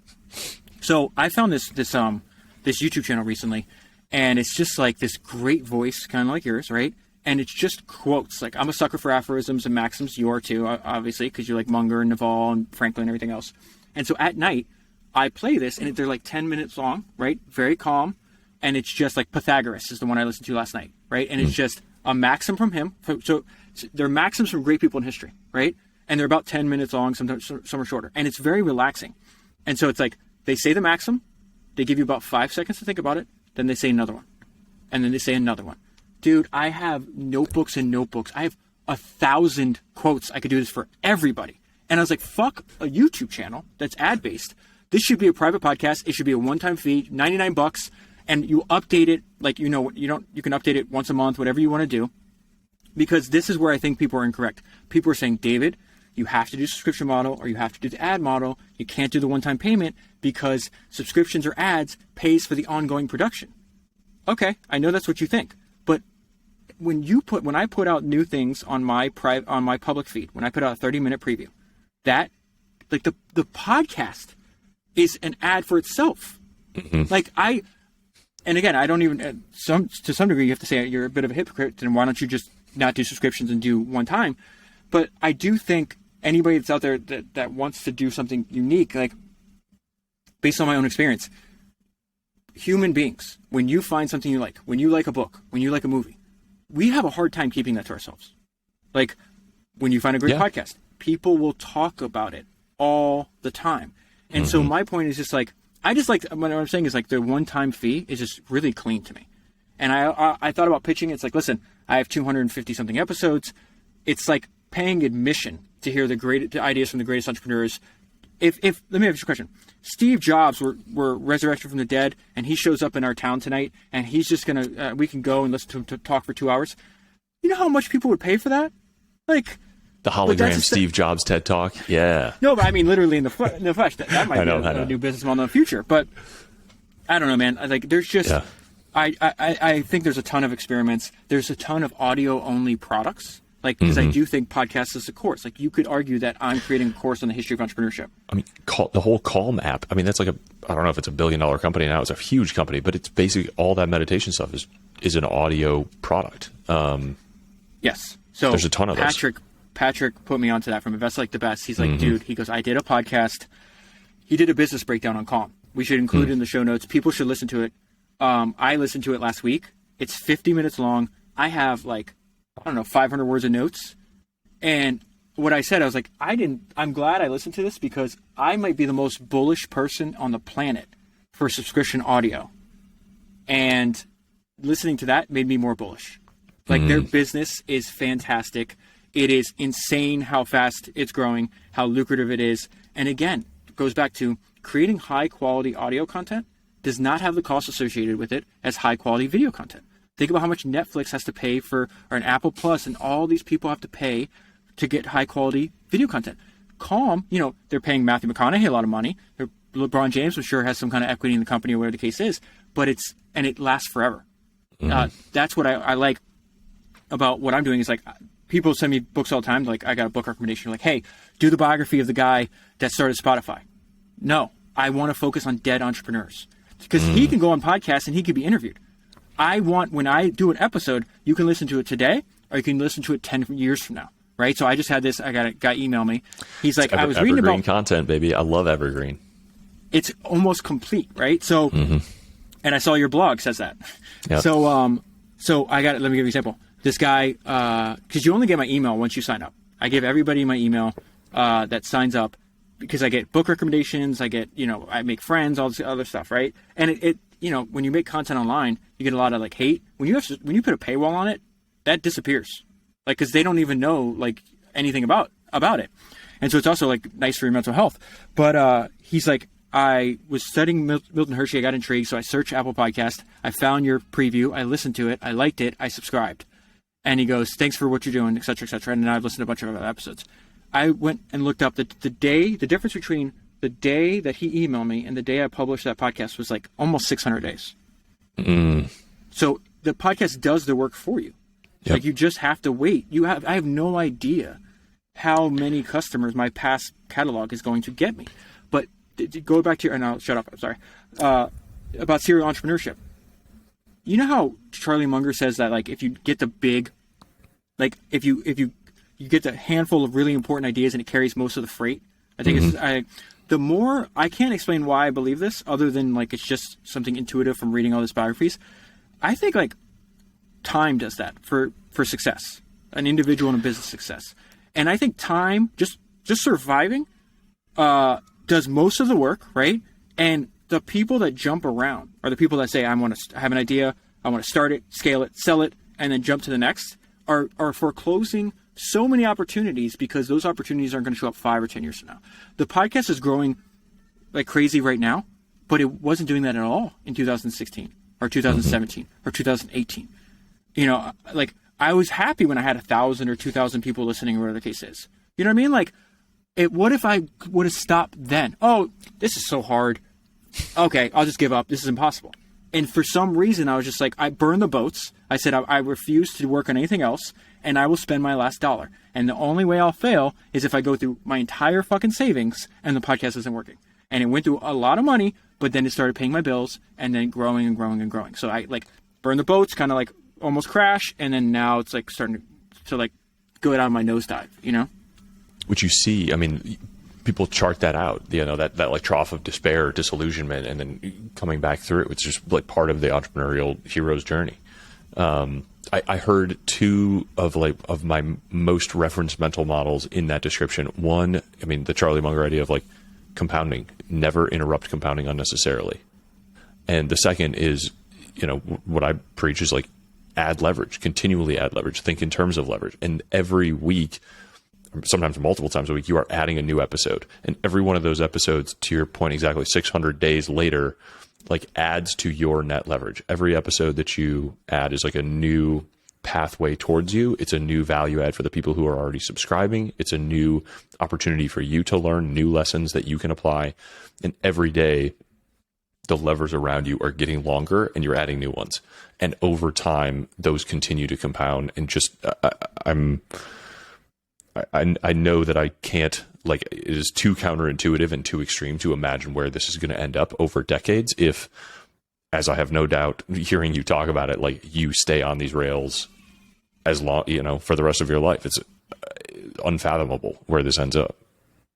So I found this YouTube channel recently, and it's just like this great voice, kind of like yours, right? And it's just quotes. Like, I'm a sucker for aphorisms and maxims. You are too, obviously, because you like Munger and Naval and Franklin and everything else. And so at night, I play this, and they're like 10 minutes long, right? Very calm. And it's just like Pythagoras is the one I listened to last night, right? And it's just a maxim from him. So they're maxims from great people in history, right? And they're about 10 minutes long, sometimes some are shorter. And it's very relaxing. And so it's like, they say the maxim, they give you about 5 seconds to think about it, then they say another one. And then they say another one. Dude, I have notebooks and notebooks. I have 1,000 quotes. I could do this for everybody. And I was like, fuck a YouTube channel that's ad-based. This should be a private podcast. It should be a one-time fee, $99, and you update it, like, you can update it once a month, whatever you want to do. Because this is where I think people are incorrect. People are saying, David, you have to do subscription model, or you have to do the ad model. You can't do the one-time payment because subscriptions or ads pays for the ongoing production. Okay, I know that's what you think, but when I put out new things on my public feed, when I put out a 30-minute preview, that, like, the podcast is an ad for itself. Like, and again, I don't even to some degree you have to say you're a bit of a hypocrite. Then why don't you just not do subscriptions and do one time? But I do think anybody that's out there that wants to do something unique, like, based on my own experience, human beings, when you find something you like, when you like a book, when you like a movie, we have a hard time keeping that to ourselves. Like, when you find a great podcast, people will talk about it all the time. And so my point is just like, I just like, what I'm saying is like, the one-time fee is just really clean to me. And I thought about pitching it. It's like, listen, I have 250 something episodes. It's like paying admission to hear the ideas from the greatest entrepreneurs. If let me ask you a question. Steve Jobs were resurrected from the dead, and he shows up in our town tonight, and he's just gonna we can go and listen to him talk for 2 hours. You know how much people would pay for that? Like, the hologram Steve Jobs TED Talk. Yeah. No, but I mean literally in the flesh. That might be a new business model in the future. But I don't know, man. Like, there's just I think there's a ton of experiments. There's a ton of audio only products. Like, because I do think podcasts is a course. Like, you could argue that I'm creating a course on the history of entrepreneurship. I mean, the whole Calm app. I mean, that's like I don't know if it's $1 billion company now. It's a huge company, but it's basically all that meditation stuff is an audio product. Yes. So there's a ton of those. Patrick put me onto that from Invest Like the Best. He's like, dude, he goes, I did a podcast. He did a business breakdown on Calm. We should include it in the show notes. People should listen to it. I listened to it last week. It's 50 minutes long. I have 500 words of notes. And what I said, I was like, I'm glad I listened to this because I might be the most bullish person on the planet for subscription audio. And listening to that made me more bullish. Their business is fantastic. It is insane how fast it's growing, how lucrative it is. And again, it goes back to creating high quality audio content does not have the cost associated with it as high quality video content. Think about how much Netflix has to pay for, or an Apple Plus, and all these people have to pay to get high quality video content. Calm, they're paying Matthew McConaughey a lot of money. LeBron James, I'm sure, has some kind of equity in the company or whatever the case is, but it lasts forever. That's what I like about what I'm doing is people send me books all the time. I got a book recommendation. Hey, do the biography of the guy that started Spotify. No, I want to focus on dead entrepreneurs because he can go on podcasts and he can be interviewed. I want, when I do an episode, you can listen to it today or you can listen to it 10 years from now. Right. So I just had this, I got a guy email me. He's like, I was reading about evergreen content, baby. I love evergreen. It's almost complete. Right. So, and I saw your blog says that. Yep. So let me give you an example. This guy, because you only get my email once you sign up. I give everybody my email that signs up because I get book recommendations. I get, I make friends, all this other stuff, right? And it when you make content online, you get a lot of hate. When you put a paywall on it, that disappears. Because they don't even know anything about it. And so it's also nice for your mental health. But he's like, I was studying Milton Hershey. I got intrigued. So I searched Apple Podcast. I found your preview. I listened to it. I liked it. I subscribed. And he goes, thanks for what you're doing, et cetera, et cetera. And then I've listened to a bunch of other episodes. I went and looked up the difference between the day that he emailed me and the day I published that podcast was almost 600 days. So the podcast does the work for you. Yep. You just have to wait. I have no idea how many customers my past catalog is going to get me. But go back to your, and I'll shut up, I'm sorry, about serial entrepreneurship. You know how Charlie Munger says that if you get the big, if you get the handful of really important ideas and it carries most of the freight. I think the more, I can't explain why I believe this other than it's just something intuitive from reading all these biographies. I think time does that for success, an individual and a business success. And I think time, just surviving, does most of the work, right? And the people that jump around are the people that say, I have an idea, I want to start it, scale it, sell it, and then jump to the next, are foreclosing so many opportunities because those opportunities aren't going to show up 5 or 10 years from now. The podcast is growing like crazy right now, but it wasn't doing that at all in 2016 or 2017 or 2018. I was happy when I had 1,000 or 2,000 people listening or whatever the case is. You know what I mean? What if I would have stopped then? Oh, this is so hard. Okay, I'll just give up. This is impossible. And for some reason, I was just I burned the boats. I said, I refuse to work on anything else, and I will spend my last dollar. And the only way I'll fail is if I go through my entire fucking savings and the podcast isn't working. And it went through a lot of money, but then it started paying my bills and then growing and growing and growing. So I burned the boats, kind of almost crash, and then now it's starting to go down my nosedive, Which you see, I mean, people chart that out, that trough of despair, disillusionment, and then coming back through it. It's just part of the entrepreneurial hero's journey. I heard two of my most referenced mental models in that description. One, I mean, the Charlie Munger idea of compounding, never interrupt compounding unnecessarily. And the second is, what I preach is add leverage, continually add leverage, think in terms of leverage. And every week, sometimes multiple times a week, you are adding a new episode. And every one of those episodes, to your point, exactly 600 days later, adds to your net leverage. Every episode that you add is a new pathway towards you. It's a new value add for the people who are already subscribing. It's a new opportunity for you to learn new lessons that you can apply. And every day, the levers around you are getting longer and you're adding new ones. And over time, those continue to compound. And just, I know that I can't, it is too counterintuitive and too extreme to imagine where this is going to end up over decades if, as I have no doubt, hearing you talk about it, you stay on these rails as long, for the rest of your life. It's unfathomable where this ends up.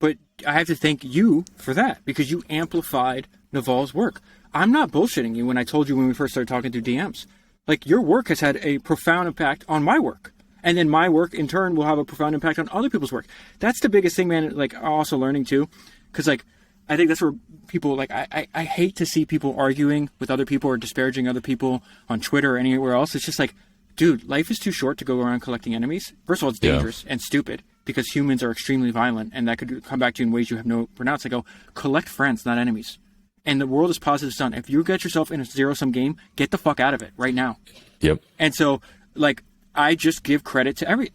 But I have to thank you for that because you amplified Naval's work. I'm not bullshitting you when I told you when we first started talking through DMs. Like, your work has had a profound impact on my work. And then my work, in turn, will have a profound impact on other people's work. That's the biggest thing, man. Like, also learning, too. Because, like, I think that's where people, like, I hate to see people arguing with other people or disparaging other people on Twitter or anywhere else. It's just like, dude, life is too short to go around collecting enemies. First of all, it's dangerous and stupid because humans are extremely violent, and that could come back to you in ways you have no pronounce. I go, collect friends, not enemies. And the world is positive sum. If you get yourself in a zero-sum game, get the fuck out of it right now. Yep. And so, like, I just give credit to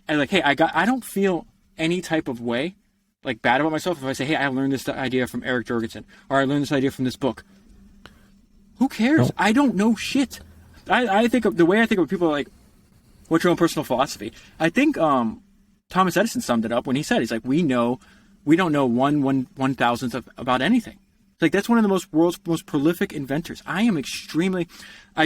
hey, I don't feel any type of way, like, bad about myself if I say, hey, I learned this idea from Eric Jorgensen, or I learned this idea from this book. Who cares? No. I don't know shit. I think of the way I think of people like, what's your own personal philosophy? I think Thomas Edison summed it up when he said, he's like, we don't know one thousandth about anything. Like, that's one of the world's most prolific inventors. I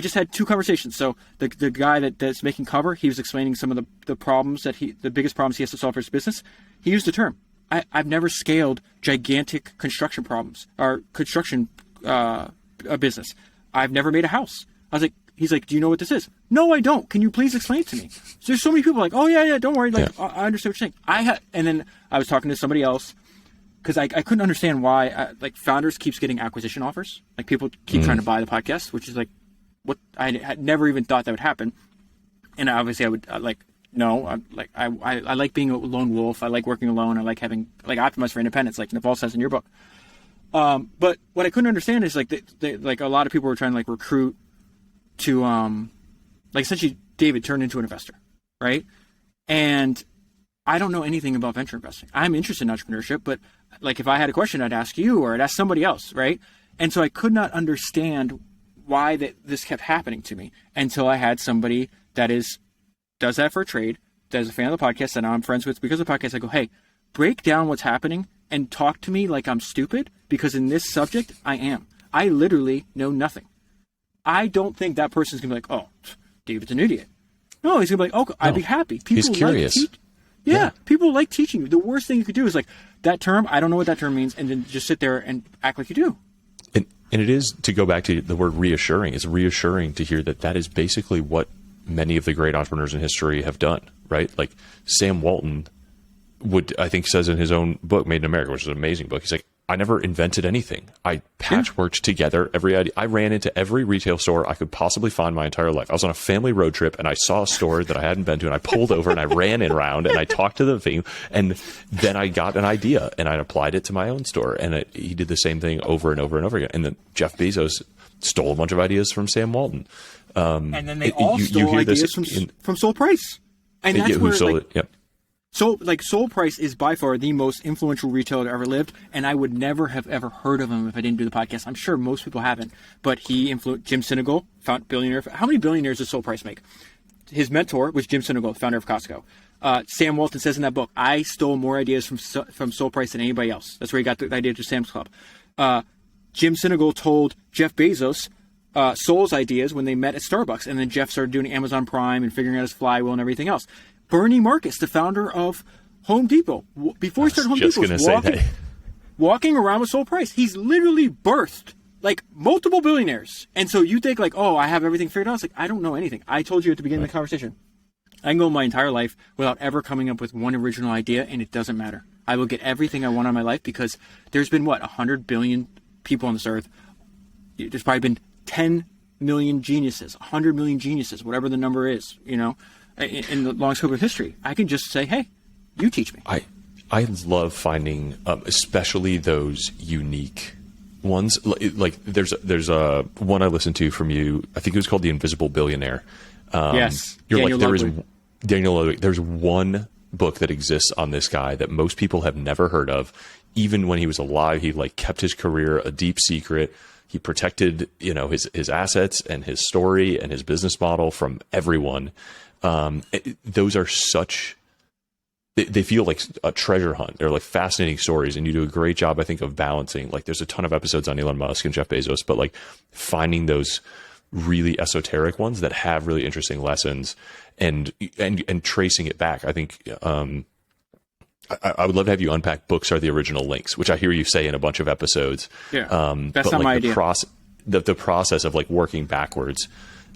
just had 2 conversations. So the guy that's making cover, he was explaining some of the problems the biggest problems he has to solve for his business. He used the term, I've never scaled gigantic construction problems or construction a business. I've never made a house. He's like, do you know what this is? No, I don't. Can you please explain it to me? So there's so many people like, oh yeah, don't worry. Like, I understand what you're saying. And then I was talking to somebody else because I couldn't understand why like Founders keeps getting acquisition offers. Like, people keep trying to buy the podcast, which is like what I had never even thought that would happen. And obviously I would I like being a lone wolf. I like working alone. I like having optimized for independence, like Naval says in your book. But what I couldn't understand is like like a lot of people were trying to like recruit to like essentially David turned into an investor, right? And I don't know anything about venture investing. I'm interested in entrepreneurship, but like if I had a question, I'd ask you or I'd ask somebody else, right? And so I could not understand why this kept happening to me until I had somebody that does that for a trade, that is a fan of the podcast, that I'm friends with because of the podcast. I go, hey, break down what's happening and talk to me like I'm stupid, because in this subject, I am. I literally know nothing. I don't think that person's going to be like, oh, David's an idiot. No, he's going to be like, oh, I'd be happy. People he's curious. People like teaching you. The worst thing you could do is like, that term, I don't know what that term means, and then just sit there and act like you do. And it is, to go back to the word reassuring, it's reassuring to hear that is basically what many of the great entrepreneurs in history have done, right? Like Sam Walton I think says in his own book, Made in America, which is an amazing book, he's like, I never invented anything. I patchworked together every idea. I ran into every retail store I could possibly find my entire life. I was on a family road trip and I saw a store that I hadn't been to, and I pulled over and I ran it around and I talked to the thing, and then I got an idea and I applied it to my own store. And he did the same thing over and over and over again. And then Jeff Bezos stole a bunch of ideas from Sam Walton. And then they all stole ideas from Sol Price. And that's where sold it. Yep. So, like, Sol Price is by far the most influential retailer that ever lived, and I would never have ever heard of him if I didn't do the podcast. I'm sure most people haven't, but he influenced Jim Sinegal, billionaire. How many billionaires does Sol Price make? His mentor was Jim Sinegal, founder of Costco. Sam Walton says in that book, I stole more ideas from Sol Price than anybody else. That's where he got the idea to Sam's Club. Jim Sinegal told Jeff Bezos Sol's ideas when they met at Starbucks, and then Jeff started doing Amazon Prime and figuring out his flywheel and everything else. Bernie Marcus, the founder of Home Depot, before he started Home Depot, was walking around with Sol Price. He's literally birthed like multiple billionaires. And so you think like, oh, I have everything figured out. It's like, I don't know anything. I told you at the beginning of the conversation, I can go my entire life without ever coming up with one original idea, and it doesn't matter. I will get everything I want in my life because there's been 100 billion people on this earth. There's probably been 10 million geniuses, 100 million geniuses, whatever the number is, in the long scope of history. I can just say, hey, you teach me. I love finding, especially those unique ones. Like there's a one I listened to from you. I think it was called The Invisible Billionaire. Yes. You're Daniel like, Ludwig. Daniel Ludwig. There's one book that exists on this guy that most people have never heard of. Even when he was alive, he like kept his career a deep secret. He protected, his assets and his story and his business model from everyone. Those are they feel like a treasure hunt. They're like fascinating stories, and you do a great job, I think, of balancing. Like there's a ton of episodes on Elon Musk and Jeff Bezos, but like finding those really esoteric ones that have really interesting lessons and tracing it back. I think, I would love to have you unpack books are the original links, which I hear you say in a bunch of episodes. Yeah. That's not like my idea. the process of like working backwards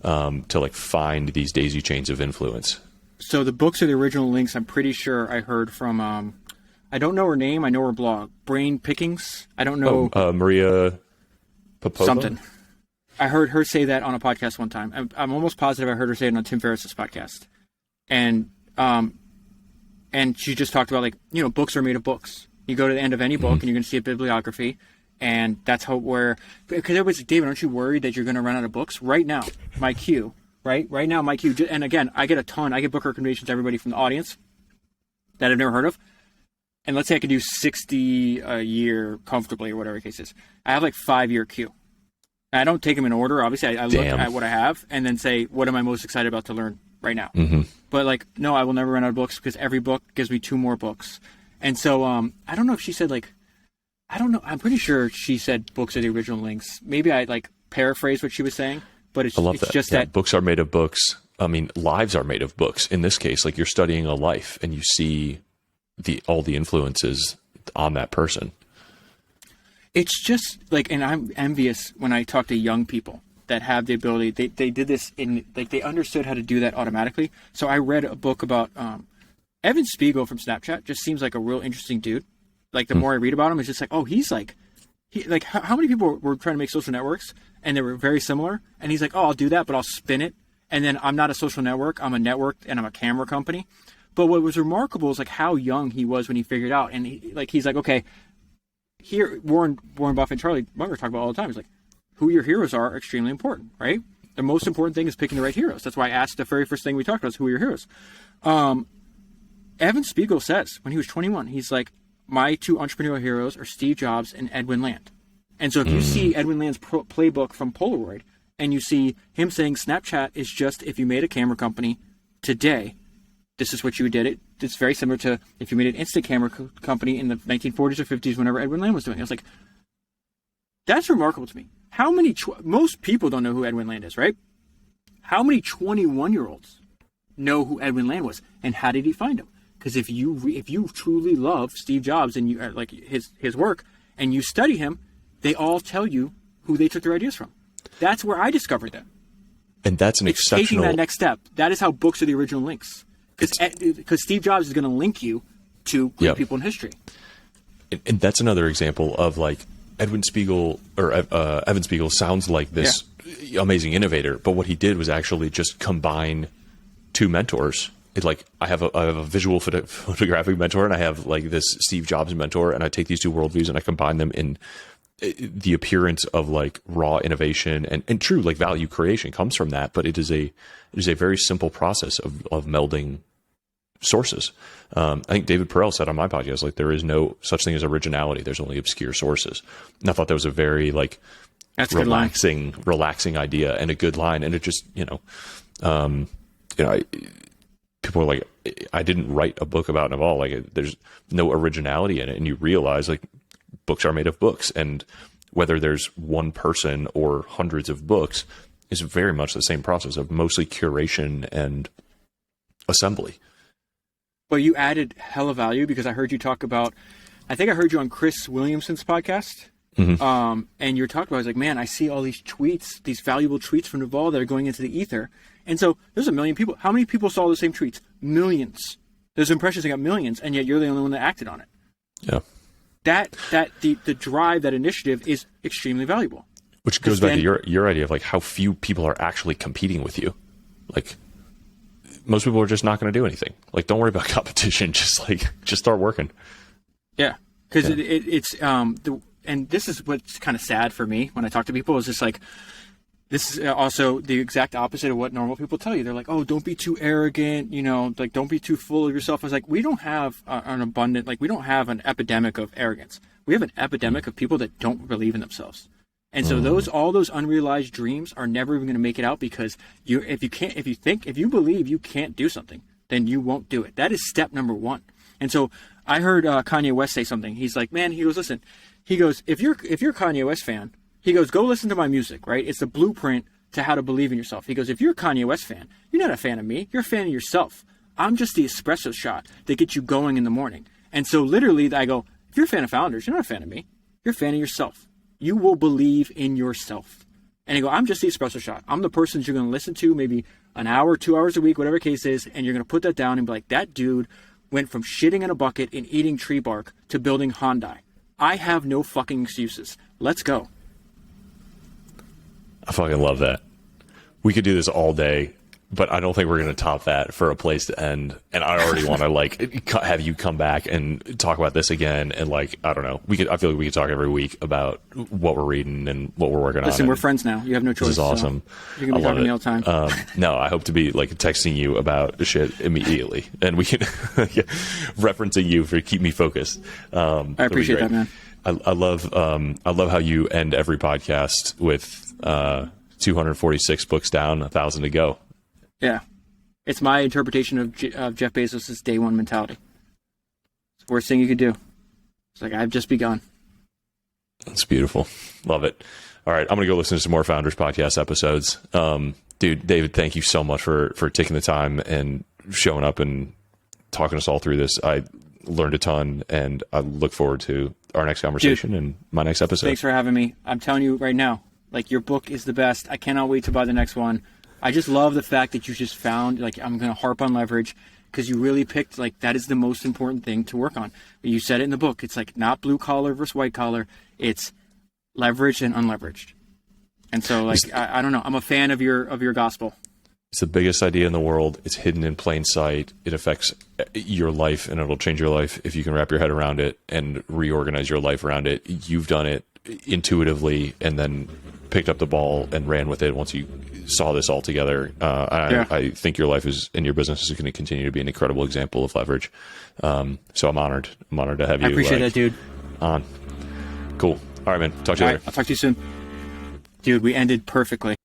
to like find these daisy chains of influence. So the books are the original links. I'm pretty sure I heard from, I don't know her name. I know her blog, Brain Pickings. I don't know. Maria Popova? Something. I heard her say that on a podcast one time. I'm almost positive I heard her say it on Tim Ferriss's podcast. And she just talked about like, books are made of books. You go to the end of any book and you're going to see a bibliography. And that's because everybody's like, David, aren't you worried that you're going to run out of books? Right now, my queue, right now, my queue. And again, I get book recommendations to everybody from the audience that I've never heard of. And let's say I could do 60 a year comfortably or whatever the case is. I have like 5-year queue. I don't take them in order. Obviously, I look at what I have and then say, what am I most excited about to learn right now? But like, no, I will never run out of books because every book gives me 2 more books. And so I don't know if she said like, I don't know. I'm pretty sure she said books are the original links. Maybe I like paraphrased what she was saying, but it's just that books are made of books. I mean, lives are made of books. In this case, like you're studying a life and you see all the influences on that person. It's just like, and I'm envious when I talk to young people that have the ability. They did this in like they understood how to do that automatically. So I read a book about Evan Spiegel from Snapchat. Just seems like a real interesting dude. Like the more I read about him, it's just like, oh, how many people were trying to make social networks and they were very similar? And he's like, oh, I'll do that, but I'll spin it. And then I'm not a social network. I'm a network and I'm a camera company. But what was remarkable is like how young he was when he figured out. And he's like, okay, here, Warren Buffett and Charlie Munger talk about all the time. He's like, who your heroes are extremely important, right? The most important thing is picking the right heroes. That's why I asked the very first thing we talked about is who are your heroes. Evan Spiegel says when he was 21, he's like, my 2 entrepreneurial heroes are Steve Jobs and Edwin Land. And so if you see Edwin Land's playbook from Polaroid and you see him saying Snapchat is just if you made a camera company today, this is what you did. It's very similar to if you made an instant camera company in the 1940s or 50s whenever Edwin Land was doing it. I was like, that's remarkable to me. How many, most people don't know who Edwin Land is, right? How many 21-year-olds know who Edwin Land was? And how did he find him? Because if you truly love Steve Jobs and you like his work and you study him, they all tell you who they took their ideas from. That's where I discovered them. And that's an exceptional... taking that next step. That is how books are the original links. Because Steve Jobs is going to link you to great people in history. And that's another example of like Evan Spiegel sounds like this amazing innovator, but what he did was actually just combine 2 mentors. I have a visual photographic mentor and I have like this Steve Jobs mentor, and I take these 2 worldviews and I combine them in the appearance of like raw innovation and true like value creation comes from that. But it is a very simple process of melding sources. I think David Perel said on my podcast, like there is no such thing as originality. There's only obscure sources. And I thought that was a very like that's relaxing idea and a good line. And it just, people are like, I didn't write a book about Naval. Like there's no originality in it. And you realize like books are made of books, and whether there's one person or hundreds of books is very much the same process of mostly curation and assembly. Well, you added hella value because I heard you talk about, I think I heard you on Chris Williamson's podcast. And you're talking about, I was like, man, I see all these tweets, these valuable tweets from Naval that are going into the ether. And so there's 1 million people. How many people saw the same tweets? Millions. Those impressions, they got millions, and yet you're the only one that acted on it. Yeah. The drive, that initiative is extremely valuable. Which goes back to your idea of like how few people are actually competing with you. Like most people are just not going to do anything. Like don't worry about competition. Just start working. Yeah. Because it's and this is what's kind of sad for me when I talk to people is just like, this is also the exact opposite of what normal people tell you. They're like, oh, don't be too arrogant, like don't be too full of yourself. I was like, we don't have we don't have an epidemic of arrogance. We have an epidemic of people that don't believe in themselves. And so all those unrealized dreams are never even going to make it out because if you believe you can't do something, then you won't do it. That is step number 1. And so I heard Kanye West say something. He's like, man, he goes, listen, he goes, if you're a Kanye West fan, he goes, go listen to my music, right? It's the blueprint to how to believe in yourself. He goes, if you're a Kanye West fan, you're not a fan of me. You're a fan of yourself. I'm just the espresso shot that gets you going in the morning. And so literally I go, if you're a fan of Founders, you're not a fan of me. You're a fan of yourself. You will believe in yourself. And you go, I'm just the espresso shot. I'm the person that you're going to listen to maybe an hour, 2 hours a week, whatever the case is, and you're going to put that down and be like, that dude went from shitting in a bucket and eating tree bark to building Hyundai. I have no fucking excuses. Let's go. I fucking love that. We could do this all day, but I don't think we're going to top that for a place to end. And I already want to like have you come back and talk about this again. And like, I don't know, I feel like we could talk every week about what we're reading and what we're working on. Listen, we're friends now. You have no choice. This is awesome. So you can be talking to me all the time. No, I hope to be like texting you about shit immediately, and we can referencing you for keep me focused. I appreciate that, man. I love how you end every podcast with 246 books down, 1,000 to go. Yeah. It's my interpretation of Jeff Bezos' day one mentality. It's the worst thing you could do. It's like, I've just begun. That's beautiful. Love it. All right. I'm going to go listen to some more Founders Podcast episodes. Dude, David, thank you so much for taking the time and showing up and talking us all through this. I learned a ton, and I look forward to our next conversation and my next episode. Thanks for having me. I'm telling you right now, like, your book is the best. I cannot wait to buy the next one. I just love the fact that you just found, like, I'm going to harp on leverage, because you really picked, like, that is the most important thing to work on. You said it in the book. It's like not blue collar versus white collar. It's leveraged and unleveraged. And so, like, I don't know. I'm a fan of your gospel. It's the biggest idea in the world. It's hidden in plain sight. It affects your life, and it'll change your life if you can wrap your head around it and reorganize your life around it. You've done it intuitively and then picked up the ball and ran with it once you saw this all together. I think your life is and your business is going to continue to be an incredible example of leverage. So I'm honored. I'm honored to have you. I appreciate that, dude. On. Cool. All right, man. Talk to you later. I'll talk to you soon. Dude, we ended perfectly.